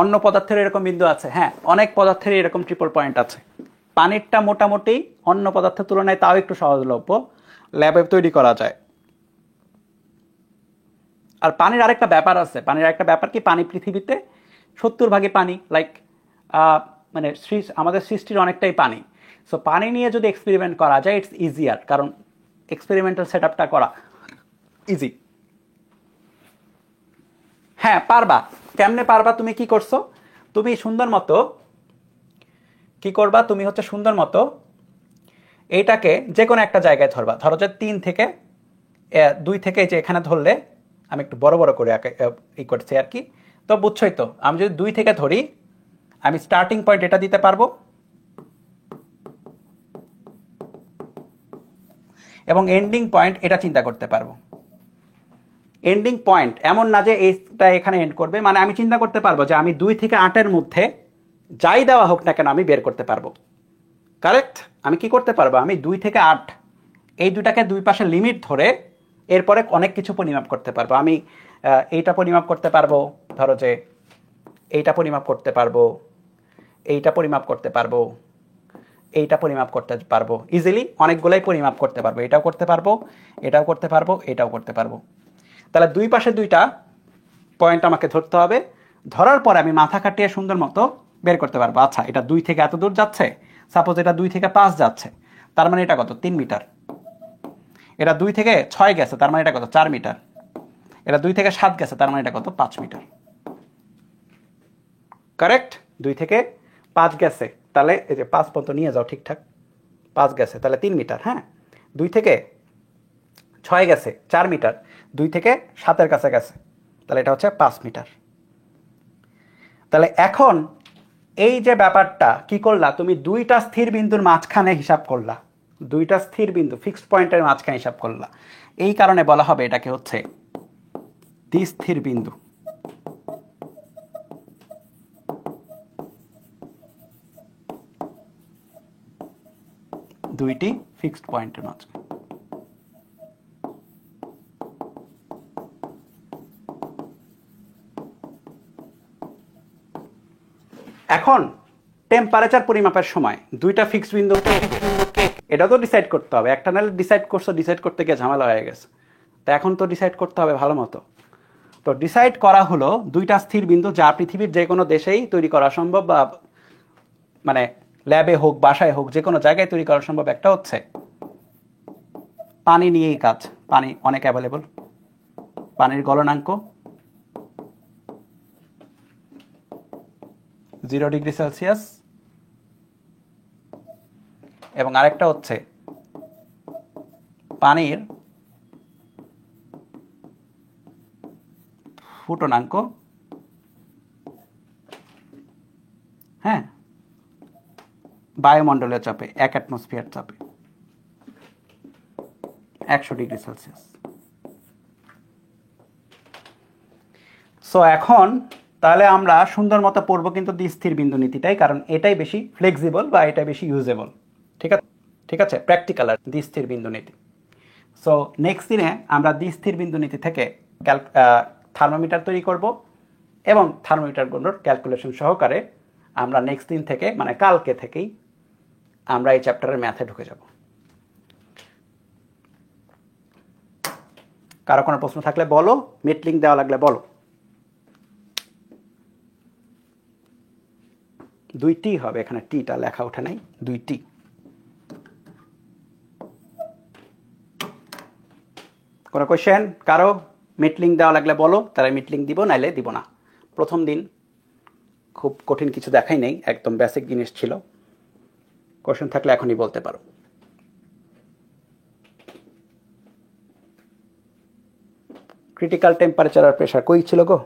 অন্য পদার্থের এরকম বিন্দু আছে, হ্যাঁ, অনেক পদার্থের এরকম ট্রিপল পয়েন্ট আছে। পানিরটা মোটামুটি অন্য পদার্থের তুলনায় তাও একটু সহজলভ্য, ল্যাবে তৈরি করা যায়। আর পানির আরেকটা ব্যাপার আছে, পানির আরেকটা ব্যাপার কি, পানি পৃথিবীতে 70 ভাগে পানি, লাইক মানে আমাদের সৃষ্টির অনেকটাই পানি। সো পানি নিয়ে যদি এক্সপেরিমেন্ট করা যায়, ইটস ইজিয়ার, কারণ এক্সপেরিমেন্টাল সেট আপটা করা ইজি। হ্যাঁ পারবা। কেমনে পারবা? তুমি কি করছো? তুমি সুন্দর মতো কি করবা, তুমি হচ্ছে সুন্দর মতো এইটাকে যে কোনো একটা জায়গায় ধরবা। ধরো যে 3 থেকে 2 থেকে যে এখানে ধরলে, আমি একটু বড় বড় করে ই করছি আর কি। তো বুঝছোই তো, আমি যদি 2 থেকে ধরি, আমি স্টার্টিং পয়েন্ট এটা দিতে পারবো এবং এন্ডিং পয়েন্ট এটা চিন্তা করতে পারবো। এন্ডিং পয়েন্ট এমন না যে এইটা এখানে এন্ড করবে, মানে আমি চিন্তা করতে পারবো যে আমি 2 থেকে 8-এর মধ্যে যাই দেওয়া হোক না কেন আমি বের করতে পারবো। কারেক্ট? আমি কি করতে পারবো? আমি 2 থেকে 8 এই দুটাকে দুই পাশে লিমিট ধরে এরপরে অনেক কিছু পরিমাপ করতে পারবো। আমি এইটা পরিমাপ করতে পারবো, ধরো যে এইটা পরিমাপ করতে পারবো, এইটা পরিমাপ করতে পারবো, এইটা পরিমাপ করতে পারবো, ইজিলি অনেকগুলাই পরিমাপ করতে পারবো। এটাও করতে পারবো, এটাও করতে পারবো, এটাও করতে পারবো। তাহলে দুই পাশে দুইটা পয়েন্ট আমাকে ধরতে হবে। ধরার পরে আমি মাথা খাটিয়ে সুন্দর মতো বের করতে পারবো। আচ্ছা এটা 2 থেকে এত দূর যাচ্ছে, সাপোজ এটা 2 থেকে 5 যাচ্ছে, তার মানে এটা কত? 3 মিটার। এটা 2 থেকে 6 গেছে, তার মানে এটা কত? 4 মিটার। এটা 2 থেকে 7 গেছে, তার মানে এটা কত? 5 মিটার। কারেক্ট? 2 থেকে 5 গেছে, তাহলে এই যে 5 পর্যন্ত নিয়ে যাও ঠিকঠাক। 5 গেছে তাহলে 3 মিটার। হ্যাঁ, 2 থেকে 6 গেছে 4 মিটার, 2 থেকে 7-এর কাছে গেছে, তাহলে এটা হচ্ছে 5 মিটার। তাহলে এখন এই যে ব্যাপারটা কি করলা, তুমি দুইটা স্থির বিন্দুর মাঝখানে হিসাব করলা, দুইটা স্থির বিন্দু ফিক্সড পয়েন্টের মাঝখানে হিসাব করলা। এই কারণে বলা হবে এটাকে হচ্ছে দ্বিস্থির বিন্দু। দুইটি ফিক্সড পয়েন্টের মাঝখানে। এখন টেম্পারেচার পরিমাপের সময় দুইটা ফিক্স বিন্দু এটাও তো ডিসাইড করতে হবে। একটা নাহলে ডিসাইড করতে গিয়ে ঝামেলা হয়ে গেছে। তো এখন তো ডিসাইড করতে হবে ভালো মতো। তো ডিসাইড করা হলো দুইটা স্থির বিন্দু যা পৃথিবীর যে কোনো দেশেই তৈরি করা সম্ভব, বা মানে ল্যাবে হোক বাসায় হোক যে কোনো জায়গায় তৈরি করা সম্ভব। একটা হচ্ছে পানি নিয়েই কাজ, পানি অনেক অ্যাভেলেবল, পানির গলনাঙ্ক 0 ডিগ্রি সেলসিয়াস, এবং আরেকটা হচ্ছে পানির ফুটনাঙ্ক, হ্যাঁ, বায়ুমণ্ডলীয় চাপে 1 অ্যাটমসফিয়ার চাপে 100 ডিগ্রি সেলসিয়াস। সো এখন তাহলে আমরা সুন্দর মতো পড়বো কিন্তু দ্বিস্থির বিন্দু নীতিটাই, কারণ এটাই বেশি ফ্লেক্সিবল বা এটাই বেশি ইউজেবল। ঠিক আছে, প্র্যাকটিক্যাল আর দ্বিস্থির বিন্দু নীতি। সো নেক্সট দিনে আমরা দ্বিস্থির বিন্দু নীতি থেকে থার্মোমিটার তৈরি করব, এবং থার্মোমিটারগুলোর ক্যালকুলেশন সহকারে আমরা নেক্সট দিন থেকে মানে কালকে থেকেই আমরা এই চ্যাপ্টারের ম্যাথে ঢুকে যাব। কারো কোনো প্রশ্ন থাকলে বলো, মিট লিঙ্ক দেওয়া লাগলে বলো। 2টি হবে, এখানে টিটা লেখা ওঠে নাই, 2টি। কোনো কোয়েশ্চেন কারো? মিট লিঙ্ক দেওয়া লাগলে বলো, তারা মিট লিঙ্ক দিব, নাইলে দিব না। প্রথম দিন খুব কঠিন কিছু দেখাই নেই, একদম বেসিক জিনিস ছিল। কোয়েশ্চেন থাকলে এখনই বলতে পারো। ক্রিটিক্যাল টেম্পারেচার আর প্রেশার কই ছিল গো?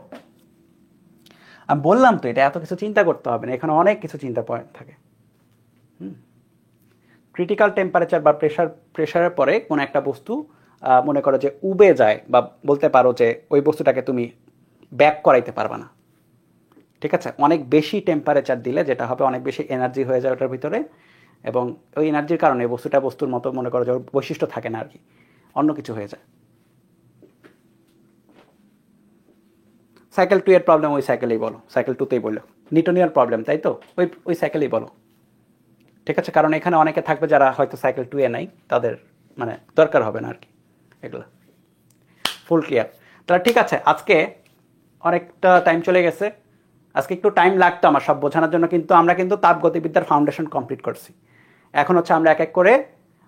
আমি বললাম তো এটা এত কিছু চিন্তা করতে হবে না, এখানে অনেক কিছু চিন্তা পয়েন্ট থাকে। ক্রিটিক্যাল টেম্পারেচার বা প্রেশারের পরে কোনো একটা বস্তু মনে করো যে উবে যায়, বা বলতে পারো যে ওই বস্তুটাকে তুমি ব্যাক করাইতে পারবে না। ঠিক আছে, অনেক বেশি টেম্পারেচার দিলে যেটা হবে, অনেক বেশি এনার্জি হয়ে যায় ওটার ভিতরে, এবং ওই এনার্জির কারণে বস্তুটা বস্তুর মতো মনে করো যে ওর বৈশিষ্ট্য থাকে না আর কি, অন্য কিছু হয়ে যায়। সাইকেল 2 এর প্রবলেম ওই সাইকেলেই বলো, সাইকেল 2তেই বললো। নিউটনিয়ান প্রবলেম, তাই তো, ওই সাইকেলেই বলো। ঠিক আছে, কারণ এখানে অনেকে থাকবে যারা হয়তো সাইকেল 2 এ নাই, তাদের মানে দরকার হবে না আর কি এগুলো। ফুল ক্লিয়ার? তাহলে ঠিক আছে, আজকে অনেকটা টাইম চলে গেছে। আজকে একটু টাইম লাগতো আমার সব বোঝানোর জন্য, কিন্তু আমরা কিন্তু তাপগতিবিদ্যার ফাউন্ডেশন কমপ্লিট করছি। এখন হচ্ছে আমরা এক এক করে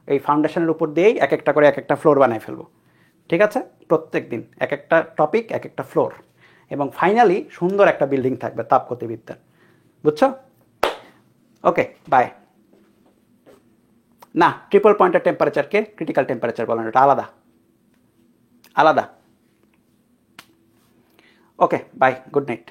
এই ফাউন্ডেশনের উপর দিয়েই এক একটা করে এক একটা ফ্লোর বানিয়ে ফেলবো। ঠিক আছে, প্রত্যেক দিন এক একটা টপিক, এক একটা ফ্লোর, এবং ফাইনালি সুন্দর একটা বিল্ডিং থাকবে তাপগতিবিদ্যার। বুঝছো? ওকে, বাই। না, ট্রিপল পয়েন্টের টেম্পারেচারকে ক্রিটিক্যাল টেম্পারেচার বলেন, এটা আলাদা আলাদা। ওকে, বাই, গুড নাইট।